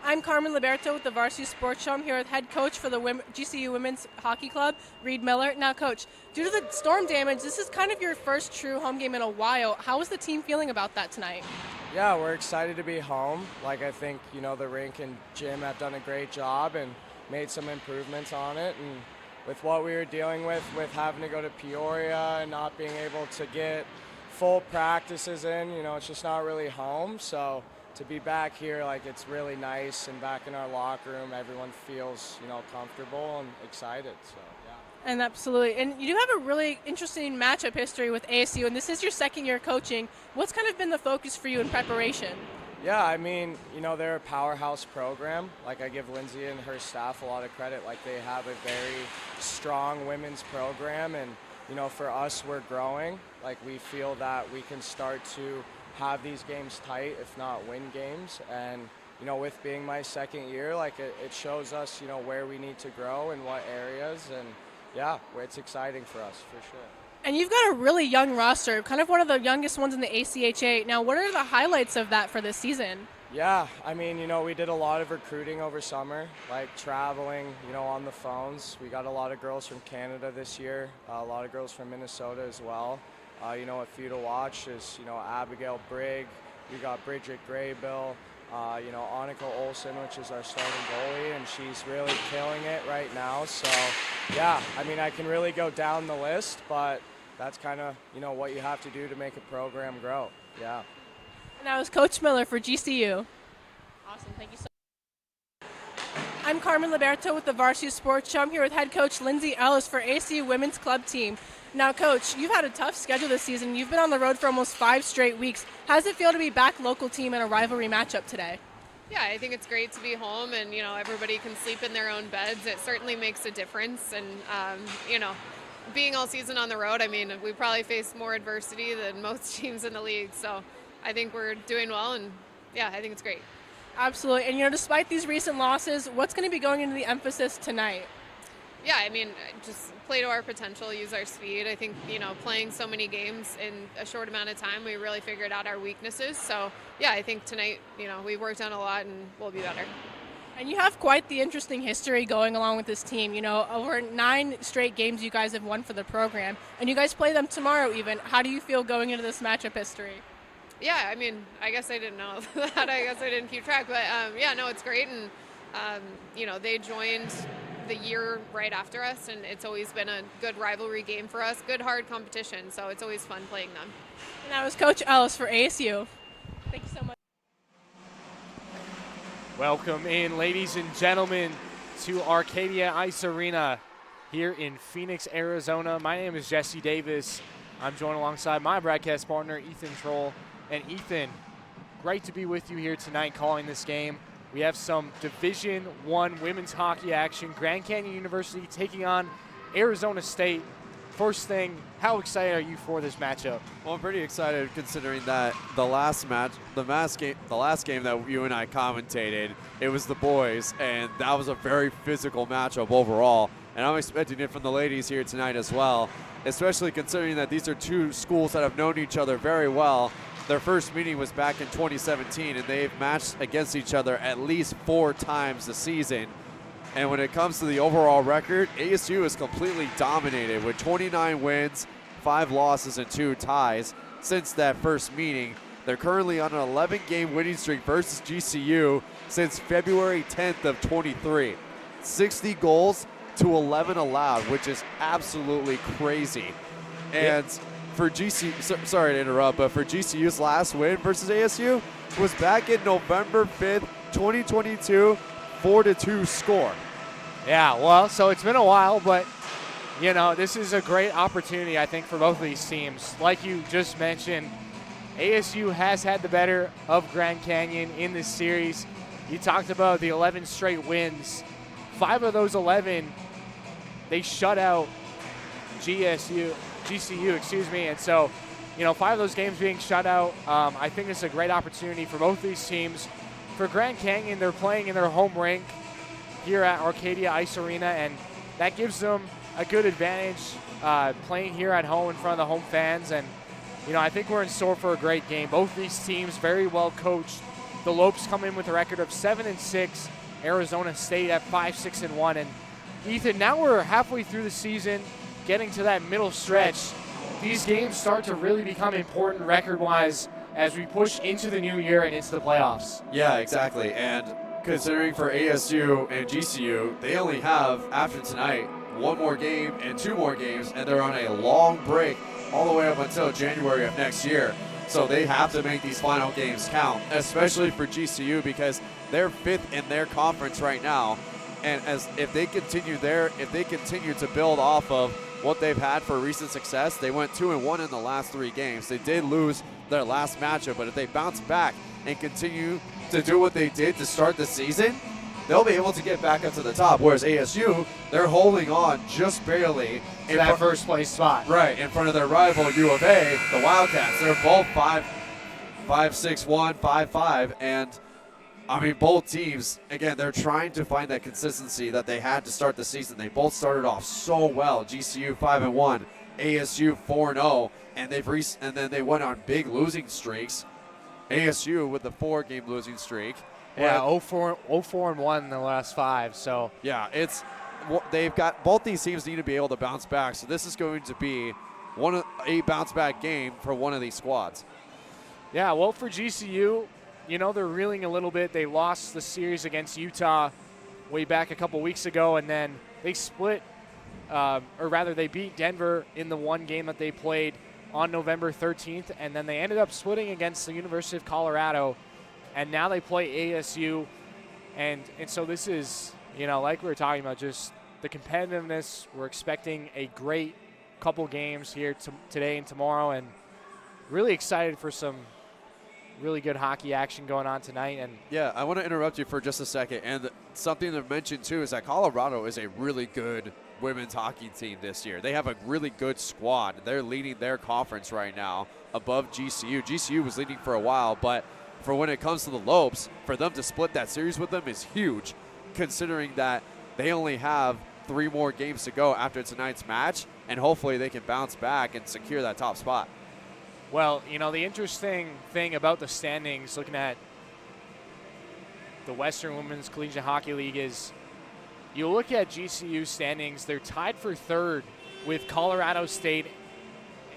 I'm Carmen Liberto with the Varsity Sports Show. I'm here with head coach for the GCU Women's Hockey Club, Reed Miller. Now, coach, due to the storm damage, this is kind of your first true home game in a while. How is the team feeling about that tonight? Yeah, we're excited to be home. Like, I think, the rink and gym have done a great job and made some improvements on it. And with what we were dealing with having to go to Peoria and not being able to get full practices in, it's just not really home. So to be back here, it's really nice, and back in our locker room, everyone feels, comfortable and excited. So, yeah. And absolutely. And you do have a really interesting matchup history with ASU, and this is your second year coaching. What's kind of been the focus for you in preparation? Yeah, I mean, they're a powerhouse program. Like, I give Lindsay and her staff a lot of credit. Like, they have a very strong women's program, and, for us, we're growing. Like, we feel that we can start to have these games tight, if not win games. And, with being my second year, it shows us, where we need to grow and what areas. And, yeah, it's exciting for us, for sure. And you've got a really young roster, kind of one of the youngest ones in the ACHA. Now, what are the highlights of that for this season? Yeah, I mean, we did a lot of recruiting over summer, like traveling, on the phones. We got a lot of girls from Canada this year, a lot of girls from Minnesota as well. A few to watch is, Abigail Brigg, we got Bridget Graybill, Annika Olsen, which is our starting goalie, and she's really killing it right now. So, yeah, I mean, I can really go down the list, but that's kind of, what you have to do to make a program grow. Yeah. And that was Coach Miller for GCU. Awesome. Thank you so much. I'm Carmen Liberto with the Varsity Sports Show. I'm here with head coach Lindsay Ellis for ASU Women's Club team. Now, Coach, you've had a tough schedule this season. You've been on the road for almost 5 straight weeks. How does it feel to be back local team in a rivalry matchup today? Yeah, I think it's great to be home, and, everybody can sleep in their own beds. It certainly makes a difference. And, being all season on the road, I mean, we probably faced more adversity than most teams in the league. So I think we're doing well, and, yeah, I think it's great. Absolutely. And, despite these recent losses, what's going to be going into the emphasis tonight? Yeah, I mean, just play to our potential, use our speed. I think, playing so many games in a short amount of time, we really figured out our weaknesses. So, yeah, I think tonight, we worked on a lot and we'll be better. And you have quite the interesting history going along with this team. Over 9 straight games you guys have won for the program, and you guys play them tomorrow even. How do you feel going into this matchup history? Yeah, I mean, I guess I didn't know that. I guess I didn't keep track. But, yeah, no, it's great. And, they joined the year right after us, and it's always been a good rivalry game for us, good hard competition, so it's always fun playing them. And that was Coach Ellis for ASU. Thank you so much. Welcome in, ladies and gentlemen, to Arcadia Ice Arena here in Phoenix, Arizona. My name is Jesse Davis. I'm joined alongside my broadcast partner, Ethan Troll. And Ethan, great to be with you here tonight calling this game. We have some Division I women's hockey action. Grand Canyon University taking on Arizona State. First thing, how excited are you for this matchup? Well, I'm pretty excited considering that the last game that you and I commentated, it was the boys, and that was a very physical matchup overall. And I'm expecting it from the ladies here tonight as well, especially considering that these are two schools that have known each other very well. Their first meeting was back in 2017, and they've matched against each other at least 4 times this season. And when it comes to the overall record, ASU is completely dominated with 29 wins, 5 losses, and 2 ties since that first meeting. They're currently on an 11-game winning streak versus GCU since February 10th of 23. 60 goals to 11 allowed, which is absolutely crazy. And for sorry to interrupt, but for GCU's last win versus ASU was back in November 5th, 2022, 4-2 score. Yeah, well, so it's been a while, but, this is a great opportunity, I think, for both of these teams. Like you just mentioned, ASU has had the better of Grand Canyon in this series. You talked about the 11 straight wins. 5 of those 11, they shut out GCU, and so, 5 of those games being shut out, I think it's a great opportunity for both these teams. For Grand Canyon, they're playing in their home rink here at Arcadia Ice Arena, and that gives them a good advantage playing here at home in front of the home fans. And, I think we're in store for a great game. Both these teams very well coached, The Lopes come in with a record of 7-6. Arizona State at 5-6-1. And Ethan, now we're halfway through the season, getting to that middle stretch. These games start to really become important record-wise as we push into the new year and into the playoffs. Yeah, exactly. And considering for ASU and GCU, they only have, after tonight, one more game and two more games, and they're on a long break all the way up until January of next year. So they have to make these final games count, especially for GCU because they're 5th in their conference right now. And if they continue to build off of what they've had for recent success, they went 2-1 in the last 3 games. They did lose their last matchup, but if they bounce back and continue to do what they did to start the season, they'll be able to get back up to the top. Whereas ASU, they're holding on just barely in that first place spot. Right, in front of their rival U of A, the Wildcats. They're both 5-6-1, 5-5, and I mean, both teams, again, they're trying to find that consistency that they had to start the season. They both started off so well. GCU 5-1, ASU 4-0, and then they went on big losing streaks. ASU with the 4-game losing streak. Yeah, 0-4-1 in the last 5. So yeah, they've got, both these teams need to be able to bounce back. So this is going to be a bounce back game for one of these squads. Yeah, well, for GCU, you know, they're reeling a little bit. They lost the series against Utah way back a couple weeks ago, and then they split, or rather they beat Denver in the one game that they played on November 13th, and then they ended up splitting against the University of Colorado, and now they play ASU, and so this is, you know, like we were talking about, just the competitiveness. We're expecting a great couple games here today and tomorrow, and really excited for some really good hockey action going on tonight. And yeah, I want to interrupt you for just a second. And something to mention, too, is that Colorado is a really good women's hockey team this year. They have a really good squad. They're leading their conference right now above GCU. GCU was leading for a while, but for when it comes to the Lopes, for them to split that series with them is huge, considering that they only have 3 more games to go after tonight's match, and hopefully they can bounce back and secure that top spot. Well, you know, the interesting thing about the standings, looking at the Western Women's Collegiate Hockey League, is you look at GCU standings, they're tied for 3rd with Colorado State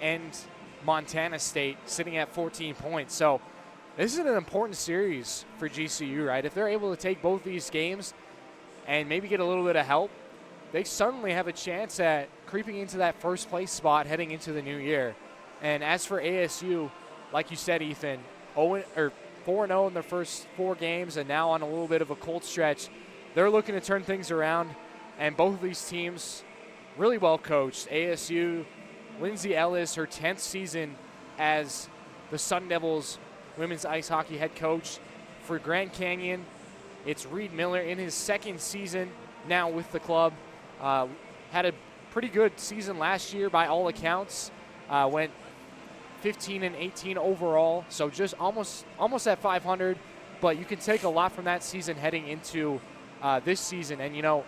and Montana State sitting at 14 points. So this is an important series for GCU, right? If they're able to take both these games and maybe get a little bit of help, they suddenly have a chance at creeping into that first place spot heading into the new year. And as for ASU, like you said, Ethan, 4-0 in their first 4 games and now on a little bit of a cold stretch. They're looking to turn things around, and both of these teams really well coached. ASU, Lindsay Ellis, her 10th season as the Sun Devils women's ice hockey head coach. For Grand Canyon, it's Reed Miller in his 2nd season now with the club. Had a pretty good season last year by all accounts. Went 15-18 overall, so just almost at 500. But you can take a lot from that season heading into this season. And, you know,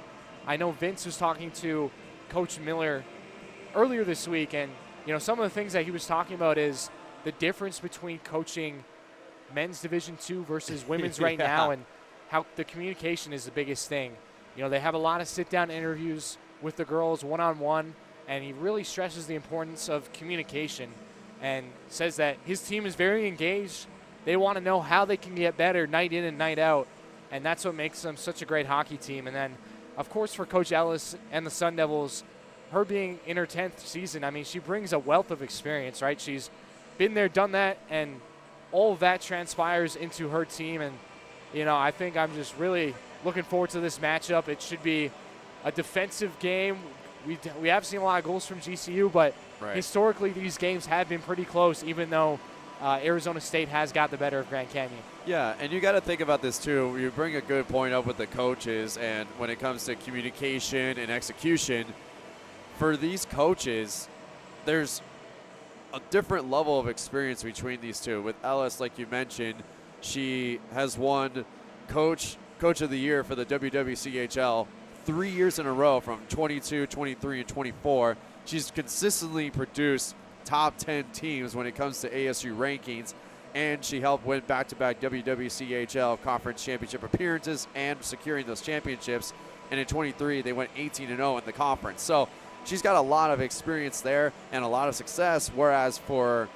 I know Vince was talking to Coach Miller earlier this week, and, you know, some of the things that he was talking about is the difference between coaching men's Division II versus women's right now, and how the communication is the biggest thing. You know, they have a lot of sit-down interviews with the girls one-on-one, and he really stresses the importance of communication and says that his team is very engaged. They want to know how they can get better night in and night out, and that's what makes them such a great hockey team. And then, of course, for Coach Ellis and the Sun Devils, her being in her 10th season, I mean, she brings a wealth of experience, right? She's been there, done that, and all of that transpires into her team. And, you know, I think I'm just really looking forward to this matchup. It should be a defensive game. We have seen a lot of goals from GCU, but historically these games have been pretty close, even though Arizona State has got the better of Grand Canyon. Yeah, and you got to think about this too. You bring a good point up with the coaches, and when it comes to communication and execution, for these coaches, there's a different level of experience between these two. With Ellis, like you mentioned, she has won Coach of the Year for the WWCHL 3 years in a row from 22, 23, and 24. She's consistently produced top 10 teams when it comes to ASU rankings. and she helped win back-to-back WWCHL Conference Championship appearances and securing those championships. And in 23, they went 18-0 in the conference. So she's got a lot of experience there and a lot of success, whereas for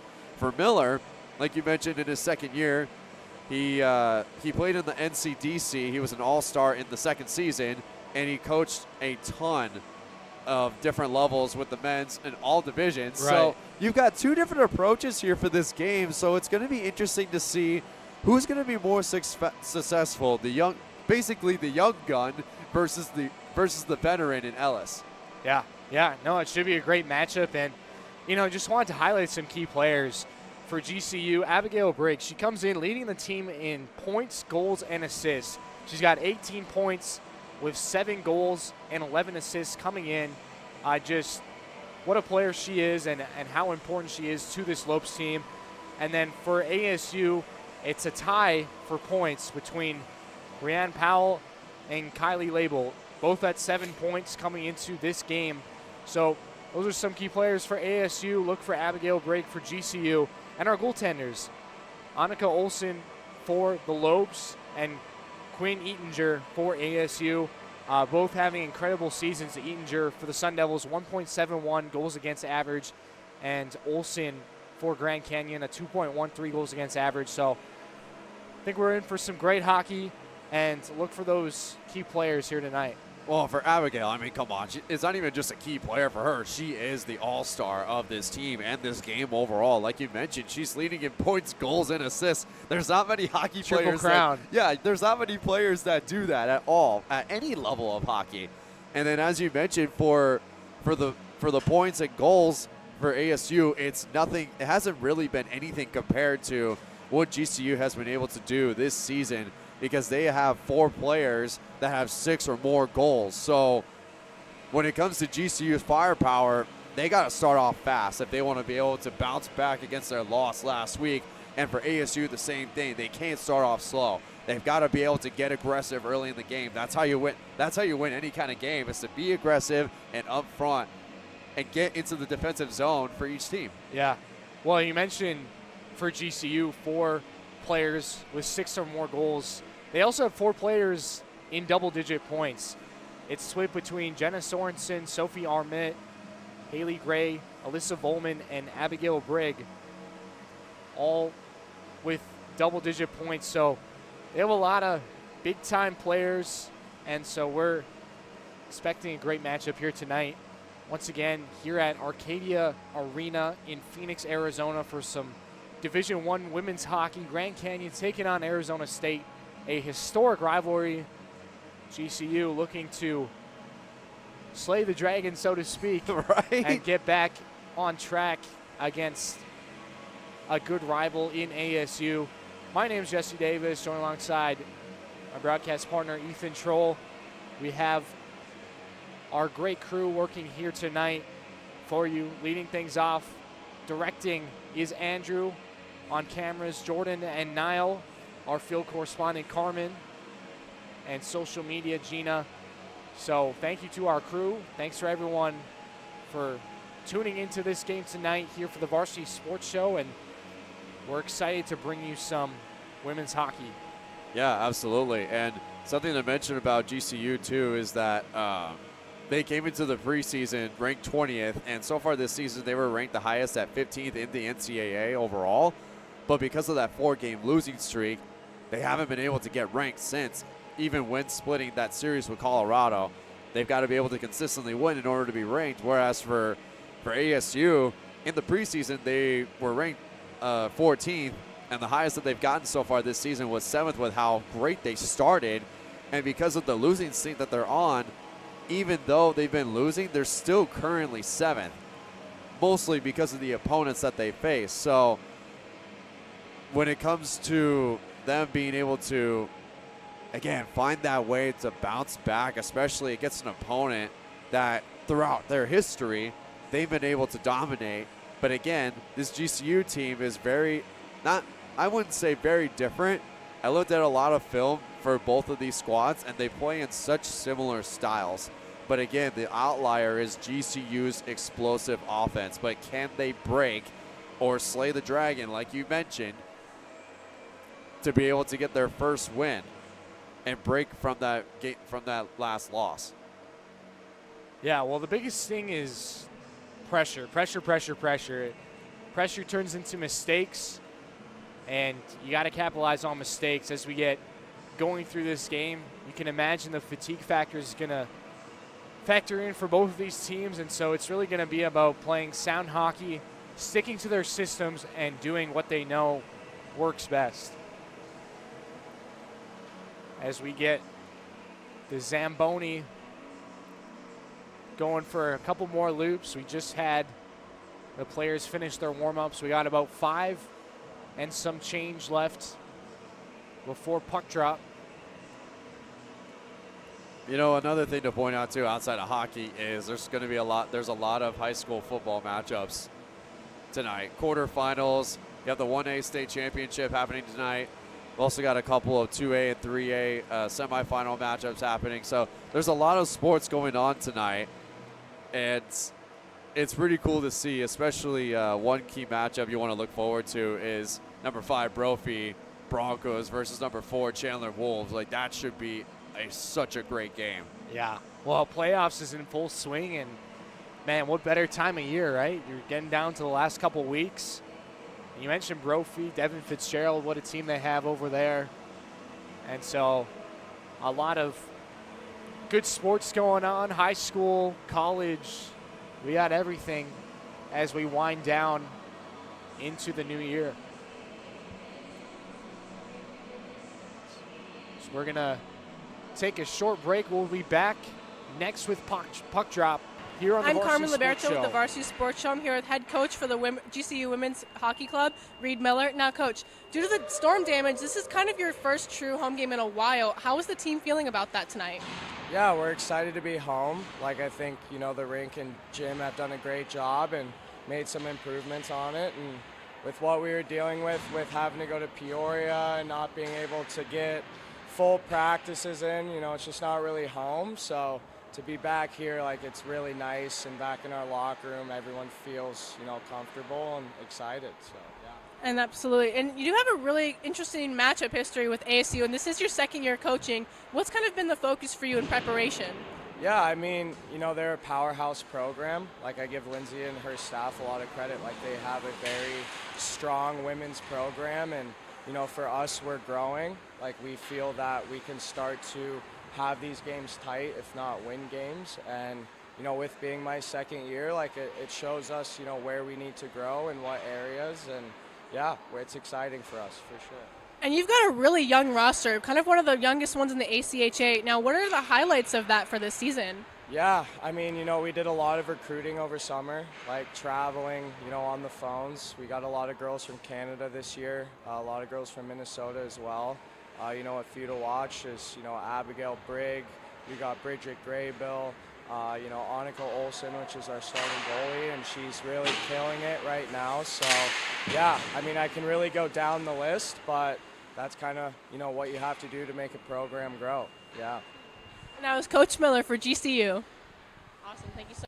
Miller, like you mentioned, in his second year, he played in the NCDC. He was an all-star in the second season, and he coached a ton of different levels with the men's in all divisions. Right. So you've got two different approaches here for this game. So it's going to be interesting to see who's going to be more successful, basically the young gun versus the veteran in Ellis. Yeah, no, it should be a great matchup. And, just wanted to highlight some key players for GCU. Abigail Briggs, she comes in leading the team in points, goals, and assists. She's got 18 points with 7 goals and 11 assists coming in. Just what a player she is and how important she is to this Lopes team. And then for ASU, it's a tie for points between Rianne Powell and Kylie Label, both at 7 points coming into this game. So those are some key players for ASU. Look for Abigail Briggs for GCU. And our goaltenders, Annika Olsen for the Lopes and Quinn Eatinger for ASU, both having incredible seasons. Eatinger for the Sun Devils, 1.71 goals against average, and Olsen for Grand Canyon, a 2.13 goals against average. So I think we're in for some great hockey, and look for those key players here tonight. Well, for Abigail, I mean, come on. It's not even just a key player for her. She is the all-star of this team and this game overall. Like you mentioned, she's leading in points, goals, and assists. There's not many hockey players. Crown. There's not many players that do that at all, at any level of hockey. And then, as you mentioned, for the points and goals for ASU, it's nothing. It hasn't really been anything compared to what GCU has been able to do this season, because they have 4 players that have 6 or more goals. So when it comes to GCU's firepower, they got to start off fast if they want to be able to bounce back against their loss last week. And for ASU, the same thing. They can't start off slow. They've got to be able to get aggressive early in the game. That's how you win. That's how you win any kind of game, is to be aggressive and up front and get into the defensive zone for each team. Yeah. Well, you mentioned for GCU, 4 players with 6 or more goals. They also have 4 players in double-digit points. It's split between Jenna Sorensen, Sophie Armit, Haley Gray, Alyssa Volman, and Abigail Brigg, all with double-digit points. So they have a lot of big-time players, and so we're expecting a great matchup here tonight. Once again, here at Arcadia Arena in Phoenix, Arizona, for some Division I women's hockey. Grand Canyon taking on Arizona State, a historic rivalry. GCU looking to slay the dragon, so to speak, right, and get back on track against a good rival in ASU. My name is Jesse Davis, joined alongside my broadcast partner, Ethan Troll. We have our great crew working here tonight for you. Leading things off, directing is Andrew. On cameras, Jordan and Niall. Our field correspondent, Carmen. And social media, Gina. So thank you to our crew. Thanks for everyone for tuning into this game tonight here for the Varsity Sports Show. And we're excited to bring you some women's hockey. Yeah, absolutely. And something to mention about GCU, too, is that they came into the preseason ranked 20th. And so far this season, they were ranked the highest at 15th in the NCAA overall. But because of that 4-game losing streak, they haven't been able to get ranked since, even when splitting that series with Colorado. They've got to be able to consistently win in order to be ranked, whereas for ASU, in the preseason, they were ranked 14th, and the highest that they've gotten so far this season was 7th with how great they started. And because of the losing streak that they're on, even though they've been losing, they're still currently 7th, mostly because of the opponents that they face. So when it comes to them being able to, again, find that way to bounce back, especially against an opponent that throughout their history, they've been able to dominate. But again, this GCU team is I wouldn't say very different. I looked at a lot of film for both of these squads, and they play in such similar styles. But again, the outlier is GCU's explosive offense. But can they break or slay the dragon, like you mentioned, to be able to get their first win and break from that last loss. Yeah, well, the biggest thing is pressure. Pressure turns into mistakes, and you got to capitalize on mistakes. As we get going through this game, you can imagine the fatigue factor is going to factor in for both of these teams, and so it's really going to be about playing sound hockey, sticking to their systems, and doing what they know works best. As we get the Zamboni going for a couple more loops. We just had the players finish their warm-ups. We got about 5 and some change left before puck drop. You know, another thing to point out too, outside of hockey, is there's a lot of high school football matchups tonight. Quarterfinals. You have the 1A state championship happening tonight. We've also got a couple of 2A and 3A semifinal matchups happening. So there's a lot of sports going on tonight, and it's pretty cool to see. Especially one key matchup you want to look forward to is number 5 Brophy Broncos versus number 4 Chandler Wolves. Like, that should be such a great game. Yeah. Well, playoffs is in full swing, and man, what better time of year, right? You're getting down to the last couple weeks. You mentioned Brophy, Devin Fitzgerald, what a team they have over there. And so a lot of good sports going on, high school, college. We got everything as we wind down into the new year. So we're going to take a short break. We'll be back next with puck drop here on the I'm Varsity Carmen Sports Liberto with Show. the Varsity Sports Show. I'm here with head coach for the GCU Women's Hockey Club, Reed Miller. Now, Coach, due to the storm damage, this is kind of your first true home game in a while. How is the team feeling about that tonight? Yeah, we're excited to be home. Like, I think, you know, the rink and gym have done a great job and made some improvements on it. And with what we were dealing with having to go to Peoria and not being able to get full practices in, you know, it's just not really home. So to be back here, like, it's really nice, and back in our locker room, everyone feels, you know, comfortable and excited. So, yeah. And absolutely. And you do have a really interesting matchup history with ASU, and this is your second year coaching. What's kind of been the focus for you in preparation? Yeah, I mean, you know, they're a powerhouse program. Like, I give Lindsay and her staff a lot of credit. Like, they have a very strong women's program, and, you know, for us, we're growing. Like, we feel that we can start to have these games tight, if not win games. And, you know, with being my second year, like, it shows us, you know, where we need to grow and what areas. And, yeah, it's exciting for us, for sure. And you've got a really young roster, kind of one of the youngest ones in the ACHA. Now, what are the highlights of that for this season? Yeah, I mean, you know, we did a lot of recruiting over summer, like traveling, you know, on the phones. We got a lot of girls from Canada this year, a lot of girls from Minnesota as well. You know, a few to watch is, you know, Abigail Brigg, we got Bridget Graybill, you know, Annika Olsen, which is our starting goalie, and she's really killing it right now. So, yeah, I mean, I can really go down the list, but that's kind of, you know, what you have to do to make a program grow. Yeah. And I was Coach Miller for GCU. Awesome. Thank you so much.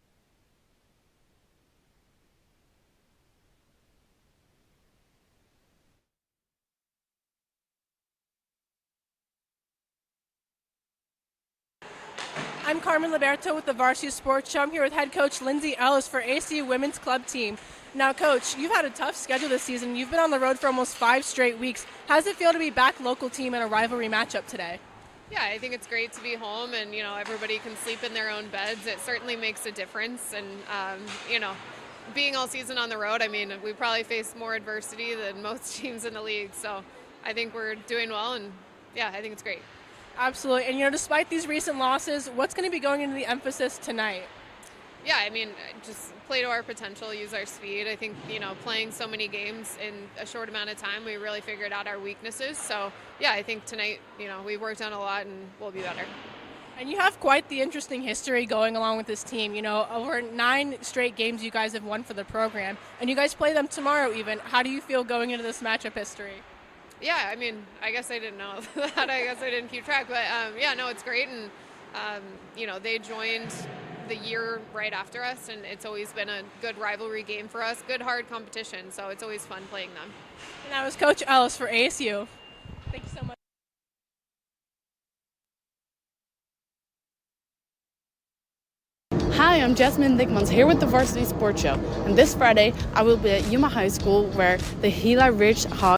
I'm Carmen Liberto with the Varsity Sports Show. I'm here with head coach Lindsay Ellis for ASU Women's Club team. Now, Coach, you've had a tough schedule this season. You've been on the road for almost 5 straight weeks. How does it feel to be back local team in a rivalry matchup today? Yeah, I think it's great to be home, and, you know, everybody can sleep in their own beds. It certainly makes a difference. And, you know, being all season on the road, I mean, we probably faced more adversity than most teams in the league. So I think we're doing well, and, yeah, I think it's great. Absolutely. And, you know, despite these recent losses, what's going to be going into the emphasis tonight? Yeah, I mean, just play to our potential, use our speed. I think, you know, playing so many games in a short amount of time, we really figured out our weaknesses. So, yeah, I think tonight, you know, we worked on a lot and we'll be better. And you have quite the interesting history going along with this team. You know, over 9 straight games you guys have won for the program, and you guys play them tomorrow even. How do you feel going into this matchup history? Yeah, I mean, I guess I didn't know that. I guess I didn't keep track. But, yeah, no, it's great. And, you know, they joined the year right after us, and it's always been a good rivalry game for us, good, hard competition. So it's always fun playing them. And I was Coach Ellis for ASU. Hi, I'm Jasmine Dickmans here with the Varsity Sports Show. And this Friday, I will be at Yuma High School where the Gila Ridge Hawks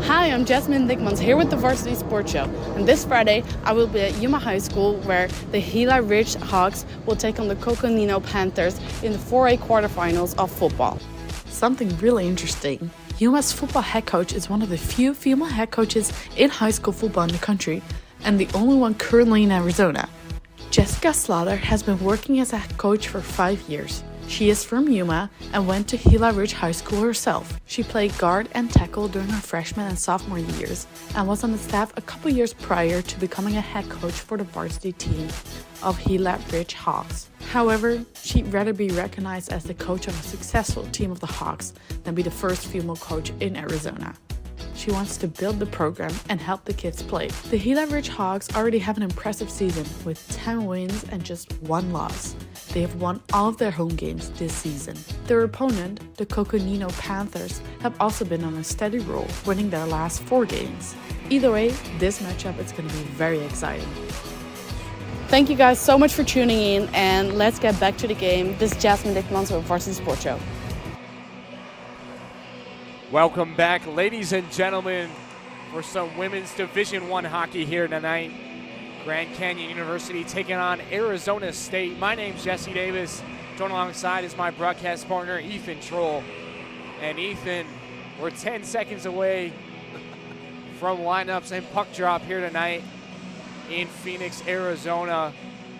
Hi, I'm Jasmine Dickmans here with the Varsity Sports Show. And this Friday, I will be at Yuma High School where the Gila Ridge Hawks will take on the Coconino Panthers in the 4A quarterfinals of football. Something really interesting. Yuma's football head coach is one of the few female head coaches in high school football in the country, and the only one currently in Arizona. Jessica Slaughter has been working as a head coach for 5 years. She is from Yuma and went to Gila Ridge High School herself. She played guard and tackle during her freshman and sophomore years and was on the staff a couple years prior to becoming a head coach for the varsity team of Gila Ridge Hawks. However, she'd rather be recognized as the coach of a successful team of the Hawks than be the first female coach in Arizona. She wants to build the program and help the kids play. The Gila Ridge Hawks already have an impressive season with 10 wins and just 1 loss. They have won all of their home games this season. Their opponent, the Coconino Panthers, have also been on a steady roll, winning their last 4 games. Either way, this matchup is going to be very exciting. Thank you guys so much for tuning in, and let's get back to the game. This is Jasmine Dickmans with Varsity Sports Show. Welcome back, ladies and gentlemen, for some women's Division I hockey here tonight. Grand Canyon University taking on Arizona State. My name's Jesse Davis. Joined alongside is my broadcast partner, Ethan Troll. And Ethan, we're 10 seconds away from lineups and puck drop here tonight in Phoenix, Arizona.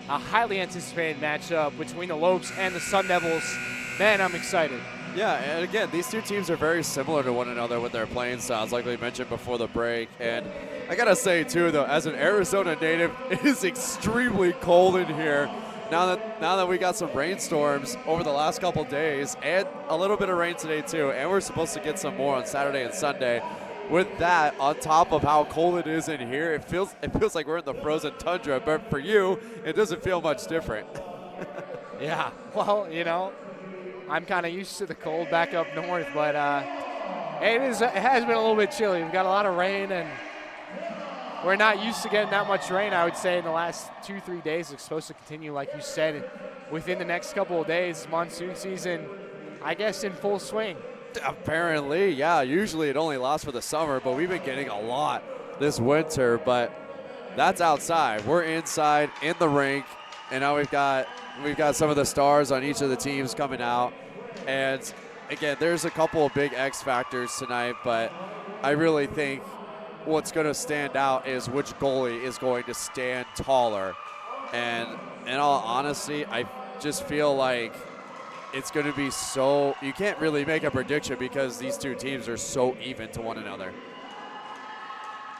A highly anticipated matchup between the Lopes and the Sun Devils. Man, I'm excited. Yeah, and again, these two teams are very similar to one another with their playing styles, like we mentioned before the break. And I gotta say, too, though, as an Arizona native, it is extremely cold in here. Now that we got some rainstorms over the last couple days, and a little bit of rain today, too, and we're supposed to get some more on Saturday and Sunday. With that, on top of how cold it is in here, it feels like we're in the frozen tundra. But for you, it doesn't feel much different. Yeah, well, you know, I'm kind of used to the cold back up north, but it has been a little bit chilly. We've got a lot of rain, and we're not used to getting that much rain, I would say, in the last 2-3 days. It's supposed to continue, like you said, within the next couple of days. Monsoon season, I guess, in full swing. Apparently, yeah. Usually it only lasts for the summer, but we've been getting a lot this winter. But that's outside. We're inside in the rink, and now we've got some of the stars on each of the teams coming out. And again, there's a couple of big X factors tonight, but I really think what's going to stand out is which goalie is going to stand taller. And in all honesty, I just feel like it's going to be so, you can't really make a prediction because these two teams are so even to one another.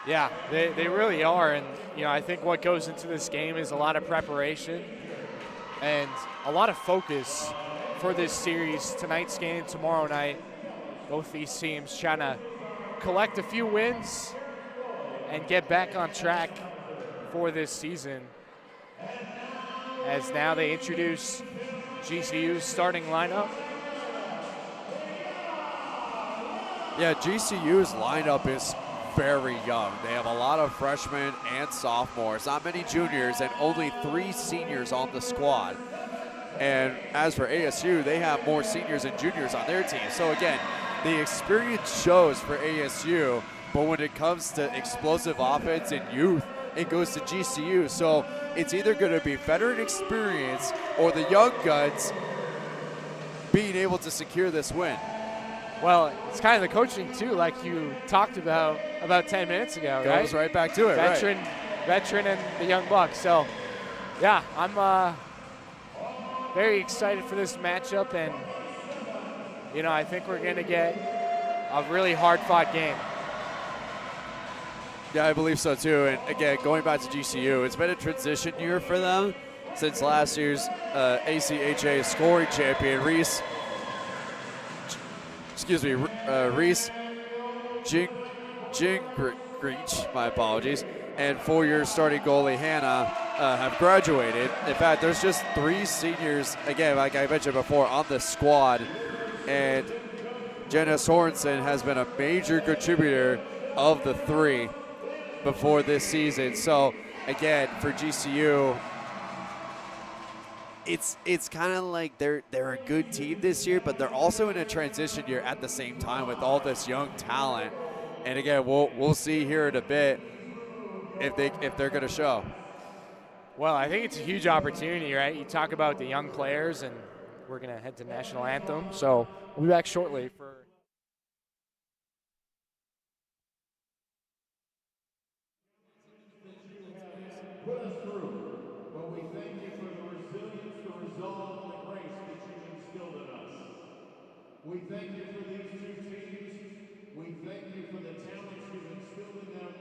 Yeah, they really are. And, you know, I think what goes into this game is a lot of preparation and a lot of focus for this series. Tonight's game, tomorrow night, both these teams trying to collect a few wins and get back on track for this season. As now they introduce GCU's starting lineup. Yeah, GCU's lineup is very young. They have a lot of freshmen and sophomores, not many juniors, and only 3 seniors on the squad. And as for ASU, they have more seniors and juniors on their team. So again, the experience shows for ASU, but when it comes to explosive offense and youth, it goes to GCU. So it's either going to be veteran experience or the young guns being able to secure this win. Well, it's kind of the coaching too, like you talked about 10 minutes ago, right? Goes right back to it, Veteran and the young bucks. So, yeah, I'm very excited for this matchup, and I think we're going to get a really hard-fought game. Yeah, I believe so too. And again, going back to GCU, it's been a transition year for them since last year's ACHA scoring champion, Reese Gingrich, my apologies, and 4-year starting goalie Hannah have graduated. In fact, there's just 3 seniors, again, like I mentioned before, on the squad, and Jenna Sorensen has been a major contributor of the 3 before this season. So again, for GCU, it's kind of like they're a good team this year, but they're also in a transition year at the same time with all this young talent. And again, we'll see here in a bit if they're going to show. Well, I think it's a huge opportunity, right? You talk about the young players, and we're going to head to national anthem. So we'll be back shortly for. Put us through, but we thank you for the resilience, the resolve, and the grace that you've instilled in us. We thank you for these 2 teams. We thank you for the talents you've instilled in them,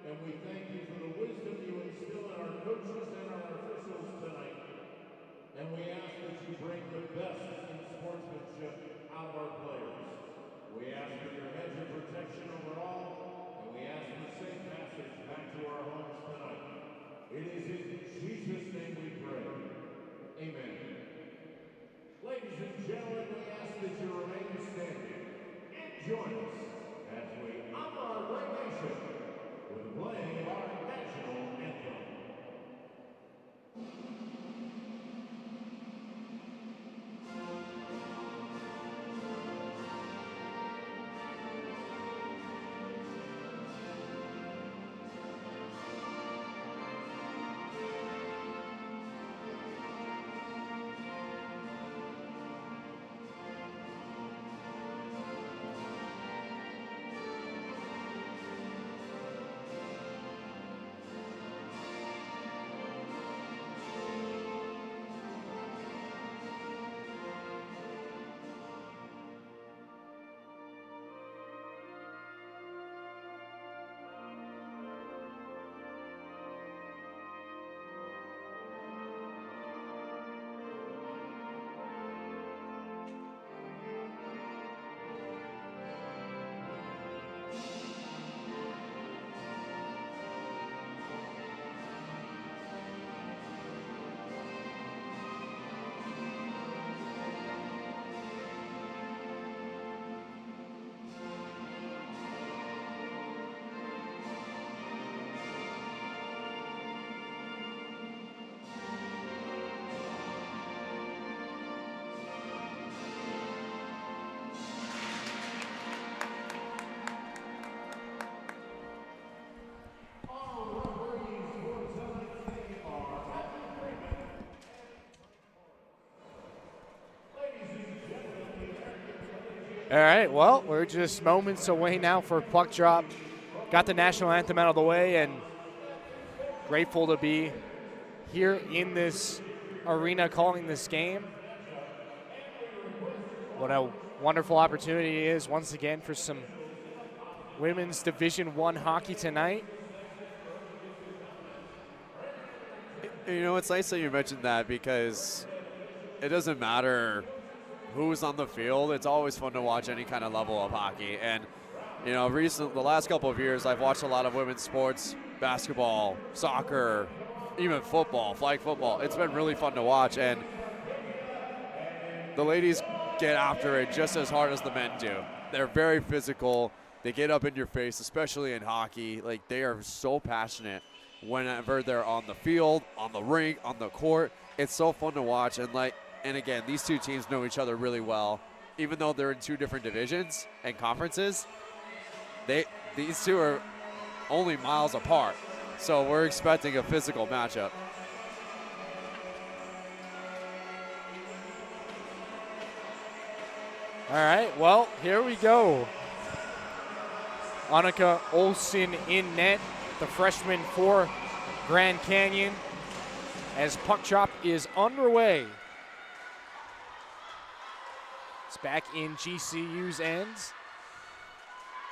and we thank you for the wisdom you instill in our coaches and our officials tonight. And we ask that you bring the best in sportsmanship out of our players. We ask for your hedge of protection over all, and we ask for safe passage back to our homes tonight. It is in Jesus' name we pray. Amen. Ladies and gentlemen, we ask that you remain standing and join us as we honor our great nation with the playing of our national anthem. All right, well, we're just moments away now for puck drop. Got the national anthem out of the way, and grateful to be here in this arena calling this game. What a wonderful opportunity it is once again for some women's Division I hockey tonight. It's nice that you mentioned that, because it doesn't matter who's on the field. It's always fun to watch any kind of level of hockey. And, the last couple of years, I've watched a lot of women's sports, basketball, soccer, even football, flag football. It's been really fun to watch. And the ladies get after it just as hard as the men do. They're very physical. They get up in your face, especially in hockey. Like, they are so passionate whenever they're on the field, on the rink, on the court. It's so fun to watch. And again, these 2 teams know each other really well. Even though they're in 2 different divisions and conferences, these 2 are only miles apart. So we're expecting a physical matchup. All right, well, here we go. Annika Olsen in net, the freshman for Grand Canyon, as puck drop is underway. It's back in GCU's ends.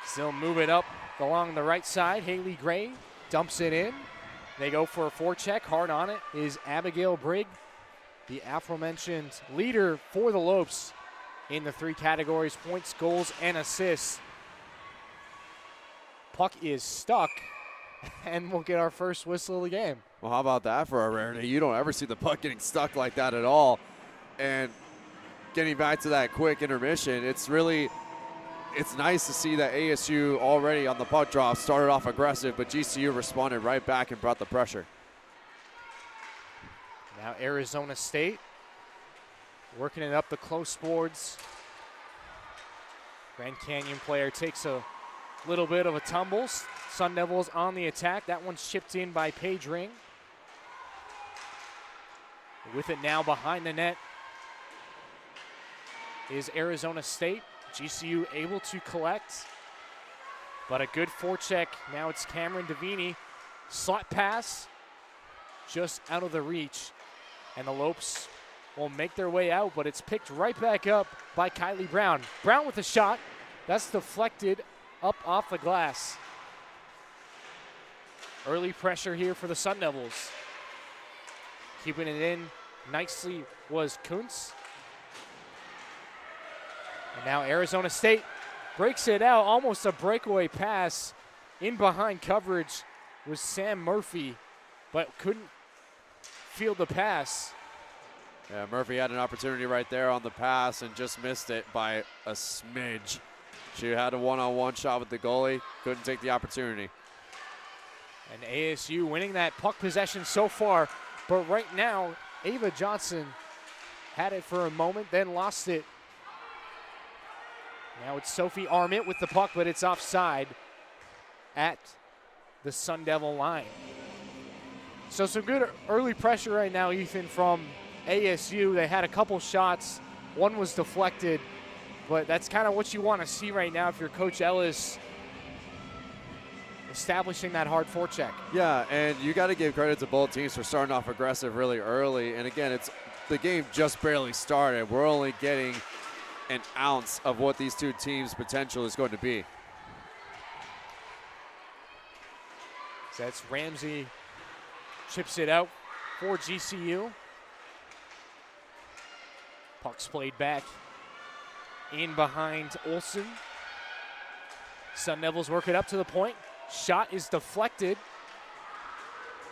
Still move it up along the right side. Haley Gray dumps it in. They go for a forecheck. Hard on it is Abigail Brigg, the aforementioned leader for the Lopes in the 3 categories: points, goals, and assists. Puck is stuck, and we'll get our first whistle of the game. Well, how about that for a rarity? You don't ever see the puck getting stuck like that at all. And getting back to that quick intermission, it's nice to see that ASU already on the puck drop started off aggressive, but GCU responded right back and brought the pressure. Now Arizona State working it up the close boards. Grand Canyon player takes a little bit of a tumble. Sun Devils on the attack. That one's chipped in by Paige Ring. With it now behind the net is Arizona State. GCU able to collect, but a good forecheck. Now it's Cameron Davini. Slot pass just out of the reach, and the Lopes will make their way out, but it's picked right back up by Kylie Brown. Brown with a shot. That's deflected up off the glass. Early pressure here for the Sun Devils. Keeping it in nicely was Kuntz. And now Arizona State breaks it out, almost a breakaway pass. In behind coverage was Sam Murphy, but couldn't field the pass. Yeah, Murphy had an opportunity right there on the pass and just missed it by a smidge. She had a one-on-one shot with the goalie, couldn't take the opportunity. And ASU winning that puck possession so far, but right now, Ava Johnson had it for a moment, then lost it. Now it's Sophie Armit with the puck, but it's offside at the Sun Devil line. So some good early pressure right now, Ethan, from ASU. They had a couple shots. One was deflected, but that's kind of what you want to see right now if you're Coach Ellis establishing that hard forecheck. Yeah, and you got to give credit to both teams for starting off aggressive really early. And again, the game just barely started. We're only getting an ounce of what these two teams' potential is going to be. So that's Ramsey, chips it out for GCU. Puck's played back in behind Olsen. Sun Devils work it up to the point. Shot is deflected.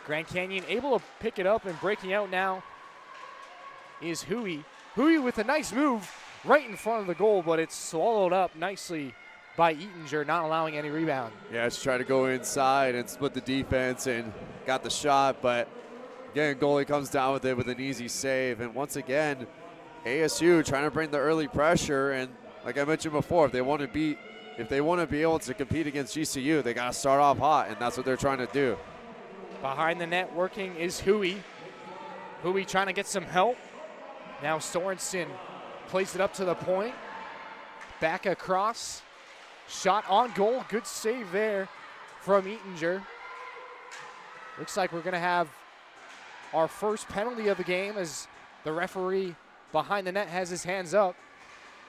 Grand Canyon able to pick it up, and breaking out now is Hui. Hui with a nice move right in front of the goal, but it's swallowed up nicely by Eatinger, not allowing any rebound. Yeah, she tried to go inside and split the defense and got the shot, but again, goalie comes down with it with an easy save. And once again, ASU trying to bring the early pressure, and like I mentioned before, if they want to be able to compete against GCU, they got to start off hot, and that's what they're trying to do. Behind the net working is Hui. Hui trying to get some help. Now Sorensen plays it up to the point. Back across. Shot on goal. Good save there from Eatinger. Looks like we're going to have our first penalty of the game as the referee behind the net has his hands up.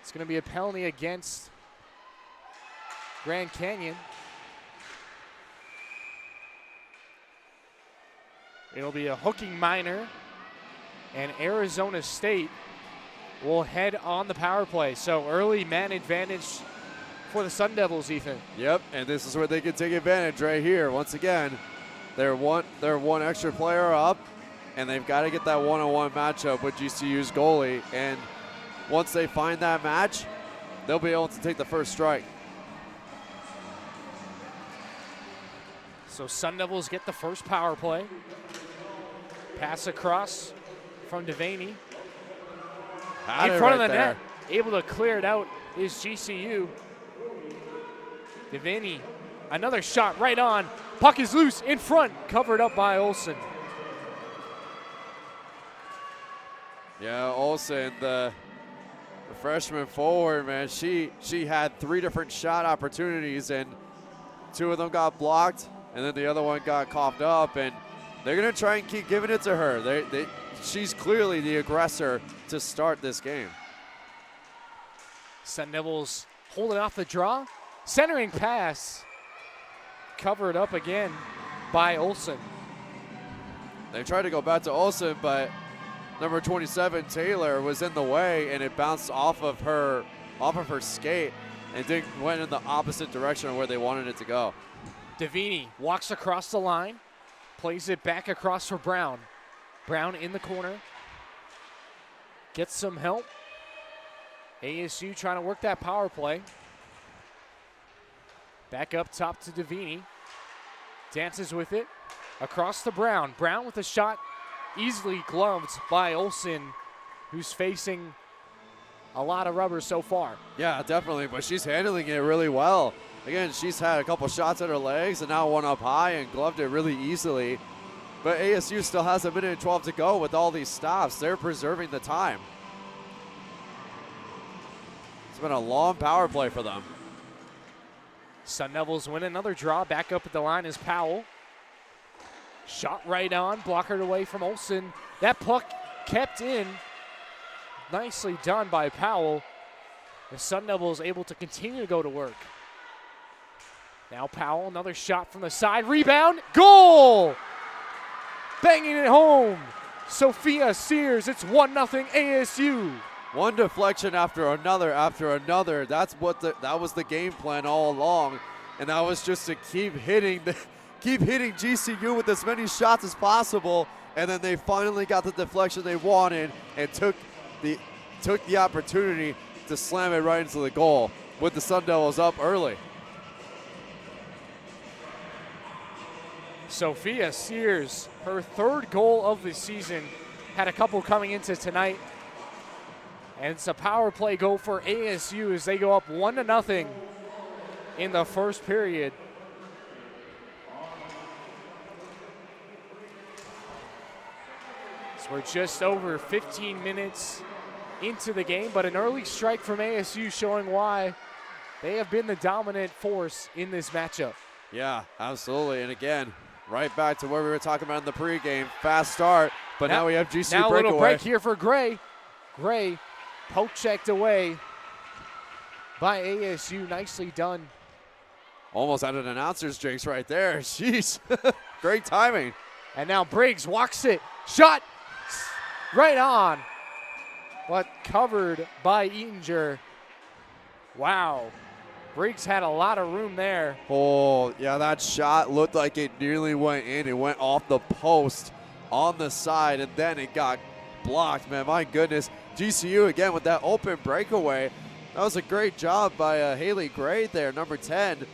It's going to be a penalty against Grand Canyon. It'll be a hooking minor, and Arizona State will head on the power play. So early man advantage for the Sun Devils, Ethan. Yep, and this is where they can take advantage right here. Once again, they're one extra player up, and they've got to get that one-on-one matchup with GCU's goalie. And once they find that match, they'll be able to take the first strike. So Sun Devils get the first power play. Pass across from Devaney. In front of the net, able to clear it out is GCU. Devaney, another shot right on. Puck is loose in front, covered up by Olsen. Yeah, Olsen, the The freshman forward, man, she had 3 different shot opportunities, and 2 of them got blocked, and then the other one got coughed up, and they're going to try and keep giving it to her. She's clearly the aggressor to start this game. Sun Devils holding off the draw. Centering pass. Covered up again by Olsen. They tried to go back to Olsen, but number 27, Taylor, was in the way, and it bounced off of her skate and went in the opposite direction of where they wanted it to go. Davini walks across the line, plays it back across for Brown. Brown in the corner. Gets some help. ASU trying to work that power play. Back up top to Davini. Dances with it. Across to Brown. Brown with a shot easily gloved by Olsen, who's facing a lot of rubber so far. Yeah, definitely, but she's handling it really well. Again, she's had a couple shots at her legs and now one up high and gloved it really easily. But ASU still has 1:12 to go with all these stops. They're preserving the time. It's been a long power play for them. Sun Devils win another draw. Back up at the line is Powell. Shot right on, blockered away from Olsen. That puck kept in. Nicely done by Powell. The Sun Devils able to continue to go to work. Now Powell, another shot from the side. Rebound, goal! Banging it home. Sophia Sears, it's 1-0 ASU. One deflection after another after another. That was the game plan all along, and that was just to keep hitting GCU with as many shots as possible. And then they finally got the deflection they wanted and took the opportunity to slam it right into the goal with the Sun Devils up early. Sophia Sears, her 3rd goal of the season, had a couple coming into tonight. And it's a power play goal for ASU as they go up 1-0 in the first period. So we're just over 15 minutes into the game, but an early strike from ASU showing why they have been the dominant force in this matchup. Yeah, absolutely. And again, right back to where we were talking about in the pregame. Fast start, but now we have GCU now breakaway. A little break here for Gray. Gray poke checked away by ASU. Nicely done. Almost had an announcer's jinx right there. Jeez. Great timing. And now Briggs walks it. Shot right on. But covered by Eatinger. Wow. Briggs had a lot of room there. Oh, yeah, that shot looked like it nearly went in. It went off the post on the side, and then it got blocked, man. My goodness. GCU again with that open breakaway. That was a great job by Haley Gray there, number 10.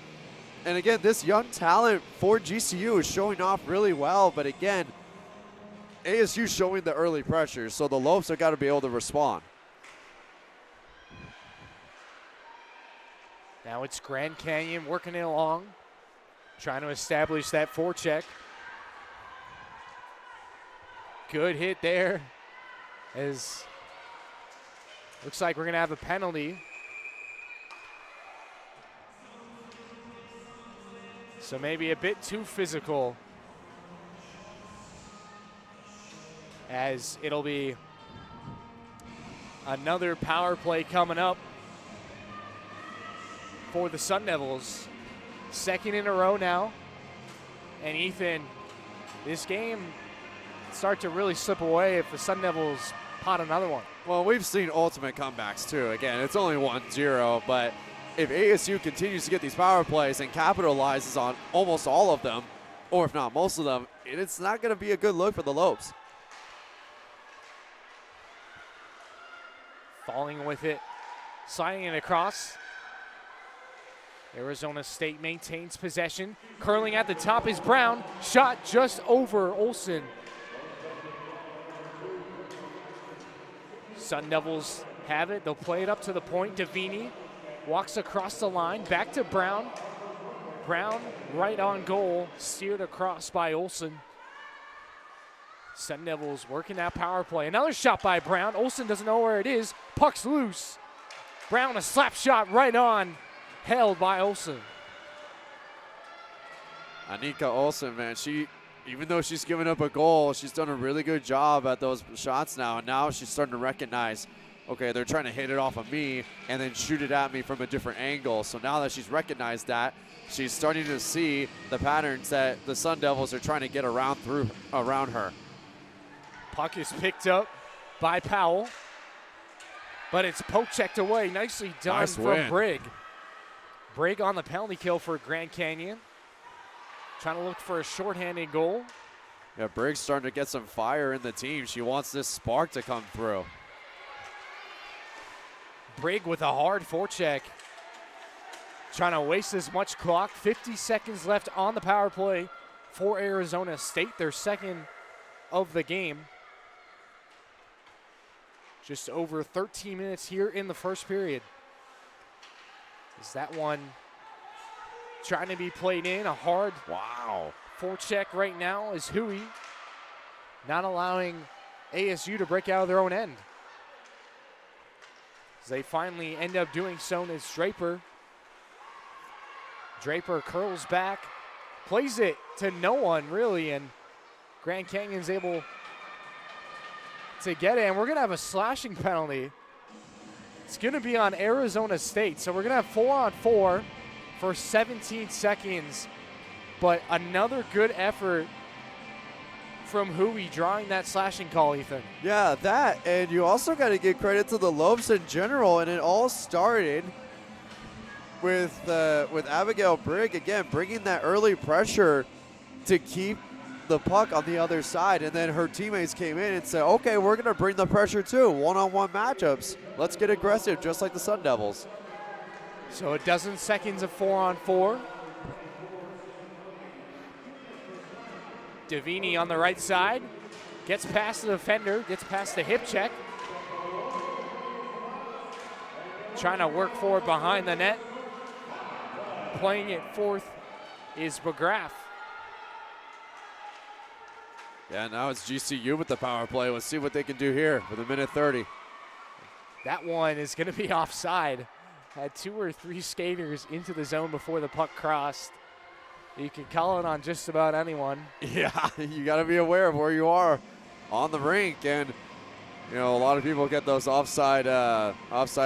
And again, this young talent for GCU is showing off really well. But again, ASU showing the early pressure, so the Lopes have got to be able to respond. Now it's Grand Canyon working it along, trying to establish that forecheck. Good hit there, as looks like we're going to have a penalty. So maybe a bit too physical, as it'll be another power play coming up for the Sun Devils. 2nd in a row now. And Ethan, this game start to really slip away if the Sun Devils pot another one. Well, we've seen ultimate comebacks too. Again, it's only 1-0, but if ASU continues to get these power plays and capitalizes on almost all of them, or if not most of them, it's not going to be a good look for the Lopes. Falling with it, sliding it across. Arizona State maintains possession. Curling at the top is Brown. Shot just over Olsen. Sun Devils have it. They'll play it up to the point. Davini walks across the line. Back to Brown. Brown right on goal. Steered across by Olsen. Sun Devils working that power play. Another shot by Brown. Olsen doesn't know where it is. Puck's loose. Brown, a slap shot right on, held by Olsen. Anika Olsen, man, even though she's given up a goal, she's done a really good job at those shots now. And now she's starting to recognize, okay, they're trying to hit it off of me and then shoot it at me from a different angle. So now that she's recognized that, she's starting to see the patterns that the Sun Devils are trying to get around her. Puck is picked up by Powell, but it's poke-checked away. Nicely done Nice from win. Brigg. Brigg on the penalty kill for Grand Canyon. Trying to look for a shorthanded goal. Yeah, Briggs starting to get some fire in the team. She wants this spark to come through. Brigg with a hard forecheck. Trying to waste as much clock. 50 seconds left on the power play for Arizona State, their second of the game. Just over 13 minutes here in the first period. Is that one trying to be played in? A hard forecheck right now is Hui, not allowing ASU to break out of their own end. As they finally end up doing so, it's Draper. Draper curls back, plays it to no one really, and Grand Canyon's able to get it. And we're going to have a slashing penalty. It's going to be on Arizona State. So we're going to have 4-on-4 for 17 seconds. But another good effort from Hui drawing that slashing call, Ethan. Yeah, that, and you also got to give credit to the Lopes in general, and it all started with Abigail Brigg, again, bringing that early pressure to keep the puck on the other side, and then her teammates came in and said, okay, we're going to bring the pressure too, one-on-one matchups. Let's get aggressive, just like the Sun Devils. So a dozen seconds of 4-on-4. Davini on the right side, gets past the defender, gets past the hip check. Trying to work forward behind the net. Playing it forth is McGrath. Yeah, now it's GCU with the power play. Let's see what they can do here with a minute 30. That one is going to be offside. Had 2 or 3 skaters into the zone before the puck crossed. You can call it on just about anyone. Yeah, you got to be aware of where you are on the rink. And, you know, a lot of people get those offside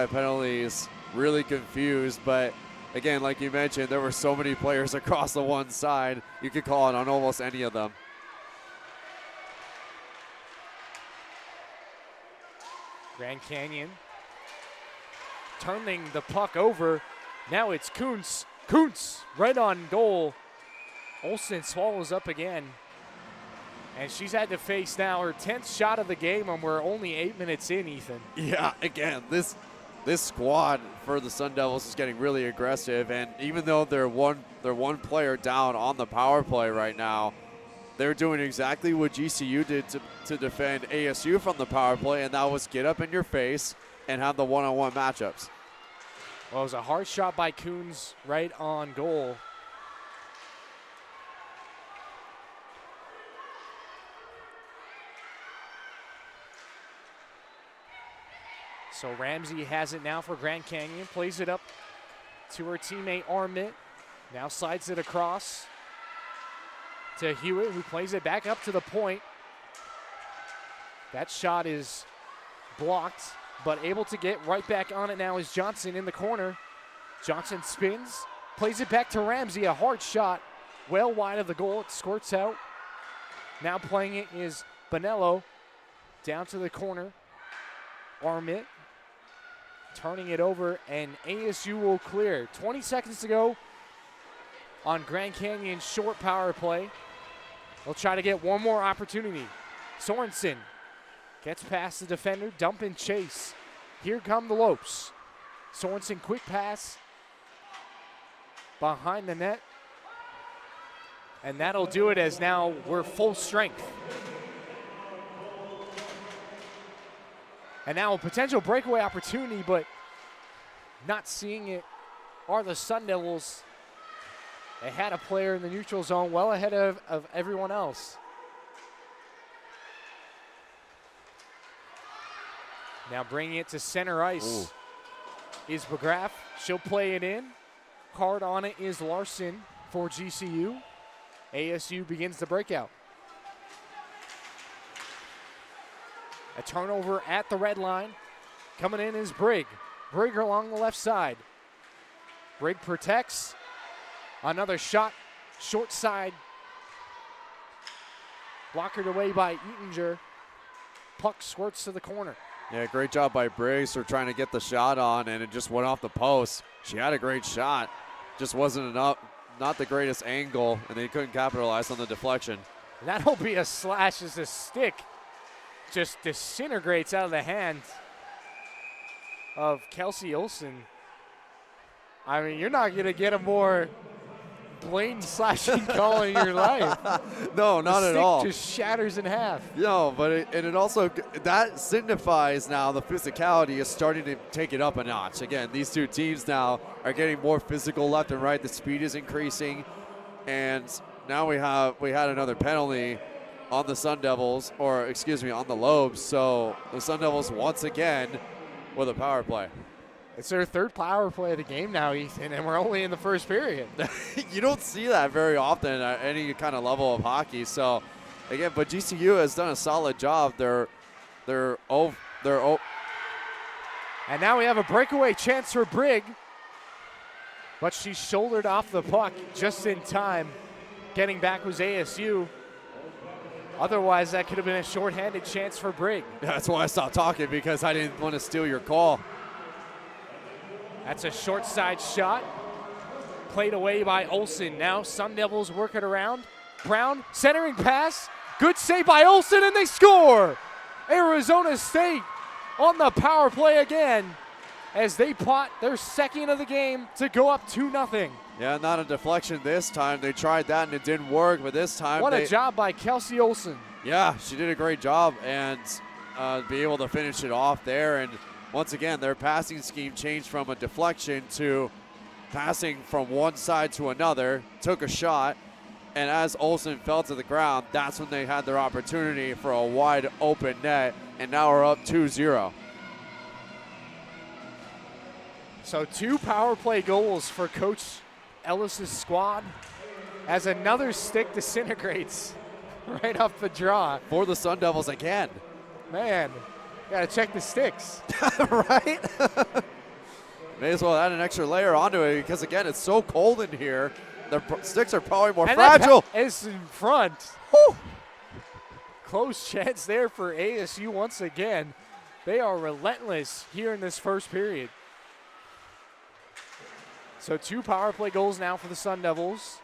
penalties really confused. But, again, like you mentioned, there were so many players across the one side. You could call it on almost any of them. Grand Canyon turning the puck over. Now it's Kuntz. Kuntz right on goal. Olsen swallows up again. And she's had to face now her 10th shot of the game, and we're only 8 minutes in, Ethan. Yeah, again, this squad for the Sun Devils is getting really aggressive, and even though they're one player down on the power play right now, they're doing exactly what GCU did to defend ASU from the power play, and that was get up in your face and have the one-on-one matchups. Well, it was a hard shot by Coons right on goal. So Ramsey has it now for Grand Canyon, plays it up to her teammate Armit, now slides it across to Hewitt, who plays it back up to the point. That shot is blocked, but able to get right back on it now is Johnson in the corner. Johnson spins, plays it back to Ramsey, a hard shot, well wide of the goal, it squirts out. Now playing it is Bonello, down to the corner. Armit turning it over, and ASU will clear. 20 seconds to go on Grand Canyon's short power play. They'll try to get one more opportunity. Sorensen gets past the defender, dump and chase. Here come the Lopes. Sorensen, quick pass behind the net. And that'll do it, as now we're full strength. And now a potential breakaway opportunity, but not seeing it are the Sun Devils. They had a player in the neutral zone well ahead of everyone else. Now bringing it to center ice. Ooh. is McGrath. She'll play it in. Hard on it is Larson for GCU. ASU begins the breakout. A turnover at the red line. Coming in is Brigg. Brigg along the left side. Brigg protects. Another shot, short side. Blockered away by Eatinger. Puck squirts to the corner. Yeah, great job by Briggs for trying to get the shot on, and it just went off the post. She had a great shot. Just wasn't enough, not the greatest angle, and they couldn't capitalize on the deflection. That'll be a slash as the stick just disintegrates out of the hand of Kelsey Olsen. I mean, you're not going to get a more blatant slashing call in your life. No, not at all. The stick just shatters in half. No, but it also, that signifies now the physicality is starting to take it up a notch. Again, these two teams now are getting more physical left and right. The speed is increasing, and now we had another penalty on the Sun Devils, or excuse me, on the Lobes. So the Sun Devils once again with a power play. It's their third power play of the game now, Ethan, and we're only in the first period. You don't see that very often at any kind of level of hockey. So, again, but GCU has done a solid job. They're And now we have a breakaway chance for Brigg, but she shouldered off the puck just in time. Getting back was ASU. Otherwise, that could have been a shorthanded chance for Brigg. That's why I stopped talking, because I didn't want to steal your call. That's a short side shot. Played away by Olsen. Now Sun Devils work it around. Brown, centering pass. Good save by Olsen, and they score! Arizona State on the power play again as they pot their second of the game to go up 2-0. Yeah, not a deflection this time. They tried that and it didn't work, but this time what a job by Kelsey Olsen. Yeah, she did a great job, and be able to finish it off there. And once again, their passing scheme changed from a deflection to passing from one side to another, took a shot, and as Olsen fell to the ground, that's when they had their opportunity for a wide open net, and now we're up 2-0. So 2 power play goals for Coach Ellis's squad as another stick disintegrates right off the draw. For the Sun Devils again. Man, gotta check the sticks. Right? May as well add an extra layer onto it, because again, it's so cold in here. The sticks are probably more fragile. Is in front. Woo. Close chance there for ASU once again. They are relentless here in this first period. So 2 power play goals now for the Sun Devils.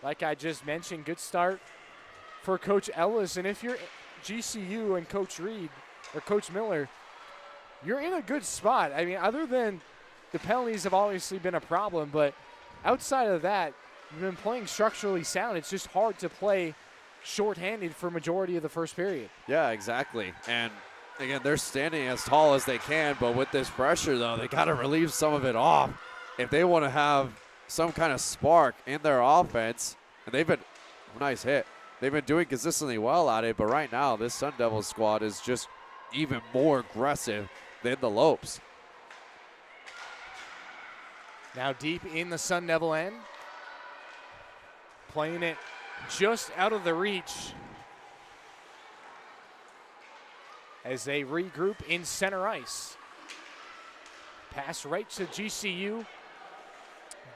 Like I just mentioned, good start for Coach Ellis. And if you're GCU and Coach Reed or Coach Miller, you're in a good spot. I mean, other than the penalties have obviously been a problem, but outside of that, you've been playing structurally sound. It's just hard to play shorthanded for majority of the first period. Yeah, exactly. And again, they're standing as tall as they can, but with this pressure, though, they got to relieve some of it off if they want to have some kind of spark in their offense. And they've been, nice hit. They've been doing consistently well at it, but right now, this Sun Devils squad is just even more aggressive than the Lopes. Now deep in the Sun Devil end. Playing it just out of the reach as they regroup in center ice. Pass right to GCU.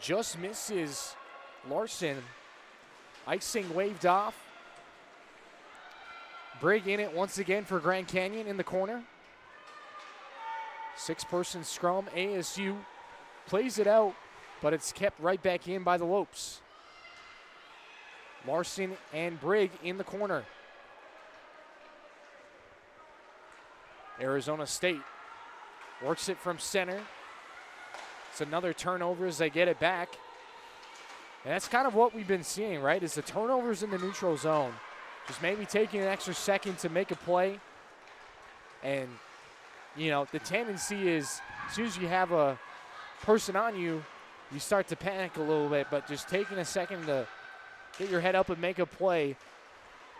Just misses Larson. Icing waved off. Brigg in it once again for Grand Canyon in the corner. 6-person scrum. ASU plays it out, but it's kept right back in by the Lopes. Larson and Brigg in the corner. Arizona State works it from center. It's another turnover as they get it back. And that's kind of what we've been seeing, right, is the turnovers in the neutral zone. Just maybe taking an extra second to make a play. And, you know, the tendency is as soon as you have a person on you, you start to panic a little bit. But just taking a second to get your head up and make a play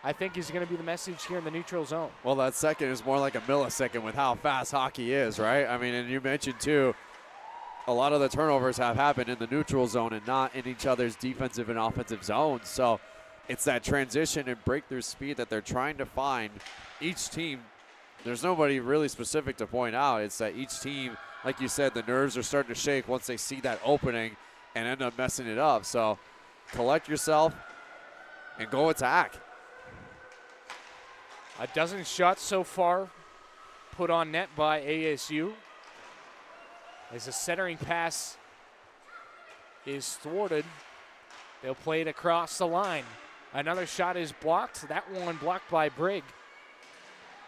I think is going to be the message here in the neutral zone. Well, that second is more like a millisecond with how fast hockey is, right? I mean, and you mentioned too, a lot of the turnovers have happened in the neutral zone and not in each other's defensive and offensive zones. So it's that transition and breakthrough speed that they're trying to find. Each team, there's nobody really specific to point out. It's that each team, like you said, the nerves are starting to shake once they see that opening and end up messing it up. So collect yourself and go attack. A dozen shots so far put on net by ASU. As the centering pass is thwarted, they'll play it across the line. Another shot is blocked. That one blocked by Brigg.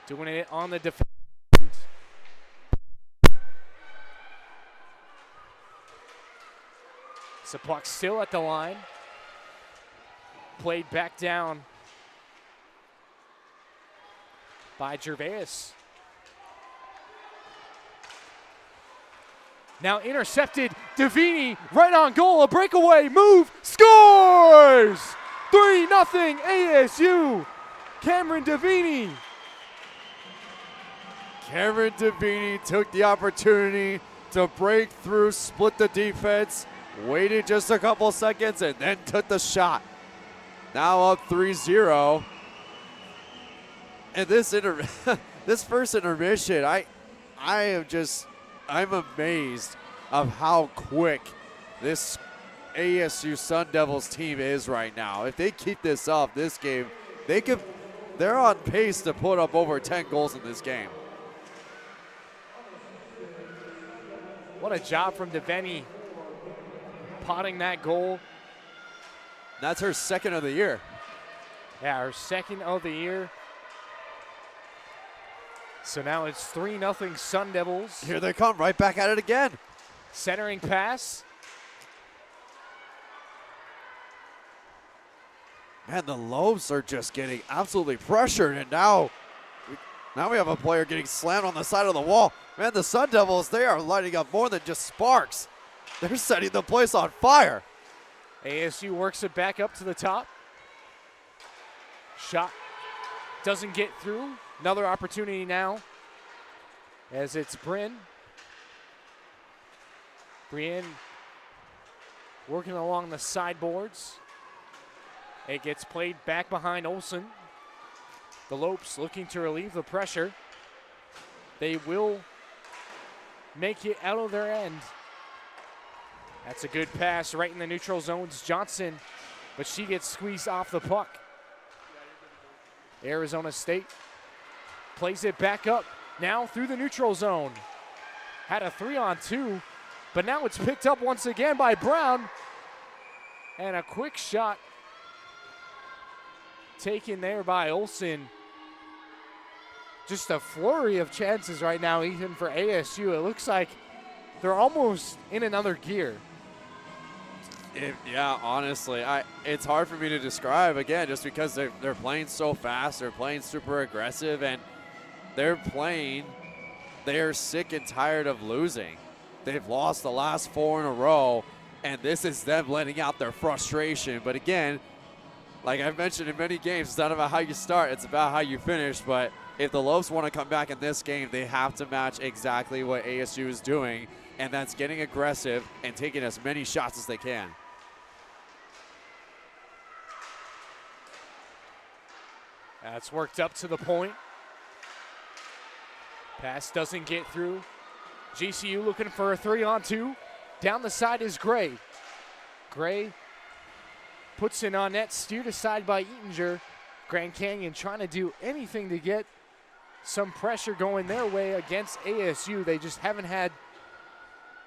Doing it on the defense. So puck still at the line. Played back down by Gervais. Now intercepted, Davini right on goal, a breakaway move, scores! 3-0 ASU, Cameron Davini. Cameron Davini took the opportunity to break through, split the defense, waited just a couple seconds, and then took the shot. Now up 3-0. And this first intermission, I'm amazed of how quick this ASU Sun Devils team is right now. If they keep this up, this game, they're on pace to put up over 10 goals in this game. What a job from Davini potting that goal. That's her second of the year. Yeah, her second of the year. So now it's 3-0 Sun Devils. Here they come, right back at it again. Centering pass. Man, the Lobes are just getting absolutely pressured, and now we have a player getting slammed on the side of the wall. Man, the Sun Devils, they are lighting up more than just sparks. They're setting the place on fire. ASU works it back up to the top. Shot doesn't get through. Another opportunity now as it's Bryn. Brienne working along the sideboards. It gets played back behind Olsen. The Lopes looking to relieve the pressure. They will make it out of their end. That's a good pass right in the neutral zones. Johnson, but she gets squeezed off the puck. Arizona State plays it back up now through the neutral zone. Had a 3-on-2, but now it's picked up once again by Brown. And a quick shot taken there by Olsen. Just a flurry of chances right now, even for ASU. It looks like they're almost in another gear. Yeah, honestly, it's hard for me to describe, again, just because they're playing so fast, they're playing super aggressive, and they're sick and tired of losing. They've lost the last 4 in a row, and this is them letting out their frustration. But again, like I've mentioned in many games, it's not about how you start, it's about how you finish. But if the Lobes want to come back in this game, they have to match exactly what ASU is doing, and that's getting aggressive and taking as many shots as they can. That's worked up to the point. Pass doesn't get through. GCU looking for a 3-on-2. Down the side is Gray. Gray puts it on net, steered aside by Eatinger. Grand Canyon trying to do anything to get some pressure going their way against ASU. They just haven't had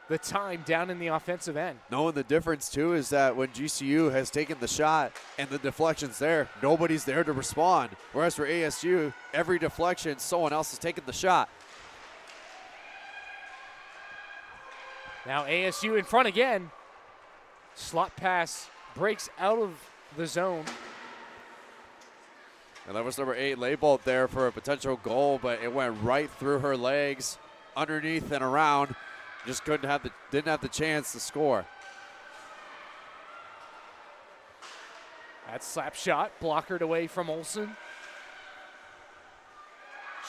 the time down in the offensive end. Knowing the difference, too, is that when GCU has taken the shot and the deflection's there, nobody's there to respond. Whereas for ASU, every deflection, someone else has taken the shot. Now ASU in front again. Slot pass breaks out of the zone. And that was number 8, Leibold, there for a potential goal, but it went right through her legs, underneath and around. Just didn't have the chance to score. That slap shot blockered away from Olsen.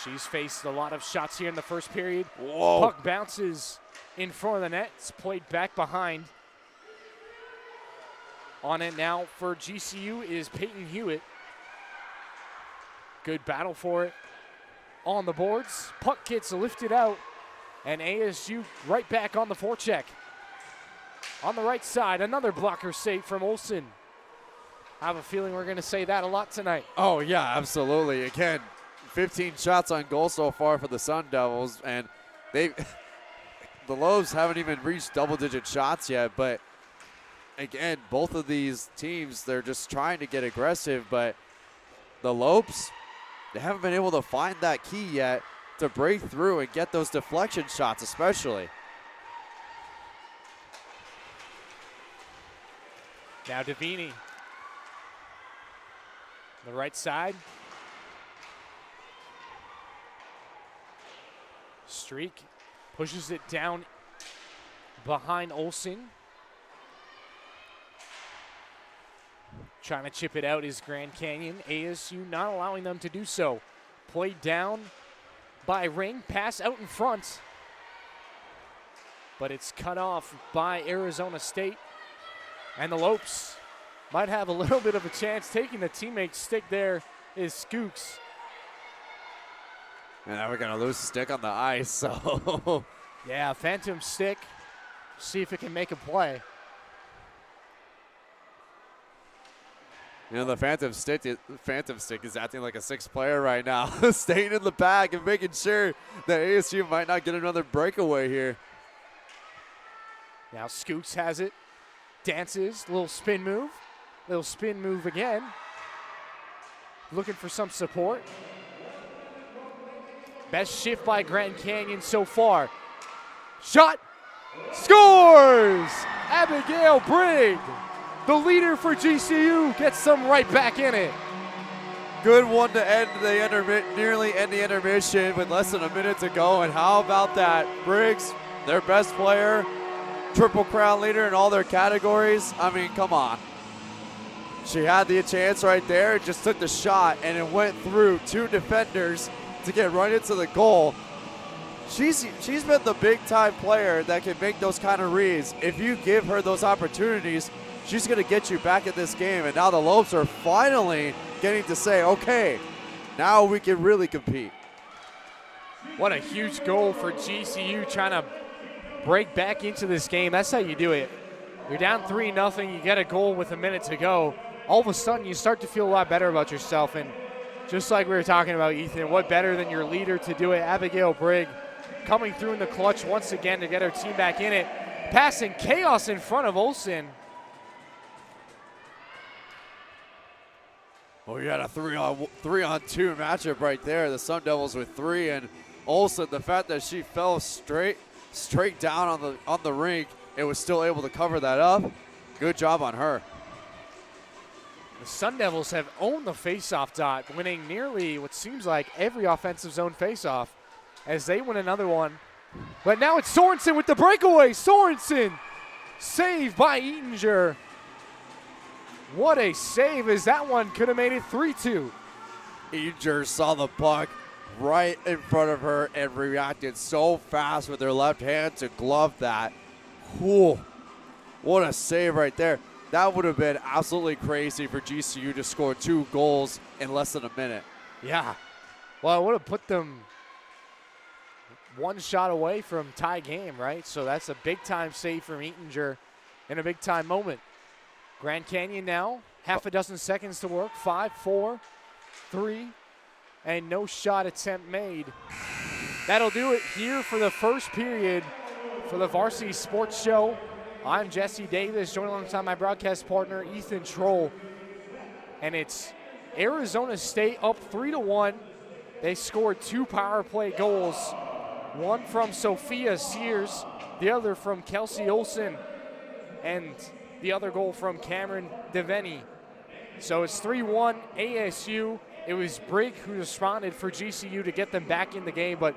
She's faced a lot of shots here in the first period. Whoa. Puck bounces in front of the net. It's played back behind. On it now for GCU is Peyton Hewitt. Good battle for it on the boards. Puck gets lifted out, and ASU right back on the forecheck. On the right side, another blocker save from Olsen. I have a feeling we're going to say that a lot tonight. Oh, yeah, absolutely. Again, 15 shots on goal so far for the Sun Devils, and the Lobes haven't even reached double-digit shots yet, but again, both of these teams, they're just trying to get aggressive, but the Lobes, they haven't been able to find that key yet to break through and get those deflection shots especially. Now Davini. The right side. Streak pushes it down behind Olsen. Trying to chip it out is Grand Canyon. ASU not allowing them to do so. Played down by Ring. Pass out in front. But it's cut off by Arizona State. And the Lopes might have a little bit of a chance. Taking the teammate's stick there is Skooks. And now we're going to lose stick on the ice, so. Yeah, phantom stick. See if it can make a play. You know, the Phantom Stick is acting like a sixth player right now, staying in the back and making sure that ASU might not get another breakaway here. Now Skooks has it, dances, little spin move again. Looking for some support. Best shift by Grand Canyon so far. Shot, scores! Abigail Brigg, the leader for GCU, gets them right back in it. Good one to end nearly end the intermission with less than a minute to go. And how about that? Briggs, their best player, Triple Crown leader in all their categories. I mean, come on. She had the chance right there, just took the shot, and it went through two defenders to get right into the goal. She's been the big-time player that can make those kind of reads. If you give her those opportunities, she's going to get you back in this game. And now the Lopes are finally getting to say, okay, now we can really compete. What a huge goal for GCU, trying to break back into this game. That's how you do it. You're down 3-0, you get a goal with a minute to go. All of a sudden, you start to feel a lot better about yourself. And just like we were talking about, Ethan, what better than your leader to do it? Abigail Brigg coming through in the clutch once again to get her team back in it. Passing chaos in front of Olsen. Well, you had a three-on-two matchup right there. The Sun Devils with three, and Olsen, the fact that she fell straight down on the rink, it was still able to cover that up. Good job on her. The Sun Devils have owned the faceoff dot, winning nearly what seems like every offensive zone faceoff as they win another one. But now it's Sorensen with the breakaway. Sorensen, saved by Eatinger. What a save, as that one could have made it 3-2. Eatinger saw the puck right in front of her and reacted so fast with her left hand to glove that. Whew. What a save right there. That would have been absolutely crazy for GCU to score 2 goals in less than a minute. Yeah. Well, it would have put them one shot away from tie game, right? So that's a big-time save from Eatinger in a big-time moment. Grand Canyon now, half a dozen seconds to work. 5, 4, 3, and no shot attempt made. That'll do it here for the first period for the Varsity Sports Show. I'm Jesse Davis, joined alongside my broadcast partner, Ethan Troll. And it's Arizona State up 3-1. They scored 2 power play goals. One from Sophia Sears, the other from Kelsey Olsen, and the other goal from Cameron Deveni. So it's 3-1 ASU. It was Brigg who responded for GCU to get them back in the game, but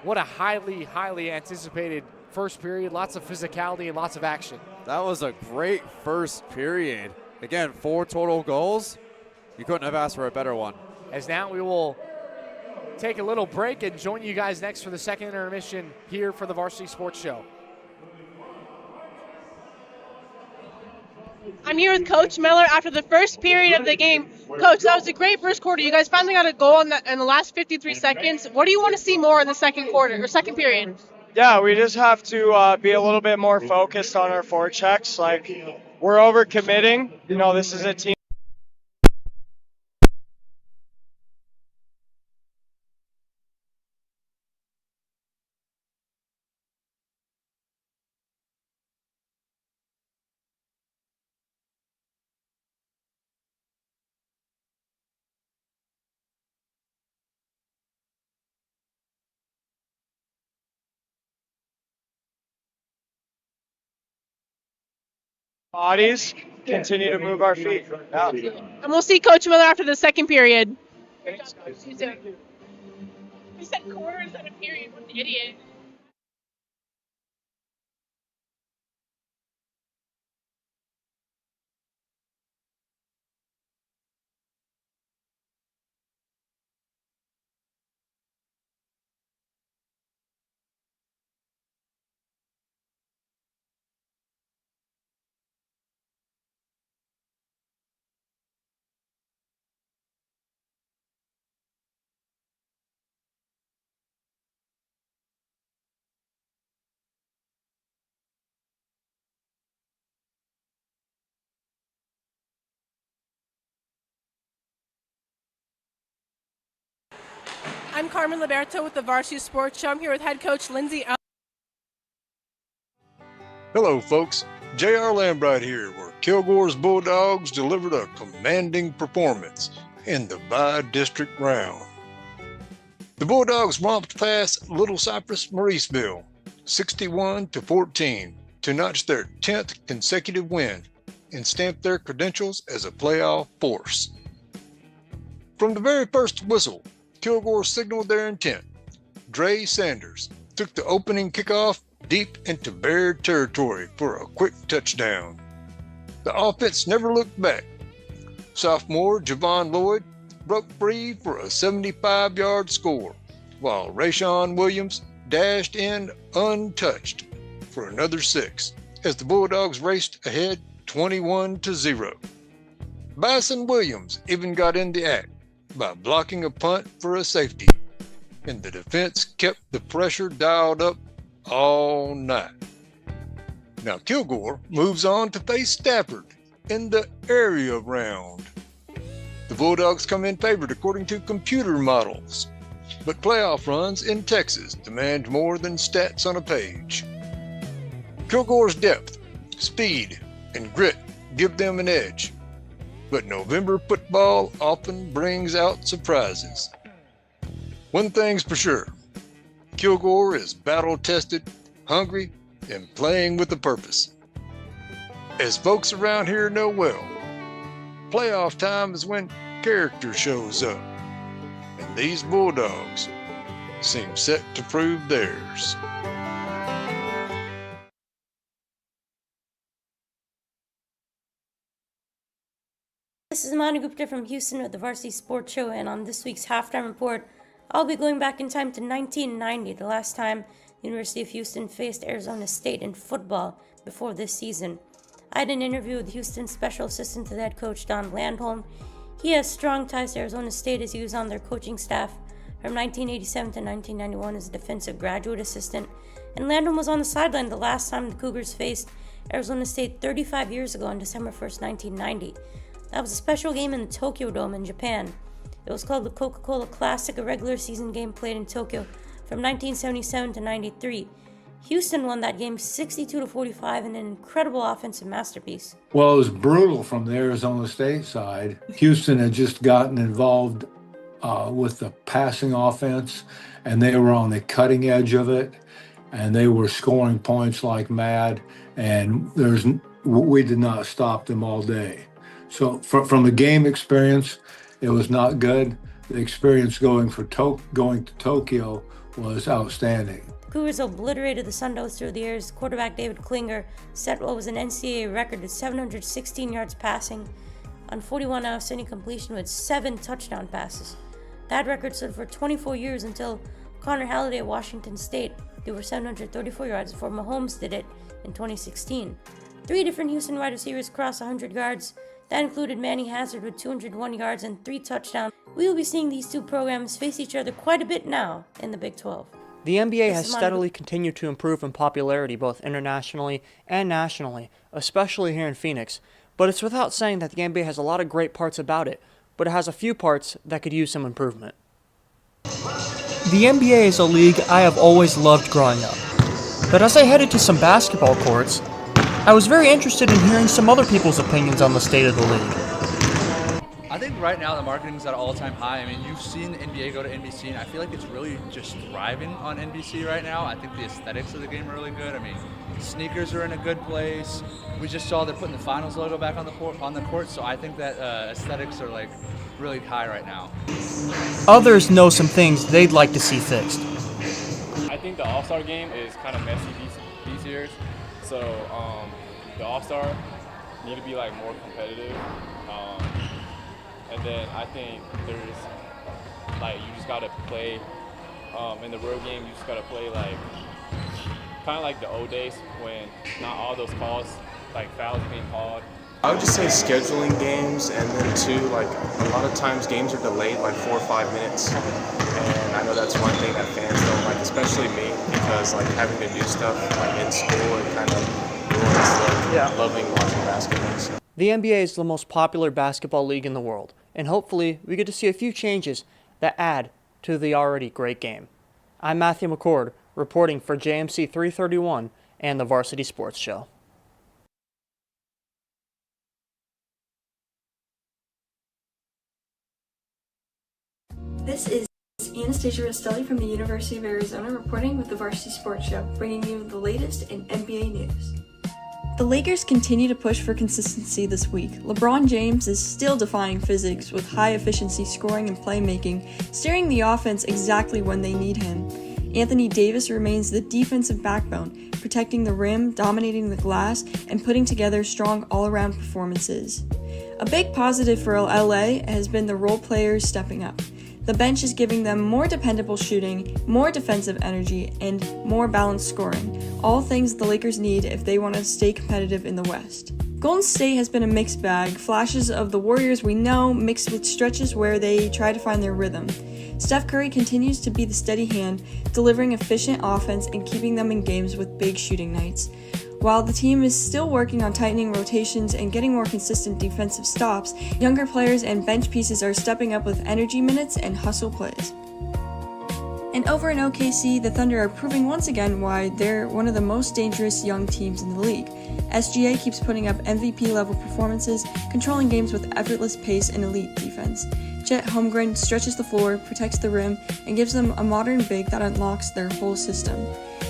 what a highly, highly anticipated first period. Lots of physicality and lots of action. That was a great first period. Again, 4 total goals. You couldn't have asked for a better one. As now we will take a little break and join you guys next for the second intermission here for the Varsity Sports Show. I'm here with Coach Miller after the first period of the game. Coach, that was a great first quarter. You guys finally got a goal in the last 53 seconds. What do you want to see more in the second quarter or second period? Yeah, we just have to be a little bit more focused on our forechecks. Like, we're overcommitting. You know, this is a team. Bodies, continue to move our feet. Yeah. And we'll see Coach Miller after the second period. Thanks, guys. You said quarter instead of period. What an idiot. I'm Carmen Liberto with the Varsity Sports Show. I'm here with head coach Lindsay Ellis. Hello, folks. J.R. Lambright here, where Kilgore's Bulldogs delivered a commanding performance in the bi-district round. The Bulldogs romped past Little Cypress Mauriceville 61-14 to notch their 10th consecutive win and stamp their credentials as a playoff force. From the very first whistle, Kilgore signaled their intent. Dre Sanders took the opening kickoff deep into Bear territory for a quick touchdown. The offense never looked back. Sophomore Javon Lloyd broke free for a 75-yard score, while Rayshawn Williams dashed in untouched for another 6 as the Bulldogs raced ahead 21-0. Bison Williams even got in the act by blocking a punt for a safety, and the defense kept the pressure dialed up all night. Now Kilgore moves on to face Stafford in the area round. The Bulldogs come in favored according to computer models, but playoff runs in Texas demand more than stats on a page. Kilgore's depth, speed, and grit give them an edge, but November football often brings out surprises. One thing's for sure, Kilgore is battle-tested, hungry, and playing with a purpose. As folks around here know well, playoff time is when character shows up, and these Bulldogs seem set to prove theirs. This is Manu Gupta from Houston with the Varsity Sports Show, and on this week's halftime report, I'll be going back in time to 1990, the last time the University of Houston faced Arizona State in football before this season. I had an interview with Houston's special assistant to the head coach, Don Landholm. He has strong ties to Arizona State as he was on their coaching staff from 1987 to 1991 as a defensive graduate assistant, and Landholm was on the sideline the last time the Cougars faced Arizona State 35 years ago on December 1st, 1990. That was a special game in the Tokyo Dome in Japan. It was called the Coca-Cola Classic, a regular season game played in Tokyo from 1977 to 93. Houston won that game 62-45 in an incredible offensive masterpiece. Well, it was brutal from the Arizona State side. Houston had just gotten involved with the passing offense, and they were on the cutting edge of it, and they were scoring points like mad, and we did not stop them all day. So from the game experience, it was not good. The experience going to Tokyo was outstanding. Cougars obliterated the Sun Devils through the air as quarterback David Klinger set what was an NCAA record with 716 yards passing on 41 outstanding completion with 7 touchdown passes. That record stood for 24 years until Connor Halliday at Washington State threw for 734 yards before Mahomes did it in 2016. 3 different Houston wide receivers crossed 100 yards. That included Manny Hazard with 201 yards and 3 touchdowns. We will be seeing these two programs face each other quite a bit now in the Big 12. The NBA has steadily continued to improve in popularity both internationally and nationally, especially here in Phoenix. But it's without saying that the NBA has a lot of great parts about it, but it has a few parts that could use some improvement. The NBA is a league I have always loved growing up. But as I headed to some basketball courts, I was very interested in hearing some other people's opinions on the state of the league. I think right now the marketing's at an all-time high. I mean, you've seen the NBA go to NBC, and I feel like it's really just thriving on NBC right now. I think the aesthetics of the game are really good. I mean, sneakers are in a good place. We just saw they're putting the finals logo back on the court, so I think that aesthetics are like really high right now. Others know some things they'd like to see fixed. I think the All-Star game is kind of messy these years, so the All-Star need to be like more competitive. And then I think there's like you just gotta play in the road game. You just gotta play like kind of like the old days when not all those calls like fouls being called. I would just say scheduling games, and then too, like a lot of times games are delayed like 4 or 5 minutes, and I know that's one thing that fans don't like, especially me, because like having to do stuff like in school it kind of ruins like loving watching basketball. So. The NBA is the most popular basketball league in the world, and hopefully we get to see a few changes that add to the already great game. I'm Matthew McCord, reporting for JMC 331 and the Varsity Sports Show. This is Anastasia Restelli from the University of Arizona reporting with the Varsity Sports Show, bringing you the latest in NBA news. The Lakers continue to push for consistency this week. LeBron James is still defying physics with high-efficiency scoring and playmaking, steering the offense exactly when they need him. Anthony Davis remains the defensive backbone, protecting the rim, dominating the glass, and putting together strong all-around performances. A big positive for LA has been the role players stepping up. The bench is giving them more dependable shooting, more defensive energy, and more balanced scoring, all things the Lakers need if they want to stay competitive in the West. Golden State has been a mixed bag, flashes of the Warriors we know mixed with stretches where they try to find their rhythm. Steph Curry continues to be the steady hand, delivering efficient offense and keeping them in games with big shooting nights. While the team is still working on tightening rotations and getting more consistent defensive stops, younger players and bench pieces are stepping up with energy minutes and hustle plays. And over in OKC, the Thunder are proving once again why they're one of the most dangerous young teams in the league. SGA keeps putting up MVP-level performances, controlling games with effortless pace and elite defense. Chet Holmgren stretches the floor, protects the rim, and gives them a modern big that unlocks their whole system.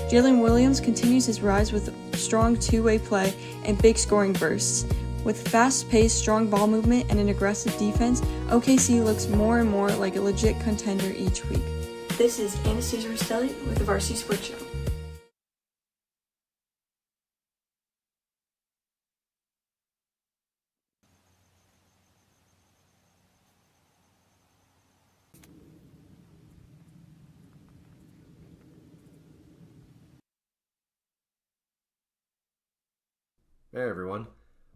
Jalen Williams continues his rise with strong two-way play and big scoring bursts. With fast-paced, strong ball movement and an aggressive defense, OKC looks more and more like a legit contender each week. This is Anastasia Restelli with the Varsity Sports Show. Hey everyone,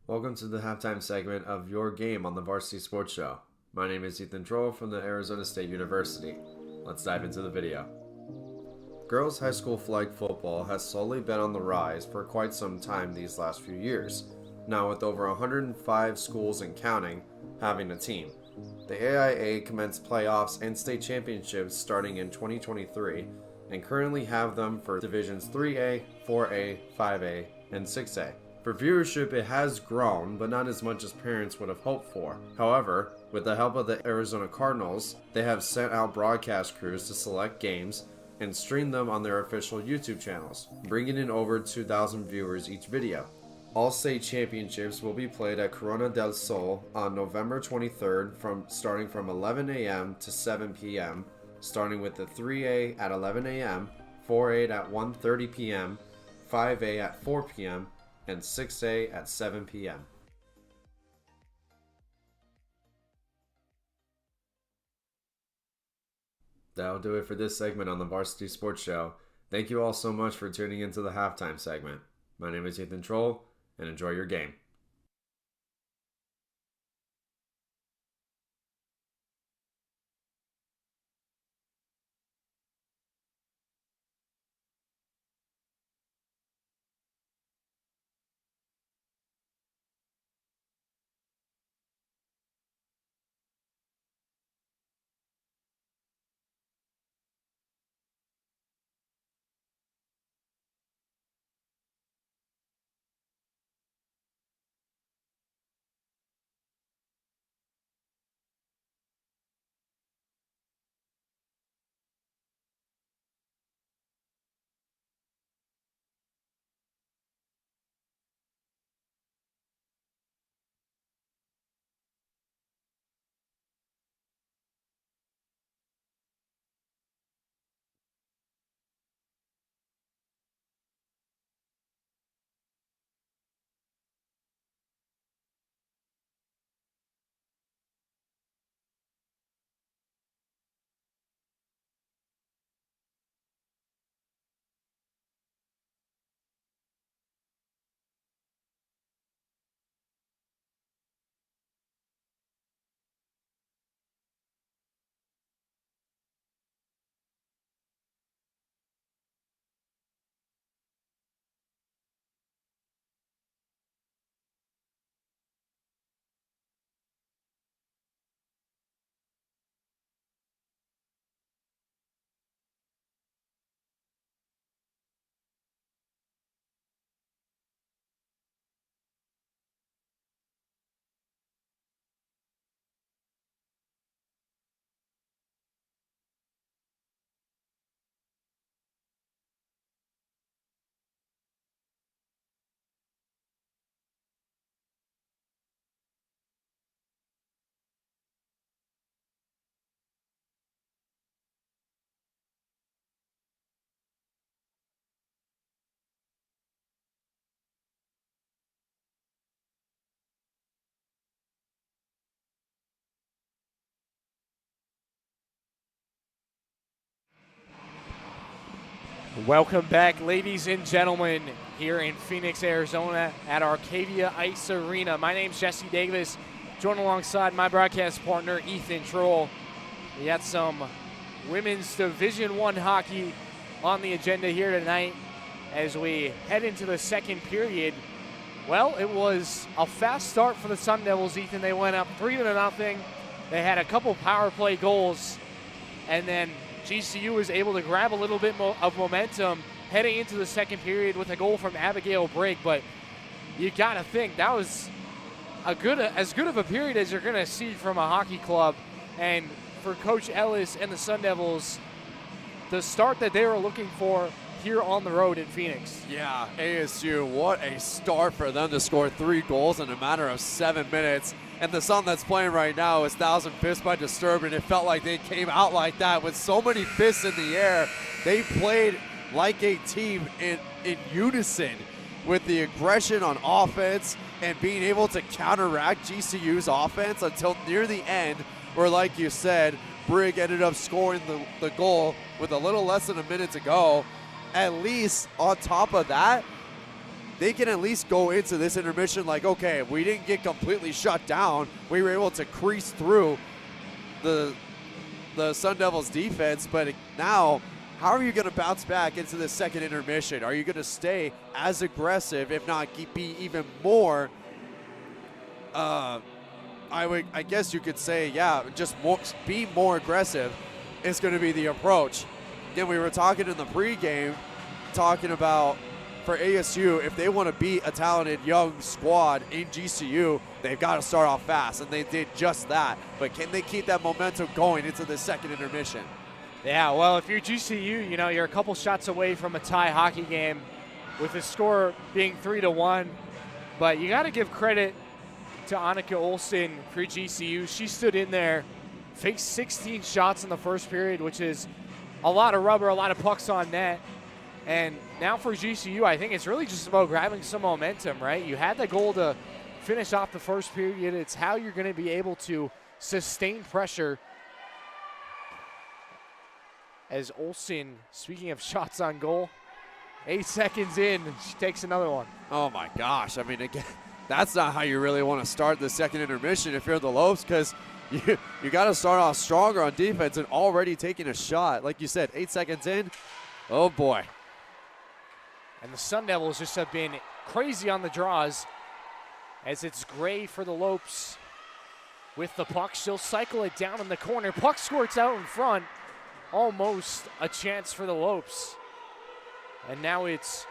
welcome to the halftime segment of Your Game on the Varsity Sports Show. My name is Ethan Troll from the Arizona State University. Let's dive into the video. Girls high school flag football has slowly been on the rise for quite some time these last few years, now with over 105 schools and counting having a team. The AIA commenced playoffs and state championships starting in 2023 and currently have them for divisions 3A, 4A, 5A, and 6A. For viewership, it has grown, but not as much as parents would have hoped for. However, with the help of the Arizona Cardinals, they have sent out broadcast crews to select games and stream them on their official YouTube channels, bringing in over 2,000 viewers each video. All state championships will be played at Corona del Sol on November 23rd starting from 11 a.m. to 7 p.m., starting with the 3A at 11 a.m., 4A at 1:30 p.m., 5A at 4 p.m., and 6A at 7 p.m. That'll do it for this segment on the Varsity Sports Show. Thank you all so much for tuning into the halftime segment. My name is Ethan Troll, and enjoy your game. Welcome back, ladies and gentlemen, here in Phoenix, Arizona at Arcadia Ice Arena. My name's Jesse Davis, joined alongside my broadcast partner, Ethan Troll. We got some women's Division I hockey on the agenda here tonight as we head into the second period. Well, it was a fast start for the Sun Devils, Ethan. They went up 3-0. They had a couple power play goals, and then GCU was able to grab a little bit of momentum heading into the second period with a goal from Abigail Brigg. But you got to think that was as good of a period as you're going to see from a hockey club. And for Coach Ellis and the Sun Devils, the start that they were looking for here on the road in Phoenix. Yeah, ASU, what a start for them to score 3 goals in a matter of 7 minutes. And the song that's playing right now is 1,000 Fists by Disturbed, and it felt like they came out like that with so many fists in the air. They played like a team in unison with the aggression on offense and being able to counteract GCU's offense until near the end, where, like you said, Brigg ended up scoring the goal with a little less than a minute to go. At least on top of that, they can at least go into this intermission like, okay, we didn't get completely shut down. We were able to crease through the Sun Devils defense, but now how are you going to bounce back into the second intermission? Are you going to stay as aggressive, if not be even more, I guess you could say, yeah, just be more aggressive is going to be the approach. Again, we were talking in the pregame, talking about for ASU, if they want to beat a talented young squad in GCU, they've got to start off fast, and they did just that. But can they keep that momentum going into the second intermission? Yeah, well, if you're GCU, you're a couple shots away from a tie hockey game with the score being 3-1. But you got to give credit to Annika Olsen for GCU. She stood in there, faced 16 shots in the first period, which is a lot of rubber, a lot of pucks on net. And now for GCU, I think it's really just about grabbing some momentum, right? You had the goal to finish off the first period. It's how you're going to be able to sustain pressure. As Olsen, speaking of shots on goal, 8 seconds in, she takes another one. Oh my gosh. I mean, again, that's not how you really want to start the second intermission if you're the Lopes, because you got to start off stronger on defense and already taking a shot. Like you said, 8 seconds in. Oh boy. And the Sun Devils just have been crazy on the draws as it's Gray for the Lopes with the puck. She'll cycle it down in the corner. Puck squirts out in front. Almost a chance for the Lopes. And now it's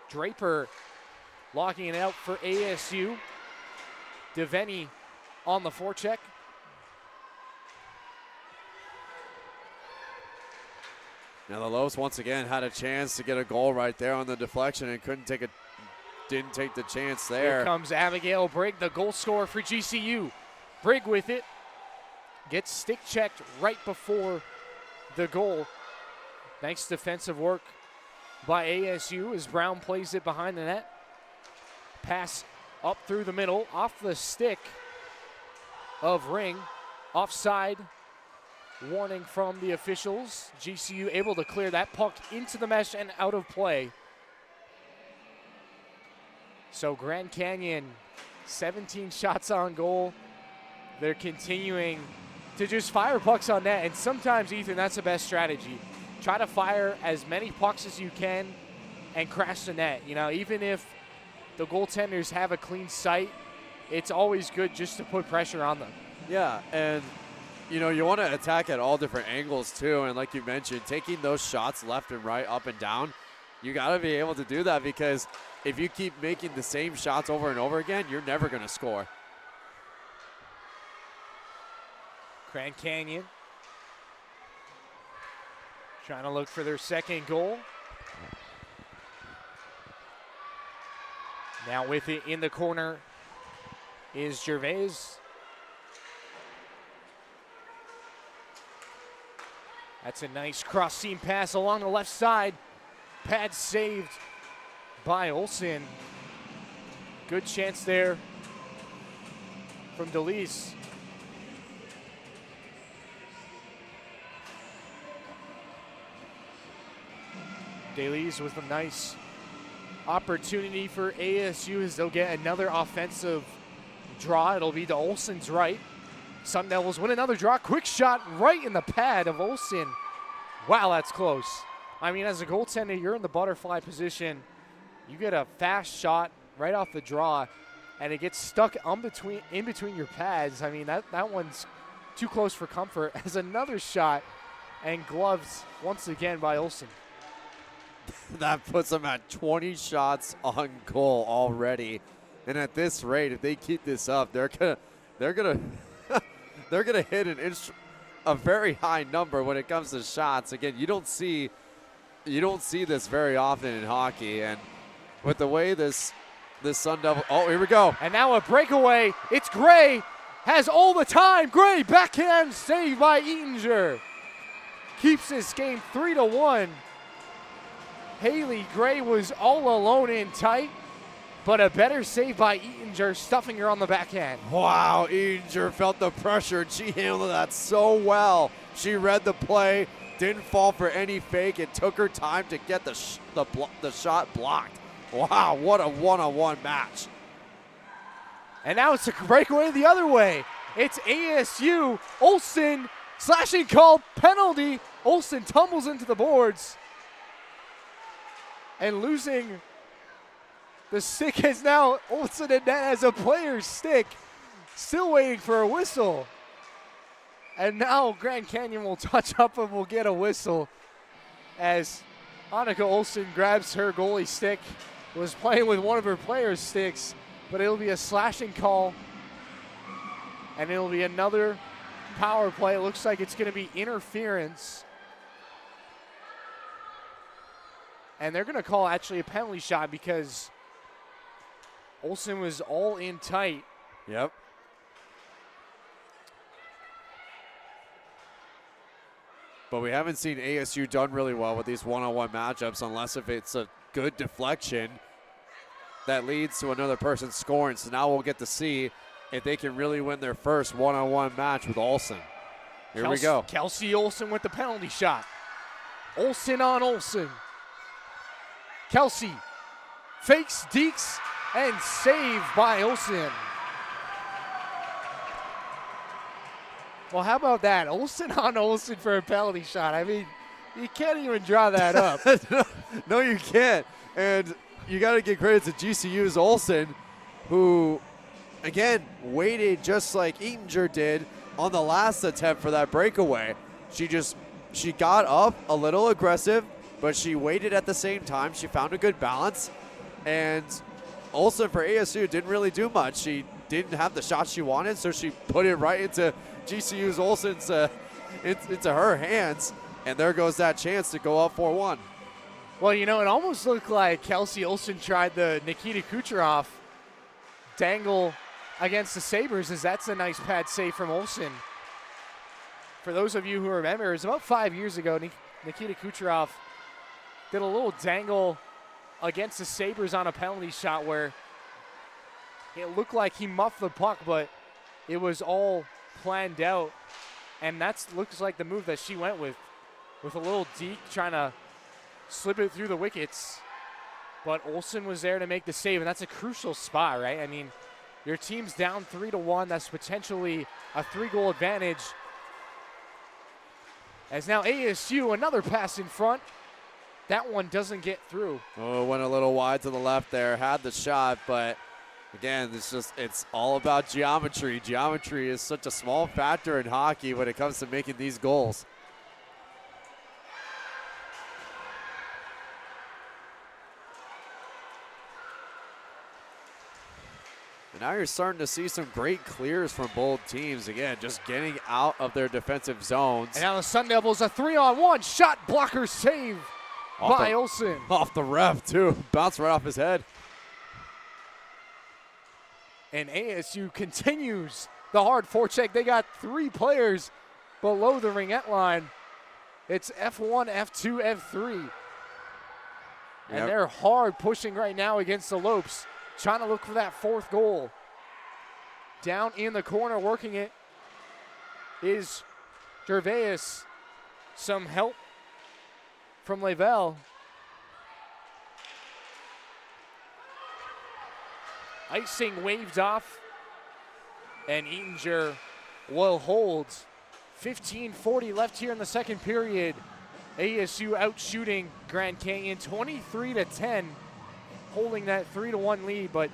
Draper locking it out for ASU. Devaney on the forecheck. Now the Lopes once again had a chance to get a goal right there on the deflection and didn't take the chance there. Here comes Abigail Brigg, the goal scorer for GCU. Brigg with it. Gets stick checked right before the goal. Nice defensive work by ASU as Brown plays it behind the net. Pass up through the middle, off the stick of Ring. Offside. Warning from the officials. GCU able to clear that puck into the mesh and out of play. So Grand Canyon, 17 shots on goal. They're continuing to just fire pucks on net. And sometimes, Ethan, that's the best strategy. Try to fire as many pucks as you can and crash the net. You know, even if the goaltenders have a clean sight, it's always good just to put pressure on them. Yeah, and you know, you want to attack at all different angles too, and like you mentioned, taking those shots left and right, up and down, you got to be able to do that, because if you keep making the same shots over and over again, you're never going to score. Grand Canyon trying to look for their second goal. Now with it in the corner is Gervais. That's a nice cross-seam pass along the left side. Pad saved by Olsen. Good chance there from DeLise. DeLise with a nice opportunity for ASU as they'll get another offensive draw. It'll be to Olsen's right. Sun Devils win another draw. Quick shot right in the pad of Olsen. Wow, that's close. I mean, as a goaltender, you're in the butterfly position. You get a fast shot right off the draw, and it gets stuck in between your pads. I mean, that one's too close for comfort. As another shot, and gloved once again by Olsen. That puts them at 20 shots on goal already. And at this rate, if they keep this up, they're gonna hit a very high number when it comes to shots. Again, you don't see this very often in hockey, and with the way this Sun Devil, oh, here we go. And now a breakaway. It's Gray, has all the time. Gray, backhand save by Eatinger. Keeps this game 3-1. Haley Gray was all alone in tight, but a better save by Eatinger, stuffing her on the backhand. Wow, Eatinger felt the pressure, and she handled that so well. She read the play, didn't fall for any fake. It took her time to get the shot blocked. Wow, what a one-on-one match. And now it's a breakaway the other way. It's ASU. Olsen, slashing call, penalty. Olsen tumbles into the boards. And losing the stick is now Olsen and net as a player's stick. Still waiting for a whistle. And now Grand Canyon will touch up and will get a whistle as Annika Olsen grabs her goalie stick. Was playing with one of her players' sticks, but it'll be a slashing call. And it'll be another power play. It looks like it's going to be interference. And they're going to call actually a penalty shot because Olsen was all in tight. but we haven't seen ASU done really well with these one-on-one matchups unless if it's a good deflection that leads to another person scoring. So now we'll get to see if they can really win their first one-on-one match with Olsen. Here we go. Kelsey Olsen with the penalty shot. Olsen on Olsen. Kelsey fakes, deeks, and saved by Olsen. Well, how about that? Olsen on Olsen for a penalty shot. I mean, you can't even draw that up. No, you can't. And you got to give credit to GCU's Olsen, who, again, waited just like Eatinger did on the last attempt for that breakaway. She got up a little aggressive, but she waited at the same time. She found a good balance. And Olsen for ASU didn't really do much. She didn't have the shot she wanted, so she put it right into GCU's Olsen's into her hands. And there goes that chance to go up 4-1. Well, you know, it almost looked like Kelsey Olsen tried the Nikita Kucherov dangle against the Sabres, as that's a nice pad save from Olsen. For those of you who remember, it was about 5 years ago, Nikita Kucherov did a little dangle against the Sabres on a penalty shot where it looked like he muffed the puck, but it was all planned out. And that looks like the move that she went with a little deke trying to slip it through the wickets. But Olsen was there to make the save, and that's a crucial spot, right? I mean, your team's down 3-1. That's potentially a 3-goal advantage. As now ASU, another pass in front. That one doesn't get through. Oh, went a little wide to the left there. Had the shot, but again, it's all about geometry. Geometry is such a small factor in hockey when it comes to making these goals. And now you're starting to see some great clears from both teams. Again, just getting out of their defensive zones. And now the Sun Devils, a 3-on-1 shot blocker save by Olsen. Off the ref, too. Bounced right off his head. And ASU continues the hard forecheck. They got 3 players below the ringette line. It's F1, F2, F3. And they're hard pushing right now against the Lopes, trying to look for that 4th goal. Down in the corner, working it is Gervais. Some help from Lavelle. Icing waved off, and Eatinger will hold. 15:40 left here in the second period. ASU out shooting Grand Canyon 23-10, holding that 3-1 lead. But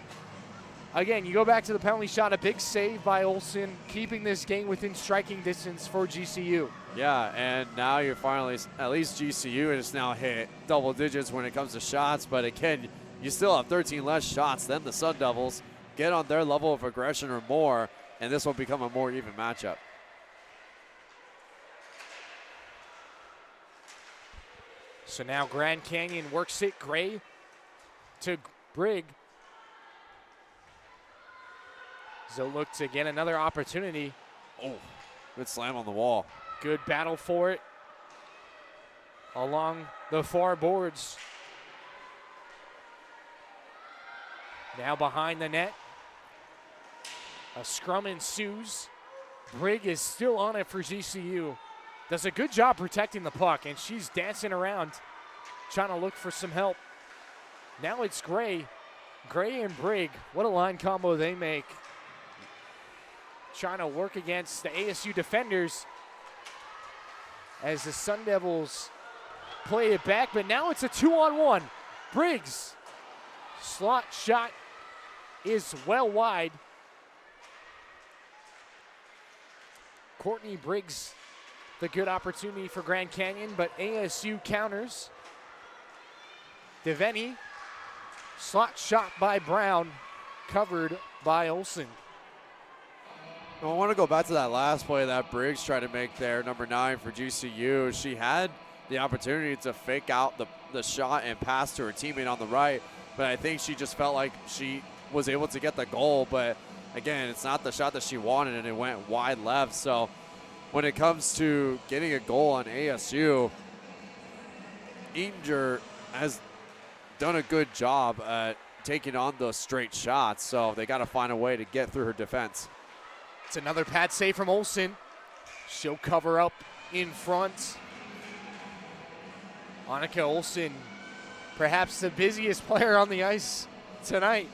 again, you go back to the penalty shot, a big save by Olsen, keeping this game within striking distance for GCU. Yeah, and now you're finally, at least GCU has now hit double digits when it comes to shots. But again, you still have 13 less shots than the Sun Devils. Get on their level of aggression or more, and this will become a more even matchup. So now Grand Canyon works it. Gray to Brigg. They'll look to get another opportunity. Oh, good slam on the wall. Good battle for it along the far boards. Now behind the net. A scrum ensues. Brigg is still on it for GCU. Does a good job protecting the puck, and she's dancing around, trying to look for some help. Now it's Gray. Gray and Brigg, what a line combo they make. Trying to work against the ASU defenders as the Sun Devils play it back, but now it's a 2-on-1. Briggs, slot shot is well wide. Courtney Briggs, the good opportunity for Grand Canyon, but ASU counters. Deveni, slot shot by Brown, covered by Olsen. I want to go back to that last play that Briggs tried to make there, number 9 for GCU. She had the opportunity to fake out the shot and pass to her teammate on the right, but I think she just felt like she was able to get the goal. But again, it's not the shot that she wanted, and it went wide left. So when it comes to getting a goal on ASU, Eanger has done a good job at taking on those straight shots, so they got to find a way to get through her defense. It's another pad save from Olsen. She'll cover up in front. Annika Olsen, perhaps the busiest player on the ice tonight.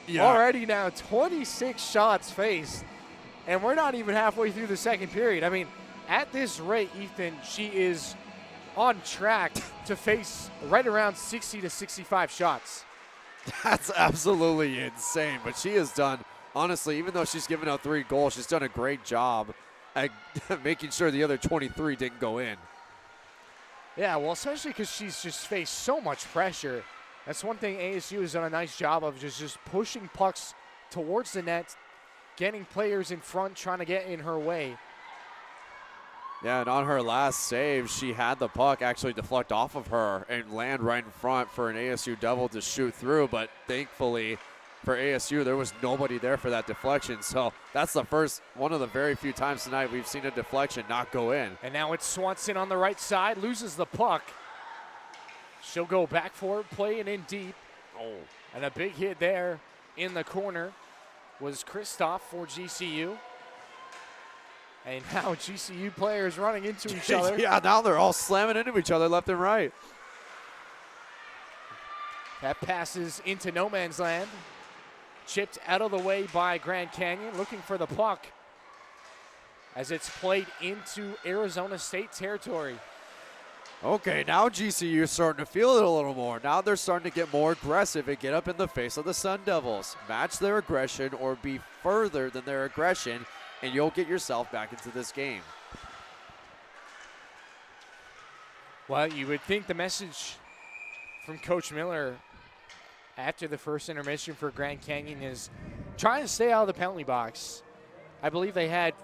Yeah. Already now 26 shots faced, and we're not even halfway through the second period. I mean, at this rate, Ethan, she is on track to face right around 60 to 65 shots. That's absolutely insane, but she has done, honestly, even though she's given out 3 goals, she's done a great job at making sure the other 23 didn't go in. Yeah, well, especially because she's just faced so much pressure. That's one thing ASU has done a nice job of, just pushing pucks towards the net, getting players in front, trying to get in her way. Yeah, and on her last save, she had the puck actually deflect off of her and land right in front for an ASU double to shoot through, but thankfully for ASU, there was nobody there for that deflection. So that's the first, one of the very few times tonight we've seen a deflection not go in. And now it's Swanson on the right side, loses the puck. She'll go back for it, playing in deep. Oh, and a big hit there in the corner was Kristoff for GCU. And now GCU players running into each other. Yeah, now they're all slamming into each other left and right. That passes into no man's land. Chipped out of the way by Grand Canyon, looking for the puck as it's played into Arizona State territory. Okay, now GCU is starting to feel it a little more. Now they're starting to get more aggressive and get up in the face of the Sun Devils. Match their aggression or be further than their aggression, and you'll get yourself back into this game. Well, you would think the message from Coach Miller after the first intermission for Grand Canyon is trying to stay out of the penalty box. I believe they had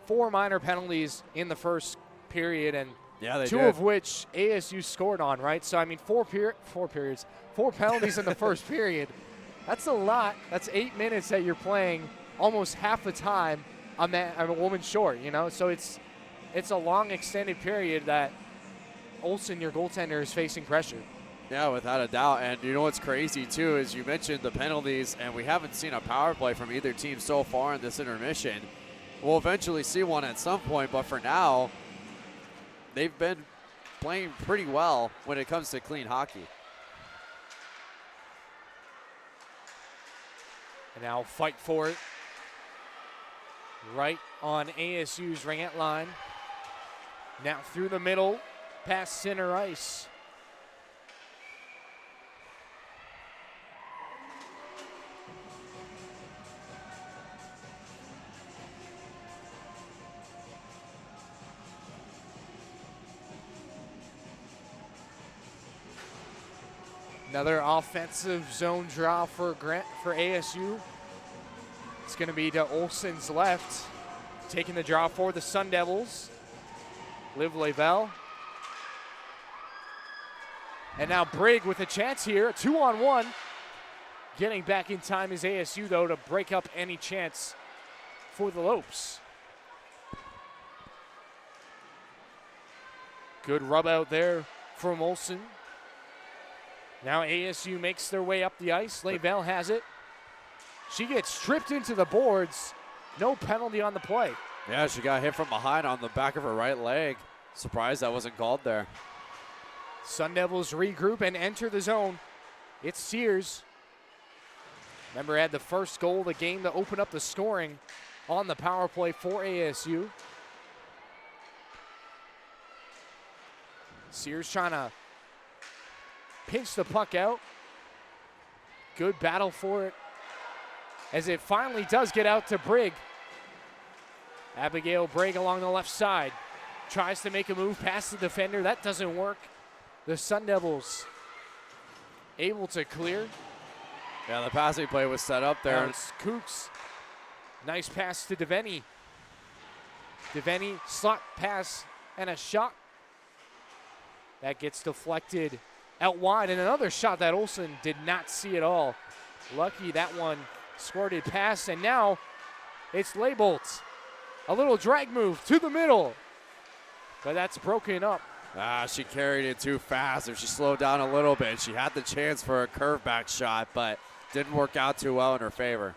4 minor penalties in the first period, and yeah, they 2 did. of which ASU scored on, right? So, I mean, 4 penalties in the first period. That's a lot. That's 8 minutes that you're playing, almost half the time a woman short, you know? So it's a long extended period that Olsen, your goaltender, is facing pressure. Yeah, without a doubt. And you know what's crazy, too, is you mentioned the penalties, and we haven't seen a power play from either team so far in this intermission. We'll eventually see one at some point, but for now, they've been playing pretty well when it comes to clean hockey. And now fight for it. Right on ASU's ringette line. Now through the middle, past center ice. Another offensive zone draw for ASU. It's going to be to Olsen's left. Taking the draw for the Sun Devils. Liv Lavelle. And now Brigg with a chance here. A 2-on-1. Getting back in time is ASU, though, to break up any chance for the Lopes. Good rub out there from Olsen. Now ASU makes their way up the ice. Lavelle has it. She gets tripped into the boards. No penalty on the play. Yeah, she got hit from behind on the back of her right leg. Surprised that wasn't called there. Sun Devils regroup and enter the zone. It's Sears. Remember, had the first goal of the game to open up the scoring on the power play for ASU. Sears trying to pinch the puck out. Good battle for it as it finally does get out to Brigg. Abigail Brigg along the left side. Tries to make a move past the defender. That doesn't work. The Sun Devils able to clear. Yeah, the passing play was set up there. Now it's Kooks. Nice pass to Devaney. Devaney, slot pass, and a shot. That gets deflected out wide, and another shot that Olsen did not see at all. Lucky that one squirted past, and now it's Leibold A little drag move to the middle, but that's broken up. She carried it too fast. If she slowed down a little bit, she had the chance for a curve back shot, but didn't work out too well in her favor.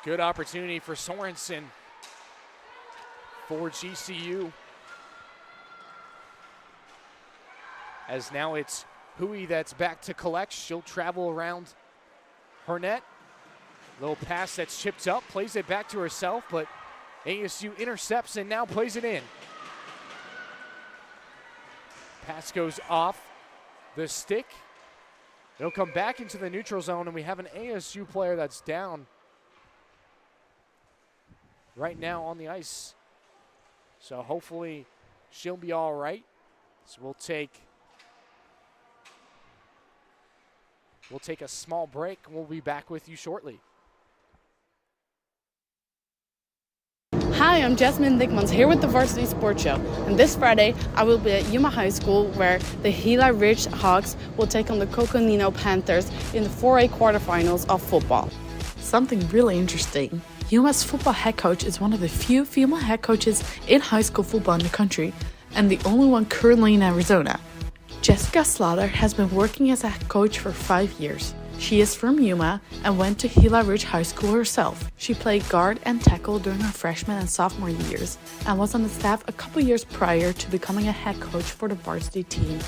Good opportunity for Sorensen for GCU. As now it's Hui that's back to collect. She'll travel around her net. Little pass that's chipped up, plays it back to herself, but ASU intercepts and now plays it in. Pass goes off the stick. It'll come back into the neutral zone, and we have an ASU player that's down right now on the ice. So hopefully she'll be all right. So we'll take a small break, and we'll be back with you shortly. Hi, I'm Jasmine Dickmans here with the Varsity Sports Show. And this Friday, I will be at Yuma High School where the Gila Ridge Hawks will take on the Coconino Panthers in the 4A quarterfinals of football. Something really interesting. Yuma's football head coach is one of the few female head coaches in high school football in the country, and the only one currently in Arizona. Jessica Slaughter has been working as a head coach for 5 years. She is from Yuma and went to Gila Ridge High School herself. She played guard and tackle during her freshman and sophomore years and was on the staff a couple years prior to becoming a head coach for the varsity team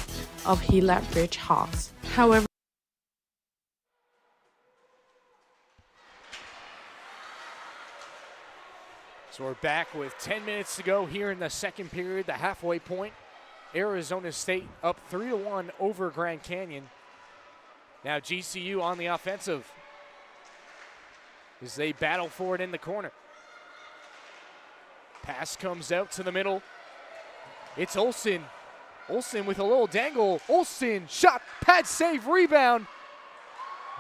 of Gila Ridge Hawks. However, So we're back with 10 minutes to go here in the second period, the halfway point. Arizona State up 3-1 over Grand Canyon. Now GCU on the offensive as they battle for it in the corner. Pass comes out to the middle. It's Olsen. Olsen with a little dangle. Olsen, shot, pad save, rebound.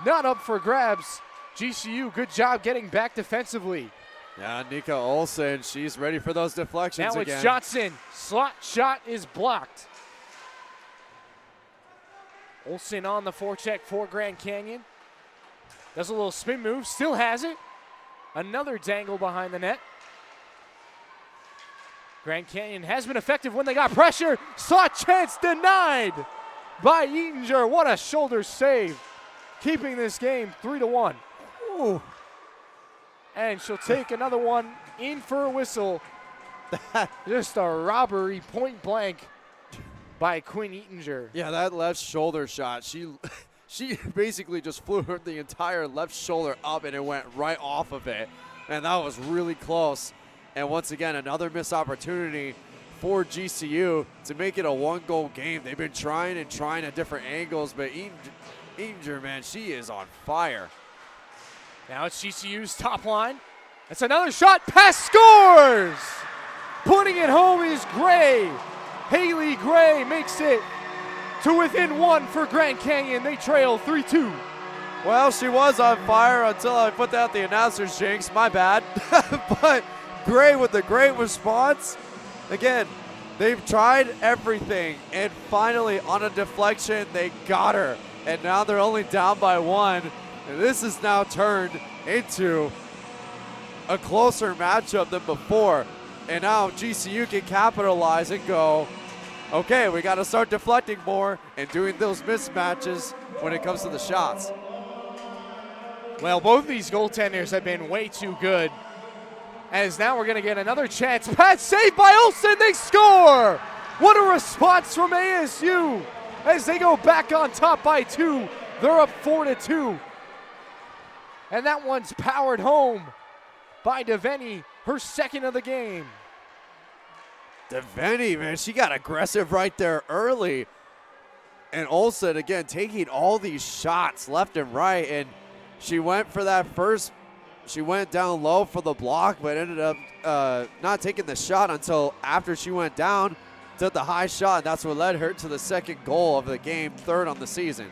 Not up for grabs. GCU, good job getting back defensively. Yeah, Nika Olsen, she's ready for those deflections now again. It's Johnson. Slot shot is blocked. Olsen on the forecheck for Grand Canyon. Does a little spin move, still has it. Another dangle behind the net. Grand Canyon has been effective when they got pressure. Slot chance denied by Eatinger. What a shoulder save. Keeping this game 3-1. Ooh. And she'll take another one in for a whistle. Just a robbery, point blank, by Quinn Eatinger. Yeah, that left shoulder shot, she basically just flew the entire left shoulder up and it went right off of it. And that was really close. And once again, another missed opportunity for GCU to make it a one-goal game. They've been trying at different angles, but Eatinger, man, she is on fire. Now it's GCU's top line. That's another shot. Pass scores! Putting it home is Gray. Haley Gray makes it to within one for Grand Canyon. They trail 3-2. Well, she was on fire until I put out the announcer's jinx. My bad. But Gray with a great response. Again, they've tried everything, and finally on a deflection, they got her. And now they're only down by one. And this is now turned into a closer matchup than before. And now GCU can capitalize and go, okay, we got to start deflecting more and doing those mismatches when it comes to the shots. Well, both these goaltenders have been way too good. As now we're going to get another chance. Pass saved by Olsen. They score! What a response from ASU as they go back on top by 2. They're up 4-2. And that one's powered home by Devaney, her second of the game. Devaney, man, she got aggressive right there early. And Olsen, again, taking all these shots left and right. And she went for that first, she went down low for the block, but ended up not taking the shot until after she went down, took the high shot. And that's what led her to the second goal of the game, third on the season.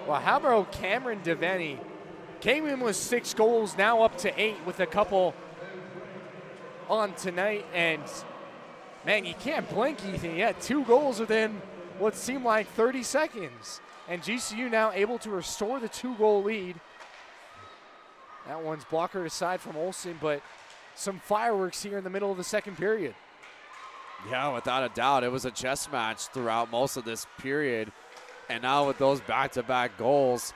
Well, how about Cameron Devaney? Came in with 6 goals, now up to 8 with a couple on tonight. And, man, you can't blink, Ethan. You had 2 goals within what seemed like 30 seconds. And GCU now able to restore the 2-goal lead. That one's blockered aside from Olsen, but some fireworks here in the middle of the second period. Yeah, without a doubt. It was a chess match throughout most of this period. And now with those back-to-back goals,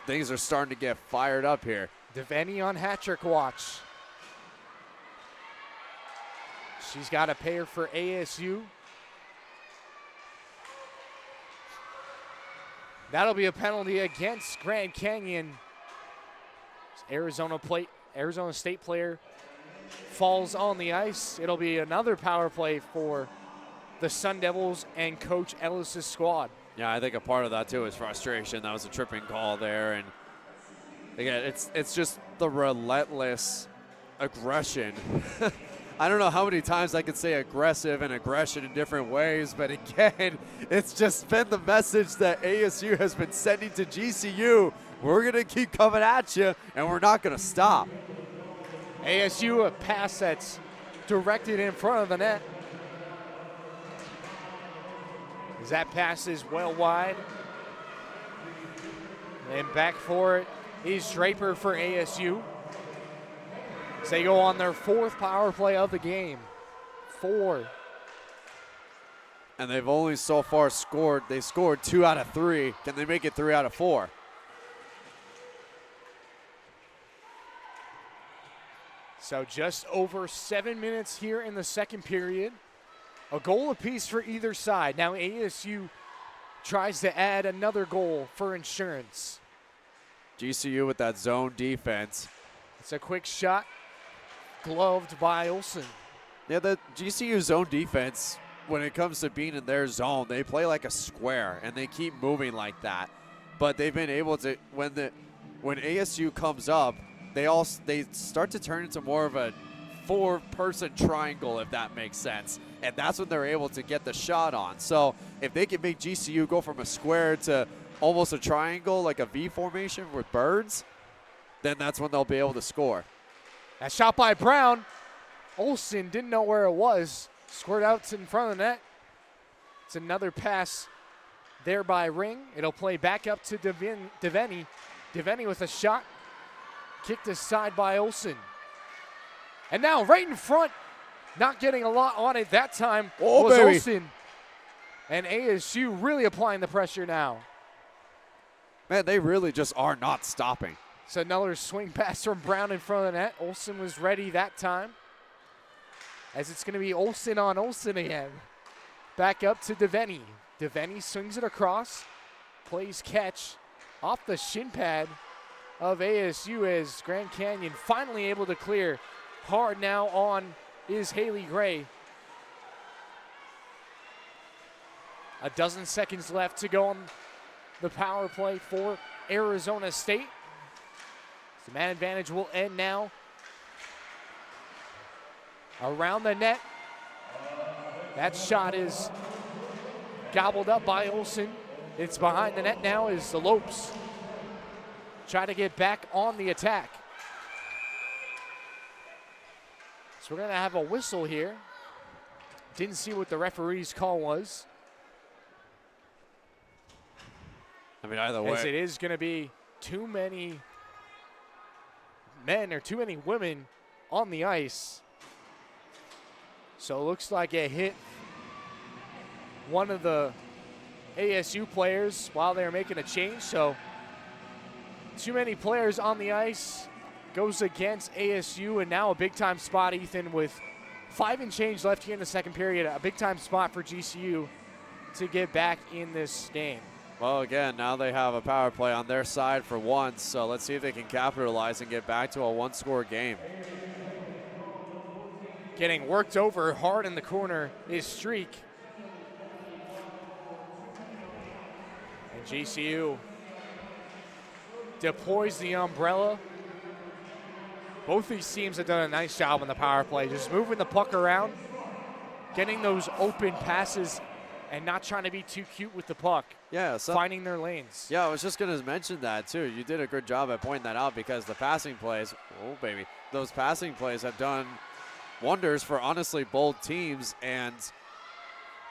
things are starting to get fired up here. Devaney on hat-trick watch. She's got a pair for ASU. That'll be a penalty against Grand Canyon. Arizona State player falls on the ice. It'll be another power play for the Sun Devils and Coach Ellis's squad. Yeah, I think a part of that too is frustration. That was a tripping call there, and again, it's just the relentless aggression. I don't know how many times I could say aggressive and aggression in different ways, but again, it's just been the message that ASU has been sending to GCU. We're going to keep coming at you, and we're not going to stop. ASU, a pass that's directed in front of the net. As that pass is well wide. And back for it is Draper for ASU. As they go on their fourth power play of the game. 4. And they've only so far scored. They scored 2 out of 3. Can they make it 3 out of 4? So just over 7 minutes here in the second period. A goal apiece for either side. Now ASU tries to add another goal for insurance. GCU with that zone defense. It's a quick shot, gloved by Olsen. Yeah, the GCU zone defense, when it comes to being in their zone, they play like a square, and they keep moving like that. But they've been able to, when ASU comes up, they start to turn into more of a 4-person triangle, if that makes sense. And that's when they're able to get the shot on. So if they can make GCU go from a square to almost a triangle, like a V formation with birds, then that's when they'll be able to score. That shot by Brown. Olsen didn't know where it was. Squared out in front of the net. It's another pass there by Ring. It'll play back up to Devaney. Devaney with a shot. Kicked aside by Olsen. And now right in front, not getting a lot on it that time, was baby. Olsen. And ASU really applying the pressure now. Man, they really just are not stopping. It's another swing pass from Brown in front of the net. Olsen was ready that time. As it's going to be Olsen on Olsen again. Back up to Devaney. Devaney swings it across. Plays catch off the shin pad of ASU as Grand Canyon finally able to clear. Hard now on is Haley Gray. A dozen seconds left to go on the power play for Arizona State. The man advantage will end now. Around the net. That shot is gobbled up by Olsen. It's behind the net now is the Lopes. Try to get back on the attack. So we're going to have a whistle here. Didn't see what the referee's call was. I mean, either way. As it is going to be too many men or too many women on the ice. So it looks like it hit one of the ASU players while they were making a change. So too many players on the ice goes against ASU, and now a big-time spot, Ethan, with 5 and change left here in the second period. A big-time spot for GCU to get back in this game. Well, again, now they have a power play on their side for once, so let's see if they can capitalize and get back to a one-score game. Getting worked over hard in the corner is Streak. And GCU deploys the umbrella. Both these teams have done a nice job on the power play, just moving the puck around, getting those open passes, and not trying to be too cute with the puck. Yeah, finding their lanes. Yeah, I was just going to mention that too. You did a good job at pointing that out because the passing plays, oh baby, those passing plays have done wonders for honestly both teams. And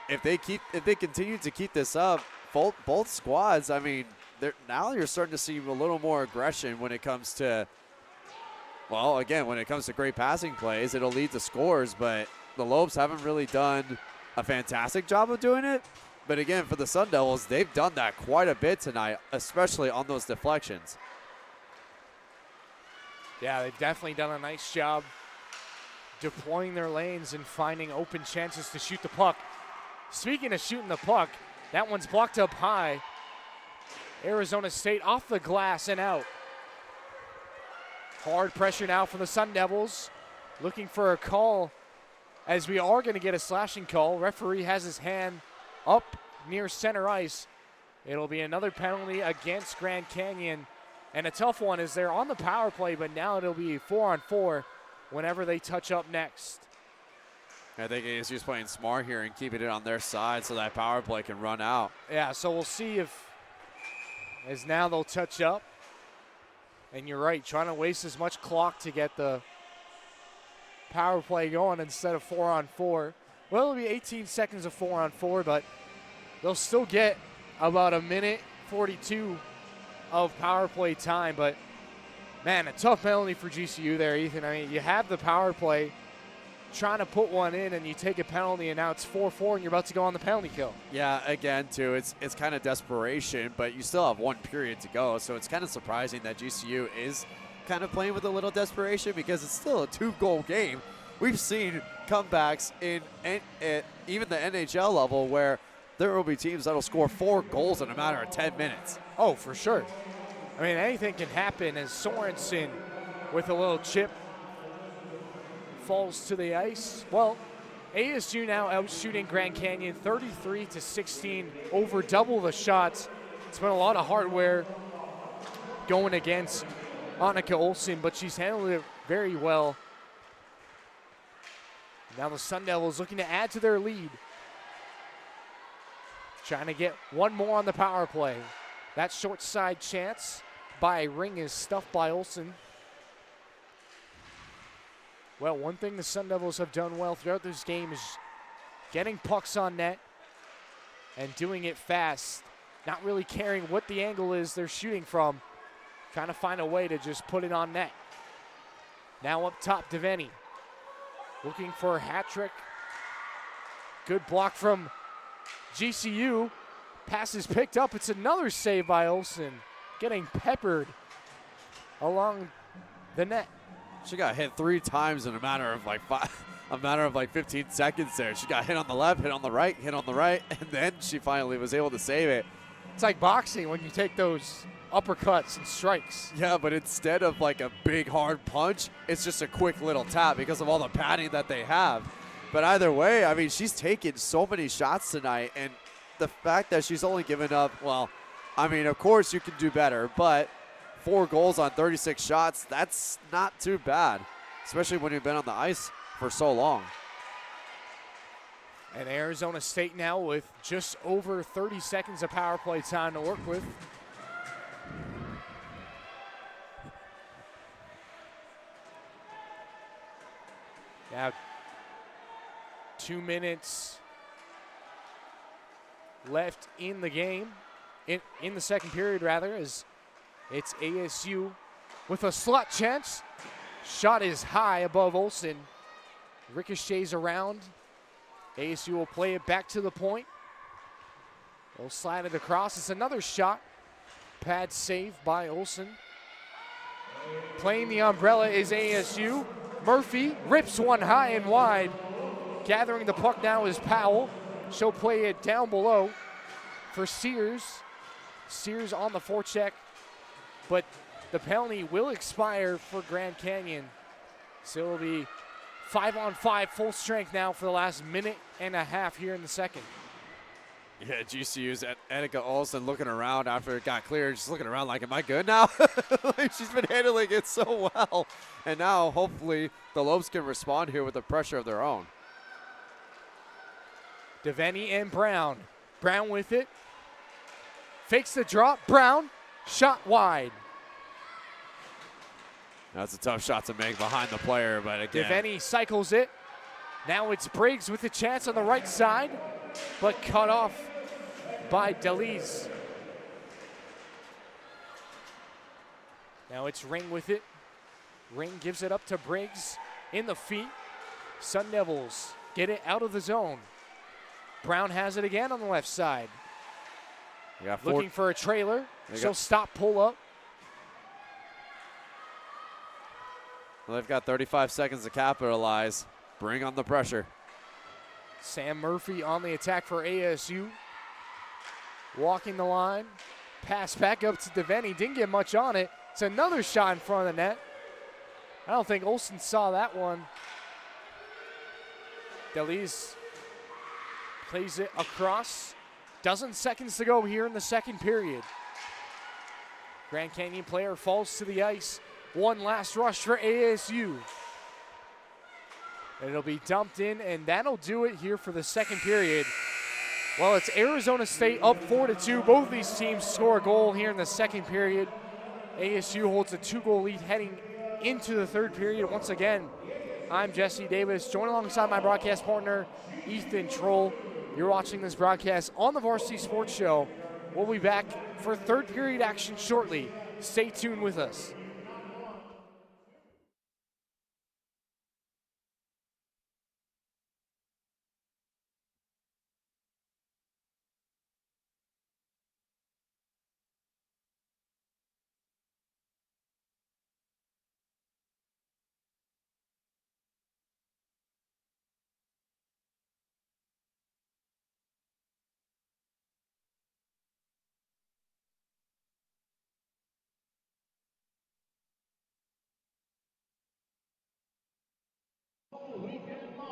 if they continue to keep this up, both squads, I mean, now you're starting to see a little more aggression when it comes to well, again, when it comes to great passing plays, it'll lead to scores, but the Lobes haven't really done a fantastic job of doing it. But again, for the Sun Devils, they've done that quite a bit tonight, especially on those deflections. Yeah, they've definitely done a nice job deploying their lanes and finding open chances to shoot the puck. Speaking of shooting the puck, that one's blocked up high. Arizona State off the glass and out. Hard pressure now for the Sun Devils. Looking for a call, as we are going to get a slashing call. Referee has his hand up near center ice. It'll be another penalty against Grand Canyon. And a tough one as they're on the power play, but now it'll be 4-on-4 whenever they touch up next. I think ASU's playing smart here and keeping it on their side so that power play can run out. Yeah, so we'll see as now they'll touch up. And you're right, trying to waste as much clock to get the power play going instead of 4-on-4. Well, it'll be 18 seconds of 4-on-4, but they'll still get about a minute 42 of power play time. But, man, a tough penalty for GCU there, Ethan. I mean, you have the power play trying to put one in, and you take a penalty, and now it's 4-4, and you're about to go on the penalty kill. Yeah, again, too, it's kind of desperation, but you still have one period to go, so it's kind of surprising that GCU is kind of playing with a little desperation because it's still a 2-goal game. We've seen comebacks in even the NHL level where there will be teams that will score 4 goals in a matter of 10 minutes. Oh, for sure. I mean, anything can happen as Sorensen with a little chip falls to the ice. Well, ASU now out shooting Grand Canyon 33-16, over double the shots. It's been a lot of hardware going against Annika Olsen, but she's handled it very well. Now the Sun Devils looking to add to their lead. Trying to get one more on the power play. That short side chance by Ring is stuffed by Olsen. Well, one thing the Sun Devils have done well throughout this game is getting pucks on net and doing it fast. Not really caring what the angle is they're shooting from. Trying to find a way to just put it on net. Now up top, Devaney. Looking for a hat trick. Good block from GCU. Pass is picked up. It's another save by Olsen. Getting peppered along the net. She got hit 3 times in a matter of like 15 seconds there. She got hit on the left, hit on the right, hit on the right, and then she finally was able to save it. It's like boxing when you take those uppercuts and strikes. Yeah, but instead of like a big hard punch, it's just a quick little tap because of all the padding that they have. But either way, I mean, she's taken so many shots tonight, and the fact that she's only given up, well, I mean, of course you can do better, but 4 goals on 36 shots, that's not too bad, especially when you've been on the ice for so long. And Arizona State now with just over 30 seconds of power play time to work with. Now 2 minutes left in the game, in the second period rather, as it's ASU with a slot chance. Shot is high above Olsen. Ricochets around. ASU will play it back to the point. They'll slide it across. It's another shot. Pad save by Olsen. Playing the umbrella is ASU. Murphy rips one high and wide. Gathering the puck now is Powell. She'll play it down below for Sears. Sears on the forecheck, but the penalty will expire for Grand Canyon. So it'll be 5-on-5 full strength now for the last minute and a half here in the second. Yeah, GCU's Annika Olsen looking around after it got cleared. She's looking around like, am I good now? Like, she's been handling it so well. And now, hopefully, the Lobes can respond here with the pressure of their own. Devaney and Brown. Brown with it. Fakes the drop. Brown, shot wide. That's a tough shot to make behind the player, but again. Devaney cycles it. Now it's Briggs with a chance on the right side, but cut off by Deliz. Now it's Ring with it. Ring gives it up to Briggs in the feet. Sun Devils get it out of the zone. Brown has it again on the left side. Looking for a trailer. She'll stop, pull up. Well, they've got 35 seconds to capitalize. Bring on the pressure. Sam Murphy on the attack for ASU. Walking the line. Pass back up to Devaney. Didn't get much on it. It's another shot in front of the net. I don't think Olsen saw that one. Delis plays it across. Dozen seconds to go here in the second period. Grand Canyon player falls to the ice. One last rush for ASU. It'll be dumped in, and that'll do it here for the second period. Well, it's Arizona State up 4-2. Both of these teams score a goal here in the second period. ASU holds a 2-goal lead heading into the third period. Once again, I'm Jesse Davis, joined alongside my broadcast partner, Ethan Troll. You're watching this broadcast on the Varsity Sports Show. We'll be back for third period action shortly. Stay tuned with us.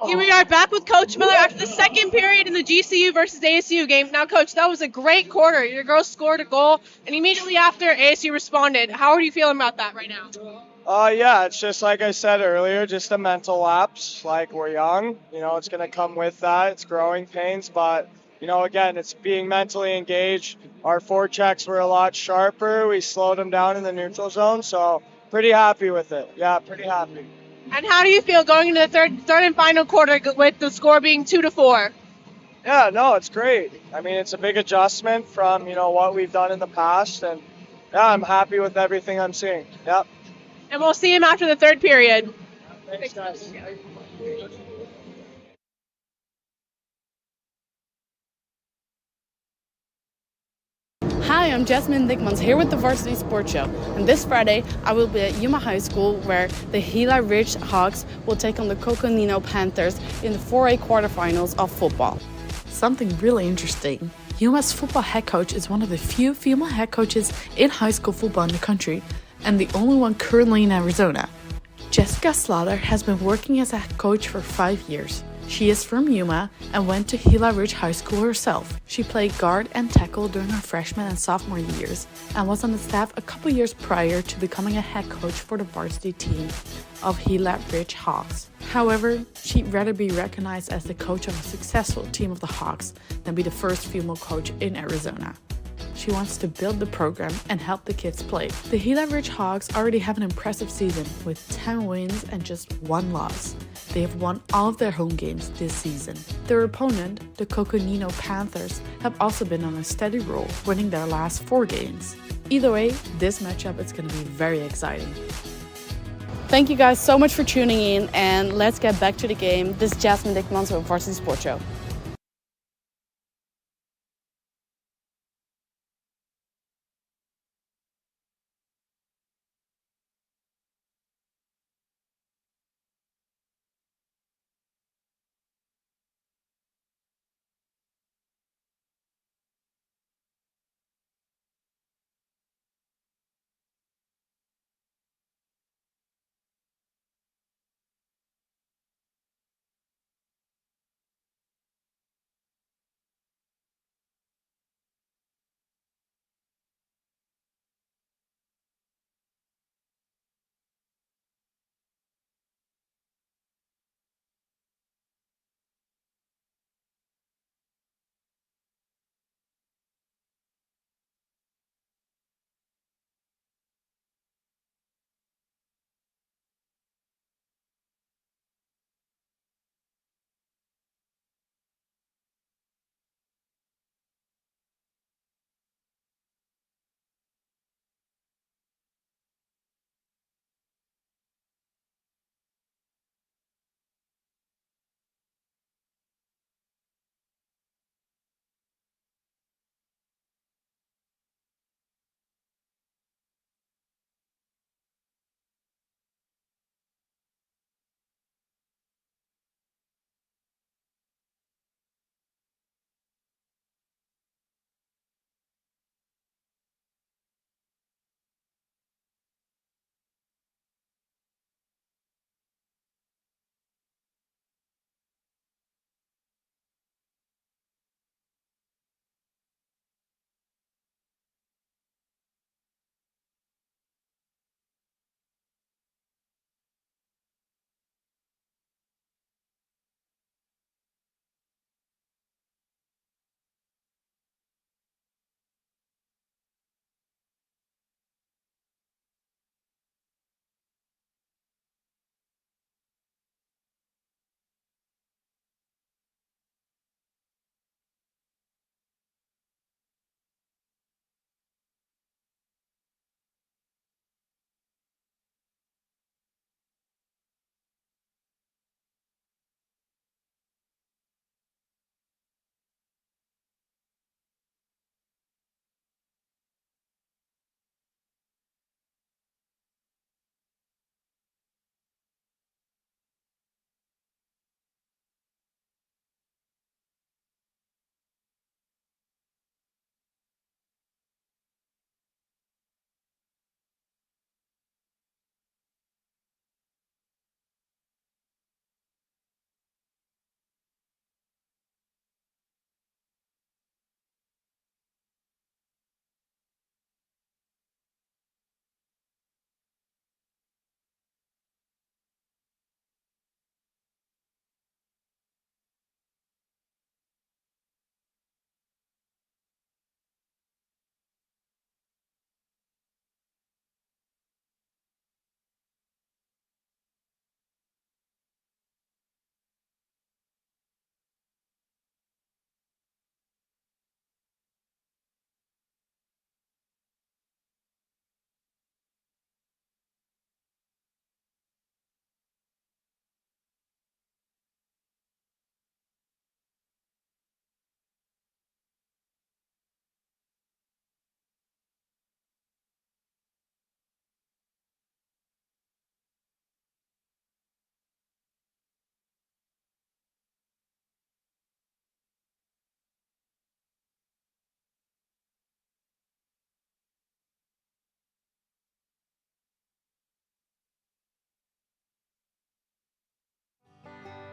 Here we are back with Coach Miller after the second period in the GCU versus ASU game. Now, Coach, that was a great quarter. Your girls scored a goal, and immediately after, ASU responded. How are you feeling about that right now? Yeah, it's just like I said earlier, just a mental lapse. Like, we're young, it's going to come with that. It's growing pains, but, again, it's being mentally engaged. Our forechecks were a lot sharper. We slowed them down in the neutral zone, so pretty happy with it. Yeah, pretty happy. And how do you feel going into the third and final quarter with the score being 2-4? Yeah, no, it's great. I mean, it's a big adjustment from, what we've done in the past, and yeah, I'm happy with everything I'm seeing. Yep. And we'll see him after the third period. Thanks, guys. Hi, I'm Jasmine Dickmans here with the Varsity Sports Show. And this Friday, I will be at Yuma High School where the Gila Ridge Hawks will take on the Coconino Panthers in the 4A quarterfinals of football. Something really interesting. Yuma's football head coach is one of the few female head coaches in high school football in the country, and the only one currently in Arizona. Jessica Slaughter has been working as a head coach for 5 years. She is from Yuma and went to Gila Ridge High School herself. She played guard and tackle during her freshman and sophomore years and was on the staff a couple years prior to becoming a head coach for the varsity team of Gila Ridge Hawks. However, she'd rather be recognized as the coach of a successful team of the Hawks than be the first female coach in Arizona. She wants to build the program and help the kids play. The Gila Ridge Hawks already have an impressive season with 10 wins and just 1 loss. They have won all of their home games this season. Their opponent, the Coconino Panthers, have also been on a steady roll, winning their last 4 games. Either way, this matchup is going to be very exciting. Thank you guys so much for tuning in, and let's get back to the game. This is Jasmine Dickmans with Varsity Sports Show.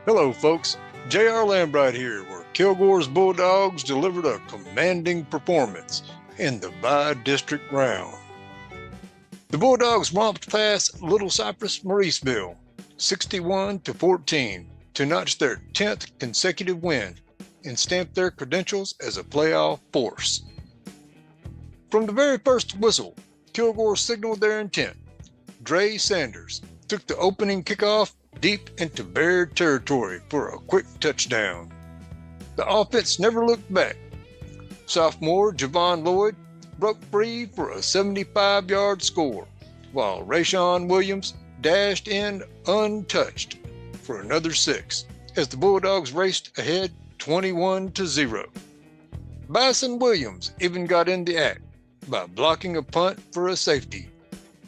Hello, folks. J.R. Lambright here, where Kilgore's Bulldogs delivered a commanding performance in the bi-district round. The Bulldogs romped past Little Cypress Mauriceville, 61-14, to notch their 10th consecutive win and stamp their credentials as a playoff force. From the very first whistle, Kilgore signaled their intent. Dre Sanders took the opening kickoff deep into Bear territory for a quick touchdown. The offense never looked back. Sophomore Javon Lloyd broke free for a 75-yard score, while Rayshawn Williams dashed in untouched for another 6 as the Bulldogs raced ahead 21-0. Bison Williams even got in the act by blocking a punt for a safety,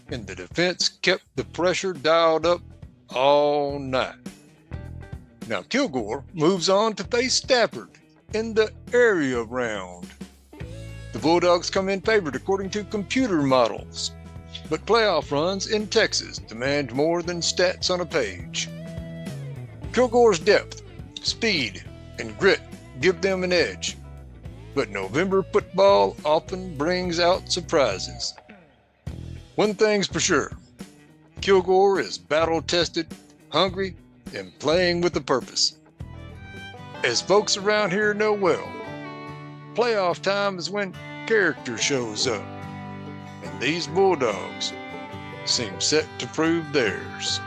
and the defense kept the pressure dialed up all night. Now Kilgore moves on to face Stafford in the area round. The Bulldogs come in favored according to computer models, but playoff runs in Texas demand more than stats on a page. Kilgore's depth, speed, and grit give them an edge, but November football often brings out surprises. One thing's for sure, Kilgore is battle-tested, hungry, and playing with a purpose. As folks around here know well, playoff time is when character shows up, and these Bulldogs seem set to prove theirs.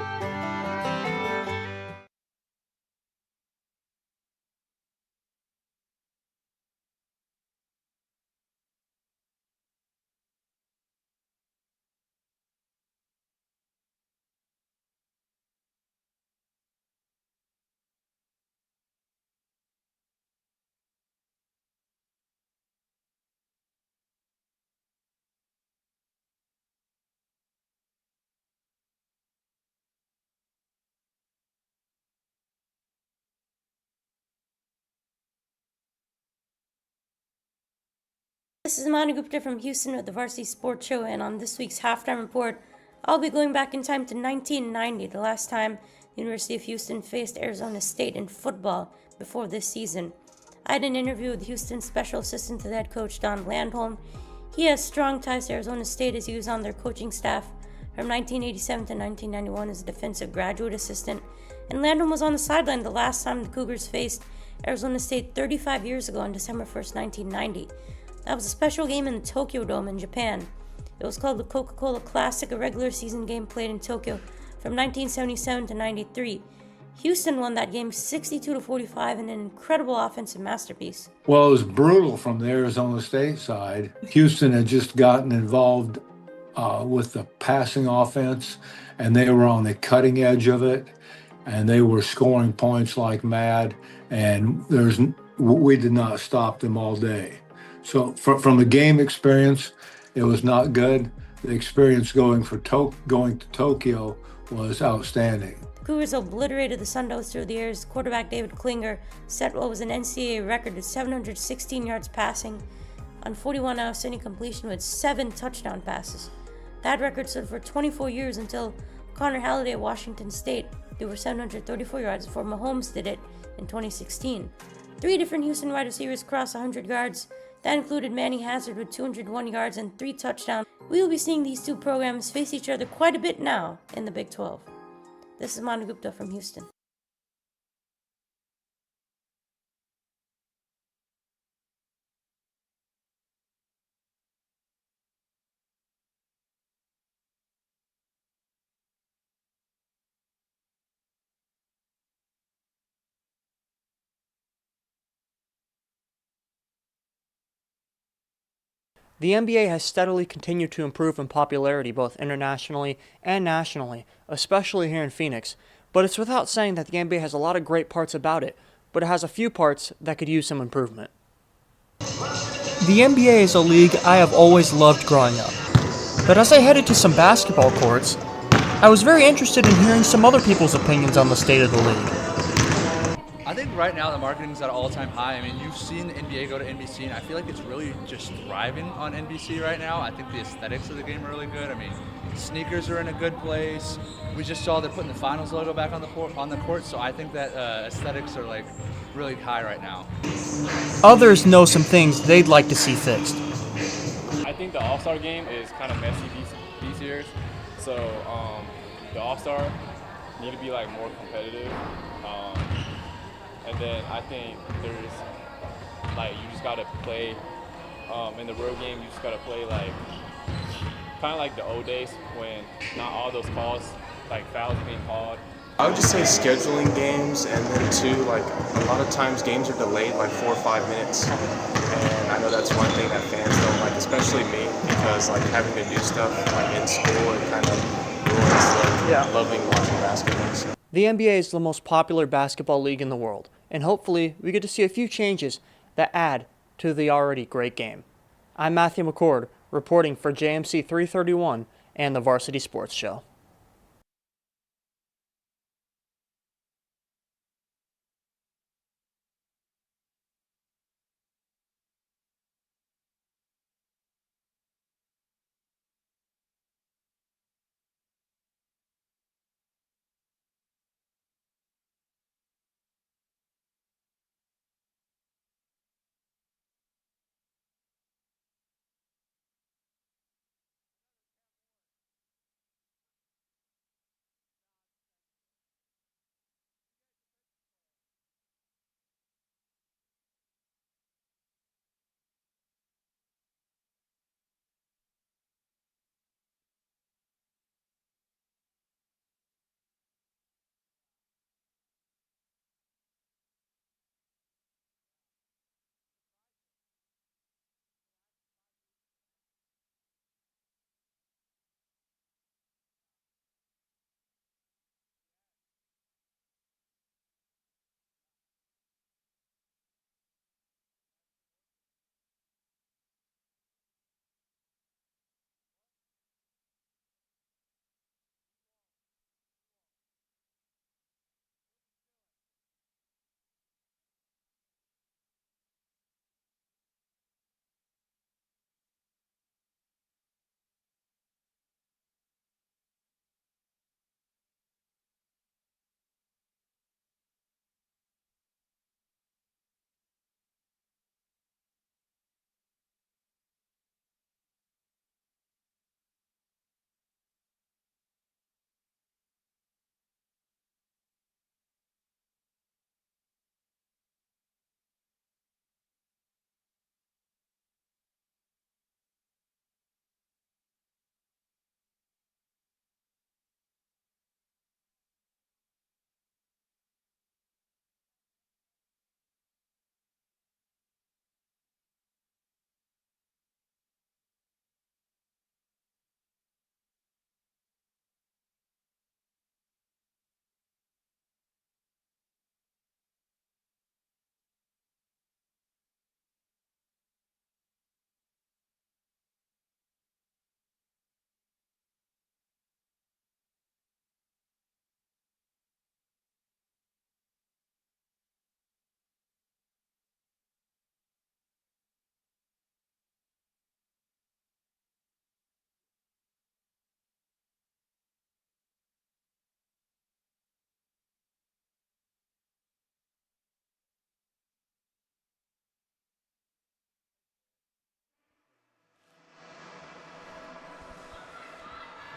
This is Manu Gupta from Houston with the Varsity Sports Show, and on this week's halftime report, I'll be going back in time to 1990, the last time the University of Houston faced Arizona State in football before this season. I had an interview with Houston's special assistant to the head coach, Don Landholm. He has strong ties to Arizona State as he was on their coaching staff from 1987 to 1991 as a defensive graduate assistant, and Landholm was on the sideline the last time the Cougars faced Arizona State 35 years ago on December 1st, 1990. That was a special game in the Tokyo Dome in Japan. It was called the Coca-Cola Classic, a regular season game played in Tokyo from 1977 to 93. Houston won that game 62-45 in an incredible offensive masterpiece. Well, it was brutal from the Arizona State side. Houston had just gotten involved with the passing offense, and they were on the cutting edge of it, and they were scoring points like mad, and we did not stop them all day. So from the game experience, it was not good. The experience going to Tokyo was outstanding. Cougars obliterated the Sun Devils through the air as quarterback David Klinger set what was an NCAA record with 716 yards passing on 41 outstanding completion with 7 touchdown passes. That record stood for 24 years until Connor Halliday at Washington State threw for 734 yards before Mahomes did it in 2016. 3 different Houston wide receivers crossed 100 yards. That included Manny Hazard with 201 yards and 3 touchdowns. We will be seeing these two programs face each other quite a bit now in the Big 12. This is Manu Gupta from Houston. The NBA has steadily continued to improve in popularity both internationally and nationally, especially here in Phoenix. But it's without saying that the NBA has a lot of great parts about it, but it has a few parts that could use some improvement. The NBA is a league I have always loved growing up. But as I headed to some basketball courts, I was very interested in hearing some other people's opinions on the state of the league. I think right now the marketing's at an all-time high. I mean, you've seen the NBA go to NBC, and I feel like it's really just thriving on NBC right now. I think the aesthetics of the game are really good. I mean, sneakers are in a good place. We just saw they're putting the finals logo back on the court, so I think that aesthetics are like really high right now. Others know some things they'd like to see fixed. I think the All-Star game is kind of messy these years. So the All-Star need to be like more competitive. And then I think there's like you just gotta play in the road game. You just gotta play like kind of like the old days when not all those calls like fouls being called. I would just say scheduling games, and then too, like a lot of times games are delayed like 4 or 5 minutes, and I know that's one thing that fans don't like, especially me, because like having to do stuff like in school, it kind of ruins like loving watching basketball. So. The NBA is the most popular basketball league in the world, and hopefully we get to see a few changes that add to the already great game. I'm Matthew McCord, reporting for JMC 331 and the Varsity Sports Show.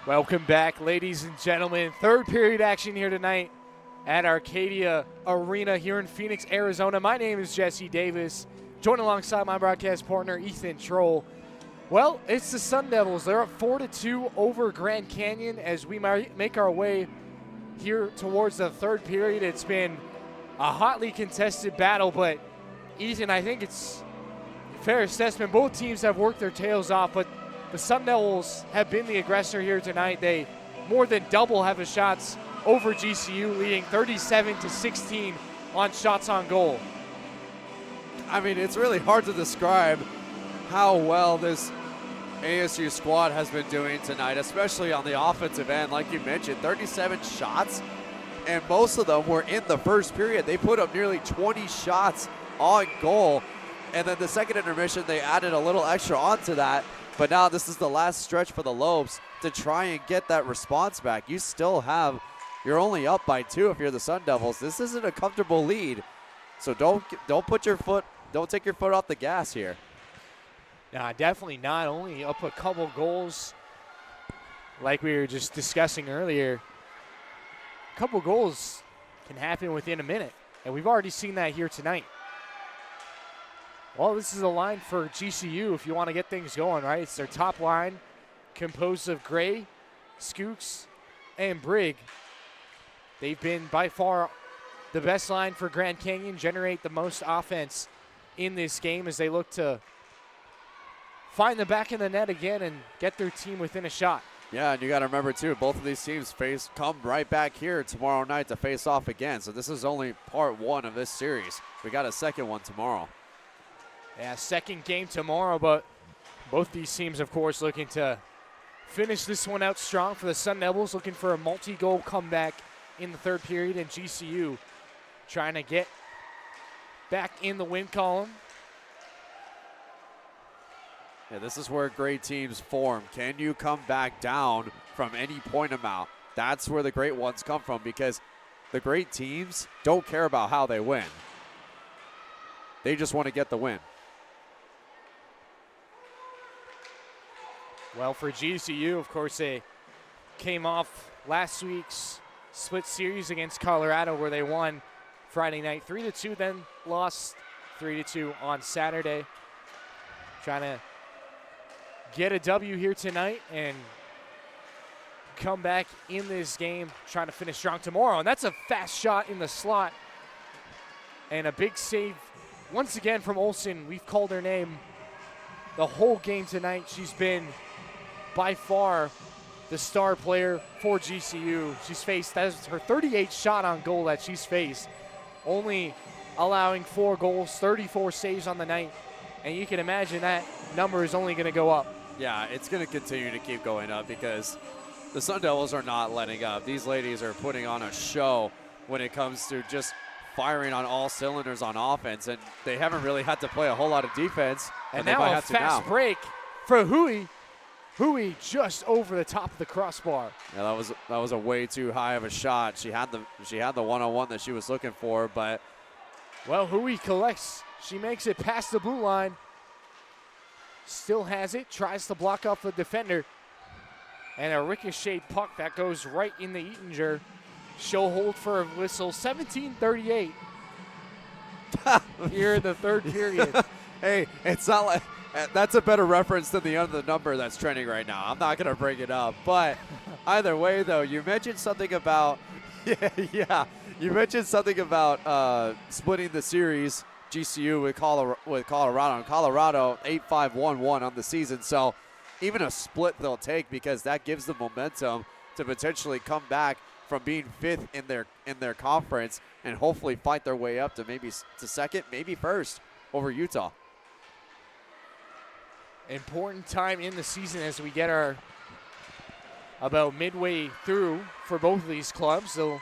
Welcome back, ladies and gentlemen. Third period action here tonight at Arcadia Arena here in Phoenix, Arizona. My name is Jesse Davis, joined alongside my broadcast partner, Ethan Troll. Well, it's the Sun Devils. They're up 4-2 over Grand Canyon as we make our way here towards the third period. It's been a hotly contested battle, but Ethan, I think it's a fair assessment. Both teams have worked their tails off, but the Sun Devils have been the aggressor here tonight. They more than double have the shots over GCU, leading 37-16 on shots on goal. I mean, it's really hard to describe how well this ASU squad has been doing tonight, especially on the offensive end. Like you mentioned, 37 shots, and most of them were in the first period. They put up nearly 20 shots on goal, and then the second intermission, they added a little extra onto that. But now this is the last stretch for the Lopes to try and get that response back. You're only up by 2 if you're the Sun Devils. This isn't a comfortable lead, so don't take your foot off the gas here. Nah, definitely not. Only up a couple goals, like we were just discussing earlier. A couple goals can happen within a minute, and we've already seen that here tonight. Well, this is a line for GCU if you want to get things going, right? It's their top line composed of Gray, Skooks, and Brigg. They've been by far the best line for Grand Canyon, generate the most offense in this game as they look to find the back of the net again and get their team within a shot. Yeah, and you got to remember, too, both of these teams come right back here tomorrow night to face off again. So this is only part 1 of this series. We got a second one tomorrow. Yeah, second game tomorrow, but both these teams, of course, looking to finish this one out strong. For the Sun Devils, looking for a multi-goal comeback in the third period, and GCU trying to get back in the win column. Yeah, this is where great teams form. Can you come back down from any point amount? That's where the great ones come from, because the great teams don't care about how they win. They just want to get the win. Well, for GCU, of course, they came off last week's split series against Colorado where they won Friday night 3-2, then lost 3-2 on Saturday. Trying to get a W here tonight and come back in this game, trying to finish strong tomorrow. And that's a fast shot in the slot and a big save once again from Olsen. We've called her name the whole game tonight. She's been by far the star player for GCU. That is her 38th shot on goal that she's faced, only allowing 4 goals, 34 saves on the night. And you can imagine that number is only going to go up. Yeah, it's going to continue to keep going up because the Sun Devils are not letting up. These ladies are putting on a show when it comes to just firing on all cylinders on offense, and they haven't really had to play a whole lot of defense. And now a fast break for Hui. Hui just over the top of the crossbar. Yeah, that was a way too high of a shot. She had the one-on-one that she was looking for, but well, Hui collects. She makes it past the blue line. Still has it. Tries to block off the defender. And a ricocheted puck that goes right in the Eatinger. She'll hold for a whistle. 17:38 here in the third period. Hey, it's not like that's a better reference than the other number that's trending right now. I'm not going to bring it up. But either way, though, you mentioned something about you mentioned something about splitting the series, GCU with Colorado. And Colorado 8-5-1-1 on the season. So even a split they'll take because that gives them momentum to potentially come back from being 5th in their conference and hopefully fight their way up to maybe to 2nd, maybe 1st over Utah. Important time in the season as we get our about midway through for both of these clubs. They'll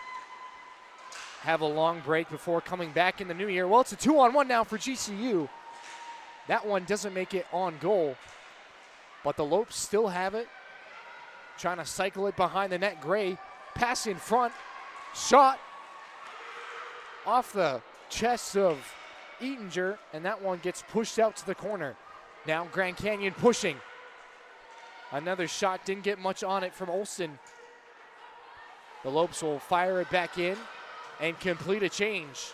have a long break before coming back in the new year. Well, it's a 2-on-1 now for GCU. That one doesn't make it on goal, but the Lopes still have it. Trying to cycle it behind the net. Gray pass in front, shot off the chest of Eatinger, and that one gets pushed out to the corner. Now Grand Canyon pushing. Another shot, didn't get much on it from Olsen. The Lopes will fire it back in and complete a change.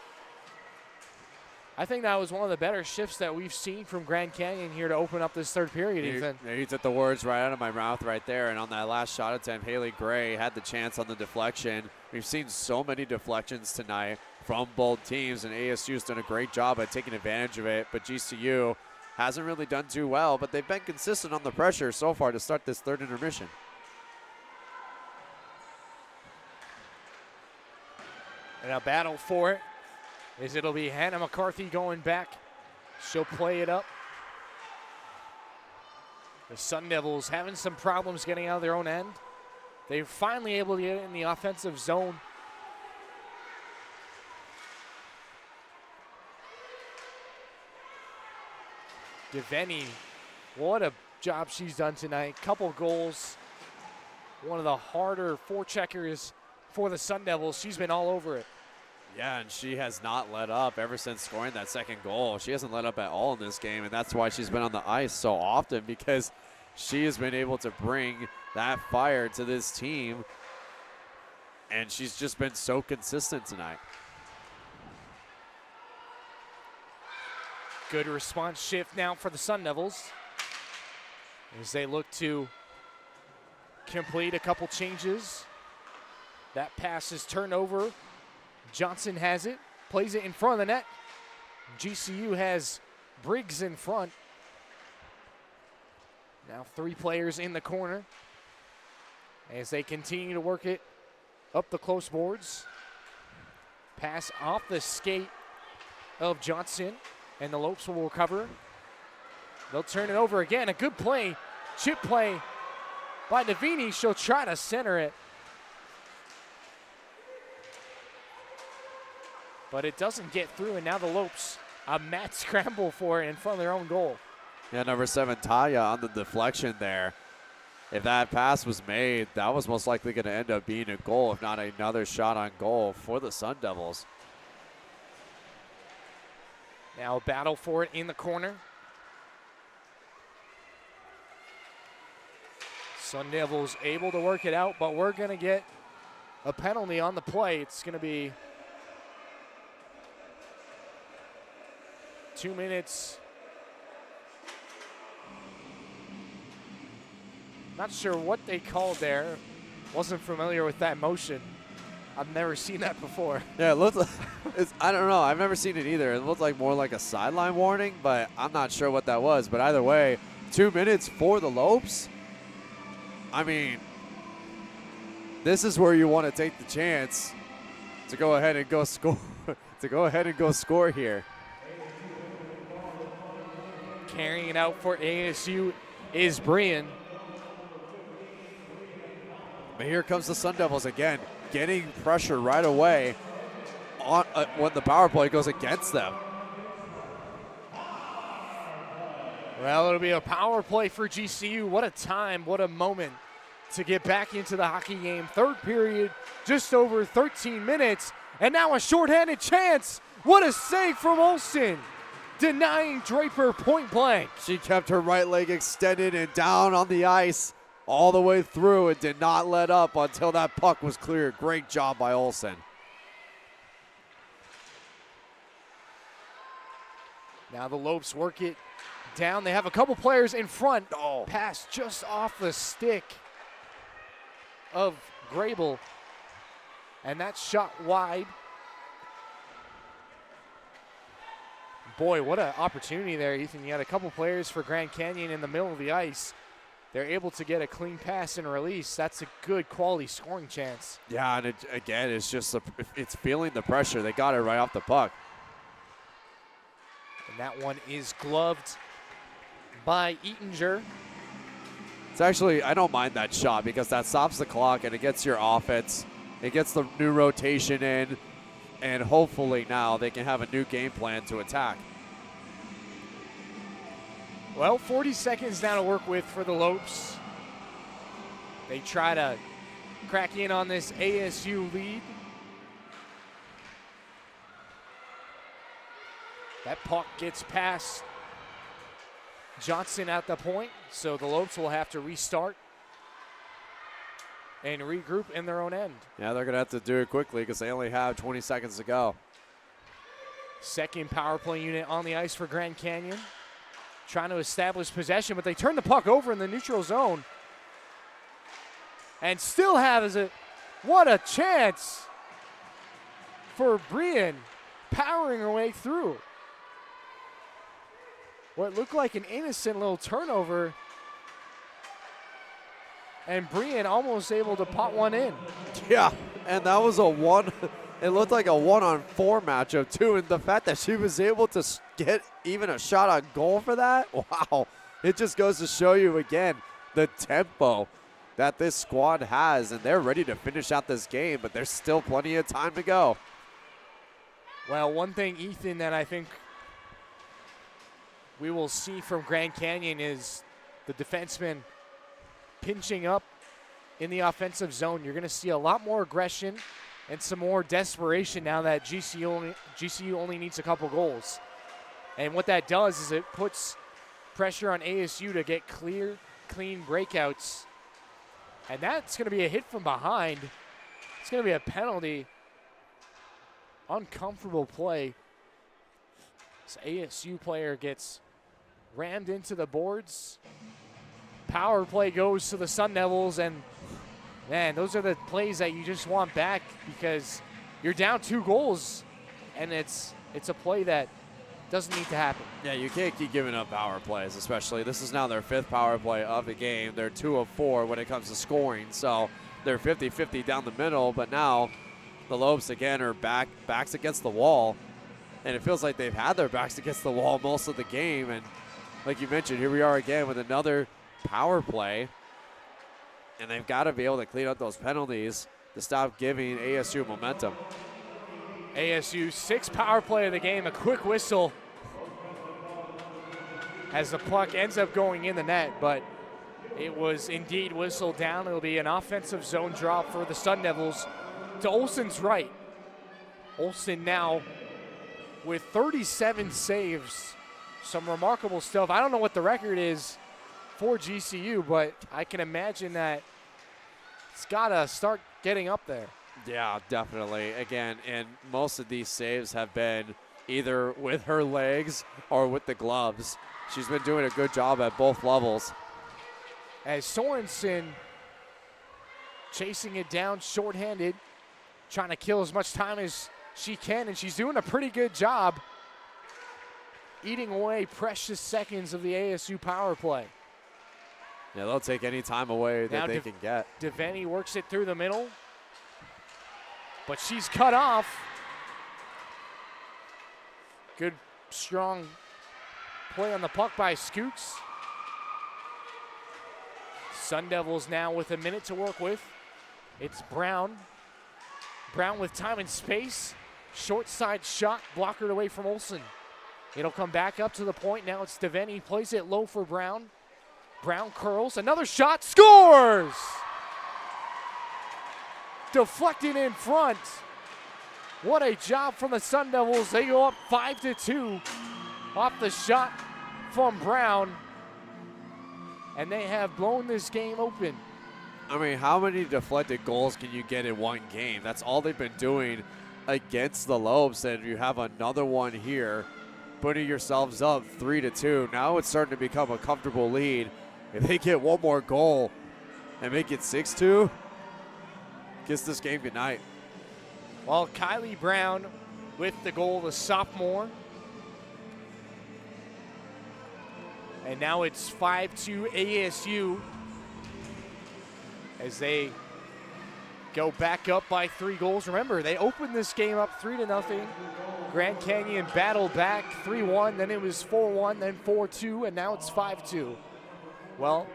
I think that was one of the better shifts that we've seen from Grand Canyon here to open up this third period, Ethan. You took the words right out of my mouth right there. And on that last shot attempt, Haley Gray had the chance on the deflection. We've seen so many deflections tonight from both teams, and ASU's done a great job at taking advantage of it. But GCU hasn't really done too well, but they've been consistent on the pressure so far to start this third intermission. And a battle for it is it'll be Hannah McCarthy going back. She'll play it up. The Sun Devils having some problems getting out of their own end. They're finally able to get in the offensive zone Gaveni, what a job she's done tonight. Couple goals. One of the harder forecheckers for the Sun Devils. She's been all over it. Yeah, and she has not let up ever since scoring that second goal. She hasn't let up at all in this game, and that's why she's been on the ice so often, because she has been able to bring that fire to this team, and she's just been so consistent tonight. Good response shift now for the Sun Devils as they look to complete a couple changes. That pass is turned over. Johnson has it, plays it in front of the net. GCU has Briggs in front. Now 3 players in the corner as they continue to work it up the close boards. Pass off the skate of Johnson, and the Lopes will recover. They'll turn it over again. A good play, chip play by Navini. She'll try to center it, but it doesn't get through, and now the Lopes a mad scramble for it in front of their own goal. Yeah, number 7, Taya, on the deflection there. If that pass was made, that was most likely going to end up being a goal, if not another shot on goal for the Sun Devils. Now a battle for it in the corner. Sun Devils able to work it out, but we're going to get a penalty on the play. It's going to be 2 minutes. Not sure what they called there. Wasn't familiar with that motion. I've never seen that before. Yeah, it looked like, I don't know. I've never seen it either. It looked like more like a sideline warning, but I'm not sure what that was. But either way, 2 minutes for the Lopes. I mean, this is where you want to take the chance to go ahead and go score. Score here. Carrying it out for ASU is Brian. But here comes the Sun Devils again, getting pressure right away on when the power play goes against them. Well, it'll be a power play for GCU. What a time, what a moment to get back into the hockey game. Third period, just over 13 minutes, and now a shorthanded chance. What a save from Olsen, denying Draper point blank. She kept her right leg extended and down on the ice all the way through and did not let up until that puck was cleared. Great job by Olsen. Now the Lopes work it down. They have a couple players in front. Pass just off the stick of Grable, and that shot wide. Boy, what an opportunity there, Ethan. You had a couple players for Grand Canyon in the middle of the ice. They're able to get a clean pass and release. That's a good quality scoring chance. Yeah, and again, it's just it's feeling the pressure. They got it right off the puck. And that one is gloved by Eatinger. It's actually, I don't mind that shot because that stops the clock and it gets your offense. It gets the new rotation in, and hopefully now they can have a new game plan to attack. Well, 40 seconds now to work with for the Lopes. They try to crack in on this ASU lead. That puck gets past Johnson at the point, so the Lopes will have to restart and regroup in their own end. Yeah, they're going to have to do it quickly because they only have 20 seconds to go. Second power play unit on the ice for Grand Canyon, trying to establish possession, but they turn the puck over in the neutral zone and still have it. What a chance for Brian, powering her way through. What looked like an innocent little turnover, and Brian almost able to pot one in. Yeah, and that was it looked like a 1-on-4 matchup too, and the fact that she was able to get even a shot on goal for that, wow. It just goes to show you again the tempo that this squad has, and they're ready to finish out this game, but there's still plenty of time to go. Well, one thing, Ethan, that I think we will see from Grand Canyon is the defenseman pinching up in the offensive zone. You're going to see a lot more aggression and some more desperation now that GCU only needs a couple goals. And what that does is it puts pressure on ASU to get clean breakouts. And that's going to be a hit from behind. It's going to be a penalty. Uncomfortable play. This ASU player gets rammed into the boards. Power play goes to the Sun Devils, and man, those are the plays that you just want back because you're down 2 goals, and it's a play that doesn't need to happen. Yeah, you can't keep giving up power plays, especially. This is now their 5th power play of the game. They're 2 of 4 when it comes to scoring, so they're 50-50 down the middle, but now the Lobes again are backs against the wall, and it feels like they've had their backs against the wall most of the game. And like you mentioned, here we are again with another power play, and they've got to be able to clean up those penalties to stop giving ASU momentum. ASU 6th power play of the game, a quick whistle as the puck ends up going in the net, but it was indeed whistled down. It'll be an offensive zone drop for the Sun Devils to Olsen's right. Olsen now with 37 saves. Some remarkable stuff. I don't know what the record is for GCU, but I can imagine that it's got to start getting up there. Yeah, definitely. Again, and most of these saves have been either with her legs or with the gloves. She's been doing a good job at both levels. As Sorensen chasing it down shorthanded, trying to kill as much time as she can, and she's doing a pretty good job eating away precious seconds of the ASU power play. Yeah, they'll take any time away that now they can get. Devaney works it through the middle, but she's cut off. Good, strong play on the puck by Scoots. Sun Devils now with a minute to work with. It's Brown. Brown with time and space. Short side shot, blockered away from Olsen. It'll come back up to the point. Now it's Devaney, plays it low for Brown. Brown curls, another shot, scores! Deflecting in front. What a job from the Sun Devils. They go up 5-2 off the shot from Brown. And they have blown this game open. I mean, how many deflected goals can you get in one game? That's all they've been doing against the Lobes, and you have another one here, putting yourselves up 3-2. Now it's starting to become a comfortable lead. If they get one more goal and make it 6-2, kiss this game goodnight. Well, Kylie Brown with the goal, the sophomore. And now it's 5-2 ASU as they go back up by 3 goals. Remember, they opened this game up 3-0. Grand Canyon battled back 3-1, then it was 4-1, then 4-2, and now it's 5-2. Well,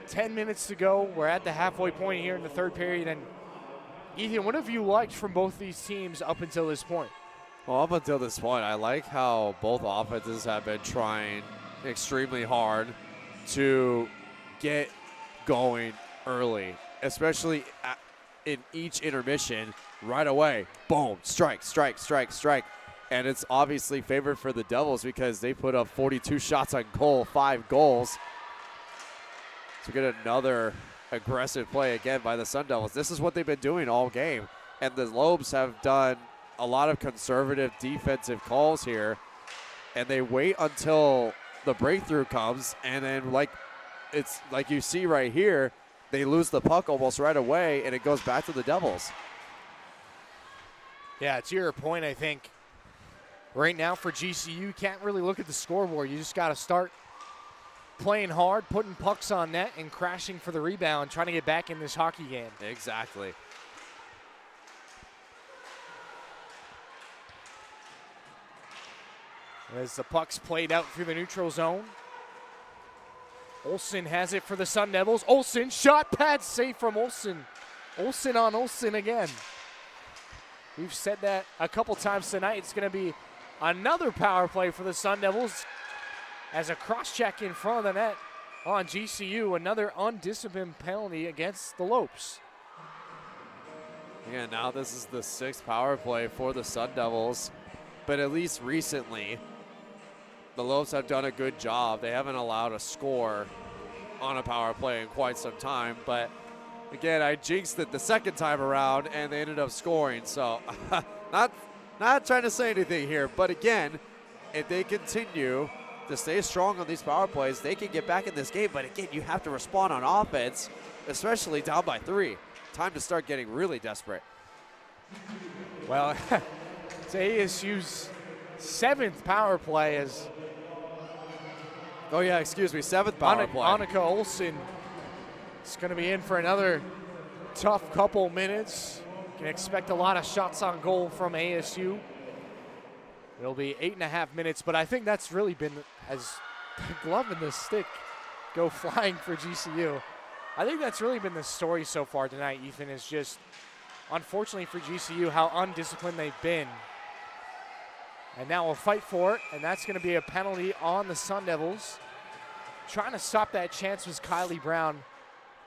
10 minutes to go. We're at the halfway point here in the third period. And Ethan, what have you liked from both these teams up until this point? Well, up until this point, I like how both offenses have been trying extremely hard to get going early, especially in each intermission right away. Boom, strike, strike, strike, strike. And it's obviously favored for the Devils because they put up 42 shots on goal, 5 goals. So get another aggressive play again by the Sun Devils. This is what they've been doing all game. And the Lobes have done a lot of conservative defensive calls here. And they wait until the breakthrough comes. And then like you see right here, they lose the puck almost right away, and it goes back to the Devils. Yeah, to your point, I think right now for GCU, you can't really look at the scoreboard. You just got to start playing hard, putting pucks on net, and crashing for the rebound, trying to get back in this hockey game. Exactly. As the puck's played out through the neutral zone. Olsen has it for the Sun Devils. Olsen, shot pad save from Olsen. Olsen on Olsen again. We've said that a couple times tonight. It's going to be another power play for the Sun Devils. as a cross-check in front of the net on GCU, another undisciplined penalty against the Lopes. Yeah, now this is the 6th power play for the Sun Devils, but at least recently, the Lopes have done a good job. They haven't allowed a score on a power play in quite some time, but again, I jinxed it the second time around, and they ended up scoring. So, not trying to say anything here, but again, if they continue to stay strong on these power plays, they can get back in this game. But again, you have to respond on offense, especially down by 3. Time to start getting really desperate. Well, it's ASU's 7th power play as. Oh yeah, excuse me, 7th power play. Annika Olsen is going to be in for another tough couple minutes. You can expect a lot of shots on goal from ASU. It'll be 8.5 minutes, but I think that's really been, as the glove and the stick go flying for GCU, I think that's really been the story so far tonight, Ethan, is just, unfortunately for GCU, how undisciplined they've been. And now we'll fight for it, and that's going to be a penalty on the Sun Devils. Trying to stop that chance was Kylie Brown,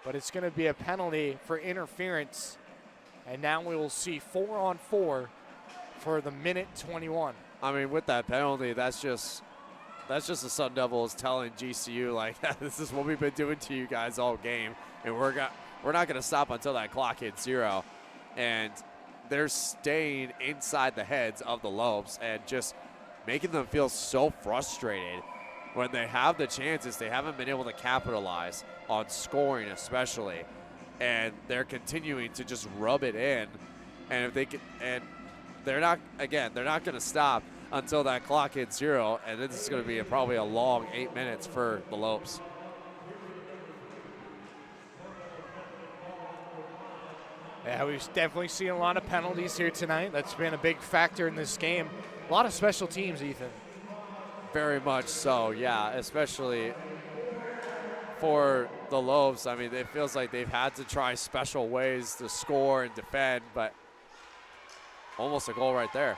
but it's going to be a penalty for interference. And now we will see 4-on-4 for the minute 21. I mean, with that penalty, that's just the Sun Devils telling GCU, like, this is what we've been doing to you guys all game, and we're not going to stop until that clock hits 0. And they're staying inside the heads of the Lopes and just making them feel so frustrated when they have the chances. They haven't been able to capitalize on scoring, especially, and they're continuing to just rub it in. And if they can, and they're not going to stop until that clock hits 0, and this is going to be probably a long 8 minutes for the Lopes. Yeah, we've definitely seen a lot of penalties here tonight. That's been a big factor in this game. A lot of special teams, Ethan. Very much so, yeah, especially for the Lopes. I mean, it feels like they've had to try special ways to score and defend, but almost a goal right there.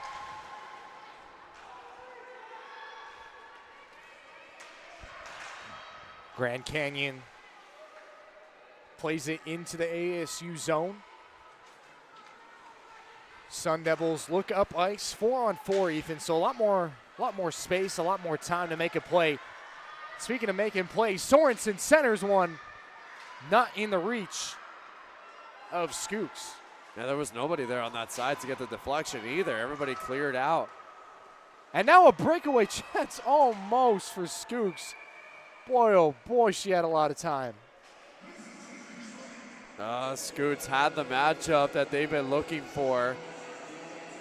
Grand Canyon plays it into the ASU zone. Sun Devils look up ice, 4-on-4, Ethan. So a lot more space, a lot more time to make a play. Speaking of making plays, Sorensen centers one, not in the reach of Skooks. Yeah, there was nobody there on that side to get the deflection either. Everybody cleared out. And now a breakaway chance almost for Skooks. Boy, oh boy, she had a lot of time. Scoots had the matchup that they've been looking for,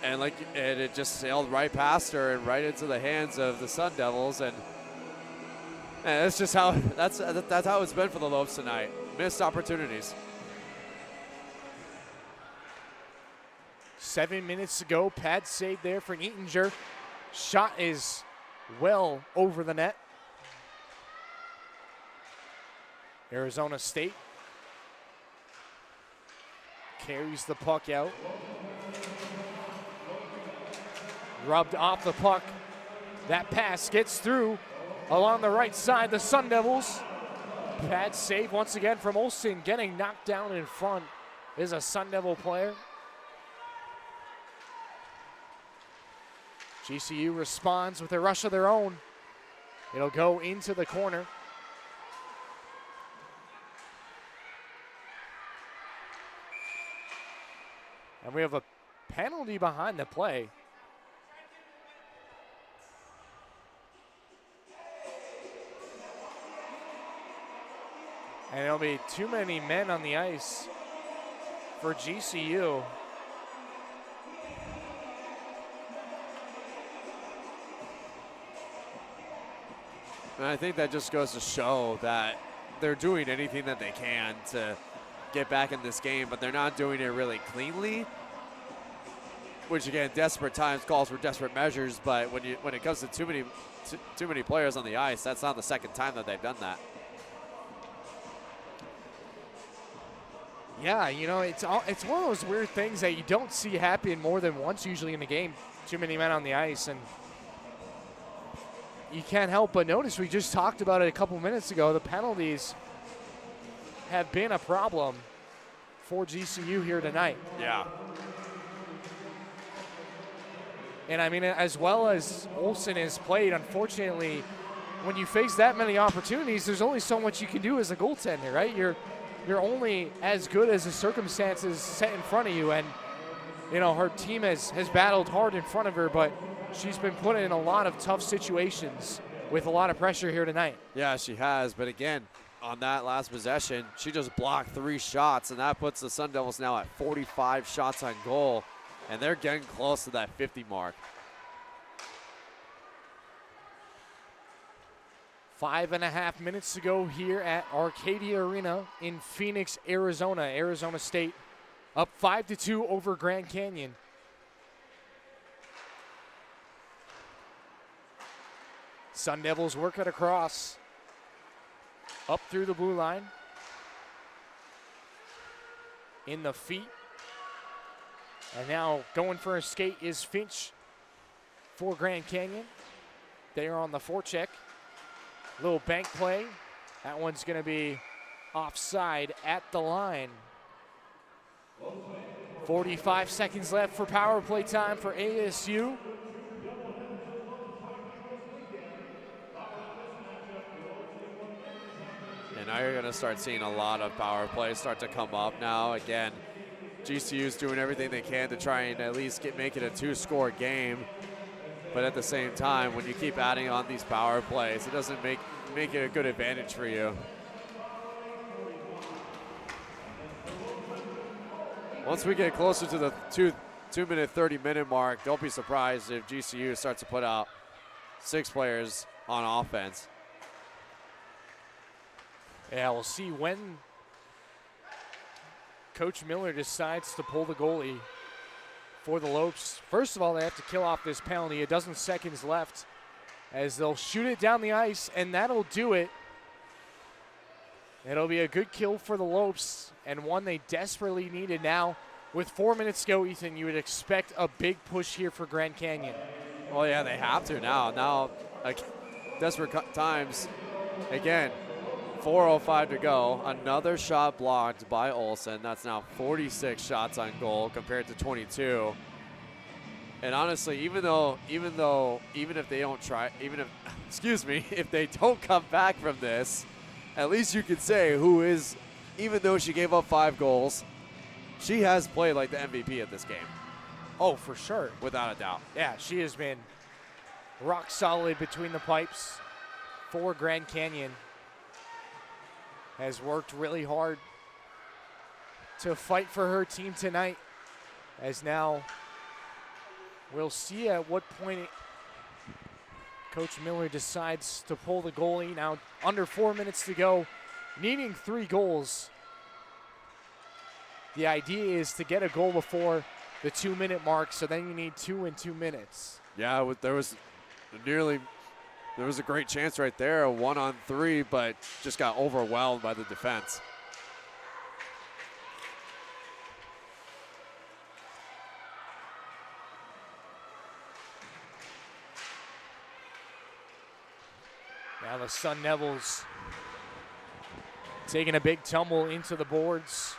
and it just sailed right past her and right into the hands of the Sun Devils, and that's just how that's how it's been for the Lopes tonight. Missed opportunities. 7 minutes to go. Pad save there for Eatinger. Shot is well over the net. Arizona State carries the puck out. Rubbed off the puck. That pass gets through along the right side. The Sun Devils. Pad save once again from Olsen. Getting knocked down in front is a Sun Devil player. GCU responds with a rush of their own. It'll go into the corner. And we have a penalty behind the play. And it'll be too many men on the ice for GCU. And I think that just goes to show that they're doing anything that they can to get back in this game, but they're not doing it really cleanly, which again, desperate times calls for desperate measures, but when it comes to too many players on the ice, that's not the second time that they've done that. Yeah, you know, it's one of those weird things that you don't see happen more than once usually in a game. Too many men on the ice, and you can't help but notice, we just talked about it a couple minutes ago, the penalties have been a problem for GCU here tonight. Yeah. And I mean, as well as Olsen has played, unfortunately, when you face that many opportunities, there's only so much you can do as a goaltender, right? You're only as good as the circumstances set in front of you. And, you know, her team has battled hard in front of her, but she's been put in a lot of tough situations with a lot of pressure here tonight. Yeah, she has. But again, on that last possession, she just blocked 3 shots, and that puts the Sun Devils now at 45 shots on goal, and they're getting close to that 50 mark. 5.5 minutes to go here at Arcadia Arena in Phoenix, Arizona. Arizona State up 5-2 over Grand Canyon. Sun Devils work it across. Up through the blue line. In the feet. And now going for a skate is Finch for Grand Canyon. They are on the forecheck. Little bank play. That one's going to be offside at the line. 45 seconds left for power play time for ASU. And now you're going to start seeing a lot of power plays start to come up now. Again, GCU's doing everything they can to try and at least make it a 2-score game. But at the same time, when you keep adding on these power plays, it doesn't make it a good advantage for you. Once we get closer to the 2-minute, 30-minute mark, don't be surprised if GCU starts to put out 6 players on offense. Yeah, we'll see when Coach Miller decides to pull the goalie for the Lopes. First of all, they have to kill off this penalty. A dozen seconds left as they'll shoot it down the ice, and that'll do it. It'll be a good kill for the Lopes and one they desperately needed now. With 4 minutes to go, Ethan, you would expect a big push here for Grand Canyon. Oh, yeah, they have to now. Now, like, desperate times. Again, 4:05 to go. Another shot blocked by Olsen. That's now 46 shots on goal compared to 22. And honestly, even if they don't try, if they don't come back from this, at least you could say even though she gave up 5 goals, she has played like the MVP of this game. Oh, for sure. Without a doubt. Yeah, she has been rock solid between the pipes for Grand Canyon. Has worked really hard to fight for her team tonight, as now we'll see at what point Coach Miller decides to pull the goalie. Now under 4 minutes to go, needing 3 goals. The idea is to get a goal before the 2-minute mark, so then you need 2 in 2 minutes. Yeah, there was a great chance right there, a 1-on-3, but just got overwhelmed by the defense. Now the Sun Devils taking a big tumble into the boards.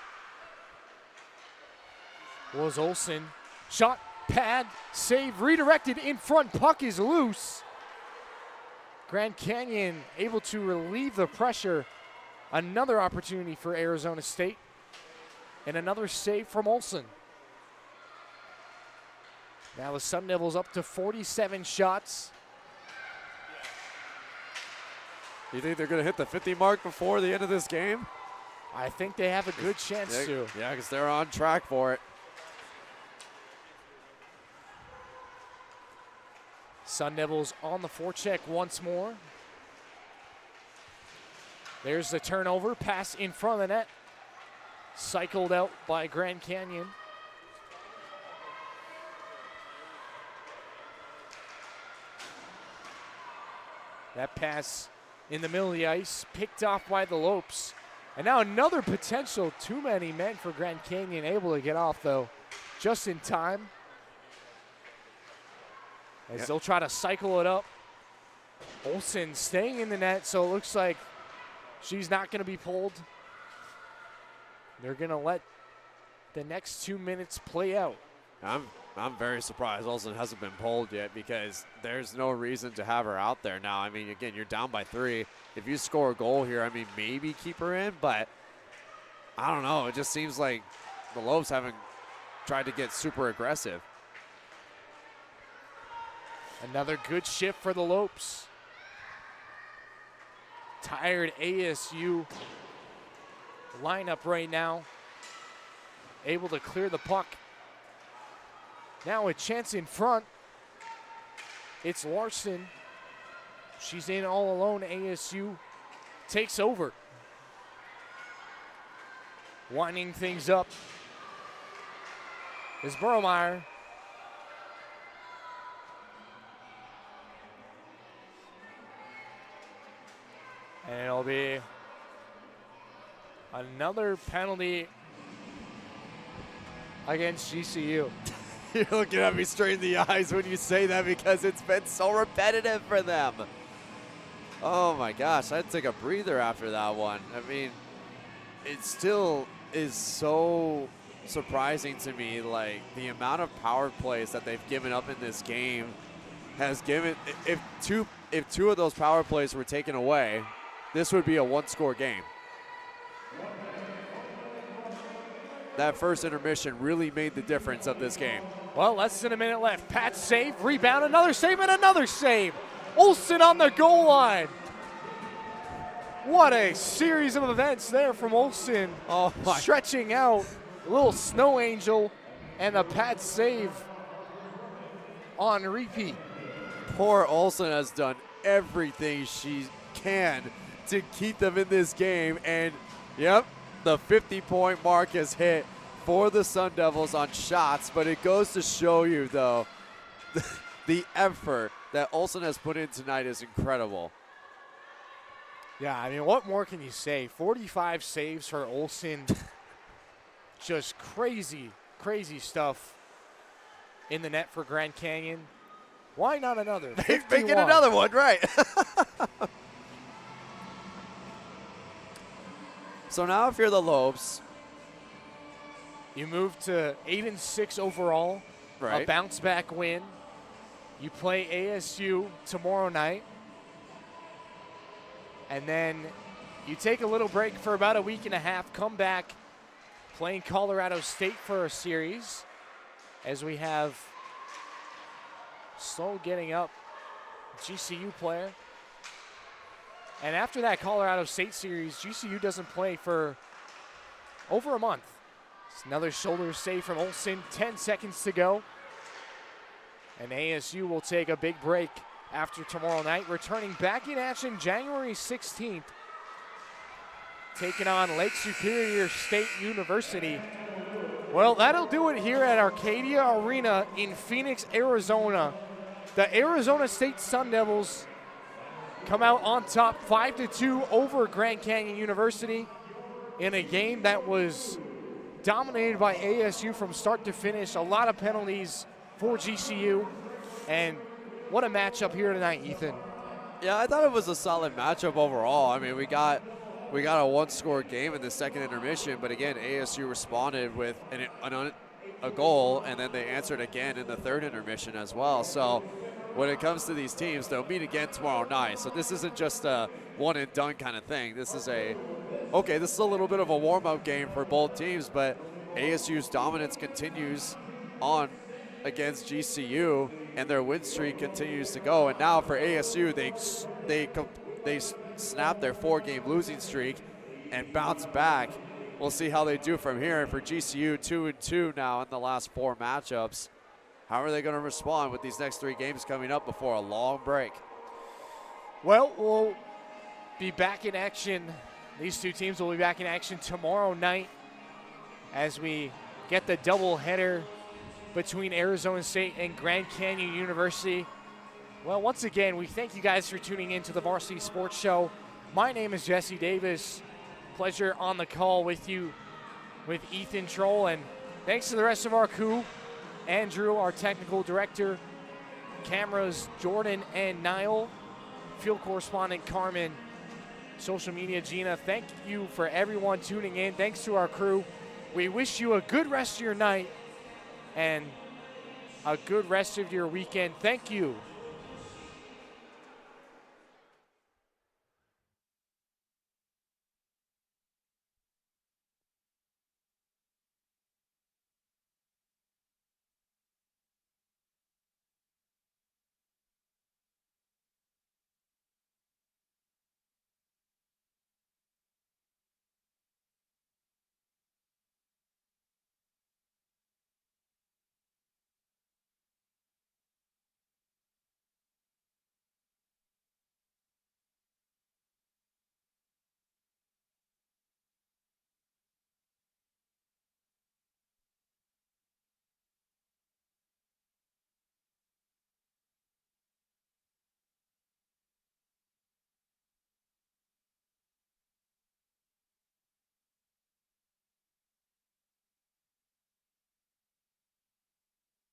Was Olsen. Shot, pad, save, redirected in front. Puck is loose. Grand Canyon able to relieve the pressure. Another opportunity for Arizona State. And another save from Olsen. Now the Sun Devils up to 47 shots. You think they're going to hit the 50 mark before the end of this game? I think they have a good chance to. Yeah, because they're on track for it. Sun Devils on the forecheck once more. There's the turnover. Pass in front of the net. Cycled out by Grand Canyon. That pass in the middle of the ice, picked off by the Lopes. And now another potential too many men for Grand Canyon, able to get off though, just in time. As they'll try to cycle it up. Olsen staying in the net, so it looks like she's not going to be pulled. They're going to let the next 2 minutes play out. I'm very surprised Olsen hasn't been pulled yet because there's no reason to have her out there now. I mean, again, you're down by 3. If you score a goal here, I mean, maybe keep her in, but I don't know. It just seems like the Lobes haven't tried to get super aggressive. Another good shift for the Lopes. Tired ASU lineup right now. Able to clear the puck. Now a chance in front. It's Larson. She's in all alone. ASU takes over. Winding things up is Burromeyer. And it'll be another penalty against GCU. You're looking at me straight in the eyes when you say that because it's been so repetitive for them. Oh my gosh, I'd take a breather after that one. I mean, it still is so surprising to me, like the amount of power plays that they've given up in this game has given, if two of those power plays were taken away, this would be a 1-score game. That first intermission really made the difference of this game. Well, less than a minute left. Pat save, rebound, another save, and another save. Olsen on the goal line. What a series of events there from Olsen. Oh my. Stretching out, a little snow angel, and a Pat save on repeat. Poor Olsen has done everything she can to keep them in this game, and yep, the 50-point mark is hit for the Sun Devils on shots, but it goes to show you, though, the effort that Olsen has put in tonight is incredible. Yeah, I mean, what more can you say? 45 saves for Olsen. Just crazy, crazy stuff in the net for Grand Canyon. Why not another? Making another one, right. So now if you're the Lobes, you move to 8-6 overall, right. A bounce back win. You play ASU tomorrow night, and then you take a little break for about a week and a half, come back playing Colorado State for a series as we have slow getting up GCU player. And after that Colorado State series, GCU doesn't play for over a month. It's another shoulder save from Olsen, 10 seconds to go. And ASU will take a big break after tomorrow night, returning back in action January 16th, taking on Lake Superior State University. Well, that'll do it here at Arcadia Arena in Phoenix, Arizona. The Arizona State Sun Devils come out on top 5-2 over Grand Canyon University in a game that was dominated by ASU from start to finish. A lot of penalties for GCU, and what a matchup here tonight, Ethan. Yeah, I thought it was a solid matchup overall. I mean, we got a one-score game in the second intermission, but again, ASU responded with a goal, and then they answered again in the third intermission as well. So when it comes to these teams, they'll meet again tomorrow night. So this isn't just a one-and-done kind of thing. This is this is a little bit of a warm-up game for both teams, but ASU's dominance continues on against GCU, and their win streak continues to go. And now for ASU, they snap their 4-game losing streak and bounce back. We'll see how they do from here. And for GCU, 2-2 now in the last 4 matchups. How are they going to respond with these next 3 games coming up before a long break? Well, we'll be back in action. These two teams will be back in action tomorrow night as we get the doubleheader between Arizona State and Grand Canyon University. Well, once again, we thank you guys for tuning in to the Varsity Sports Show. My name is Jesse Davis. Pleasure on the call with you, with Ethan Troll, and thanks to the rest of our crew. Andrew, our technical director, cameras, Jordan and Niall. field correspondent Carmen, social media Gina. Thank you for everyone tuning in. Thanks to our crew. We wish you a good rest of your night and a good rest of your weekend. Thank you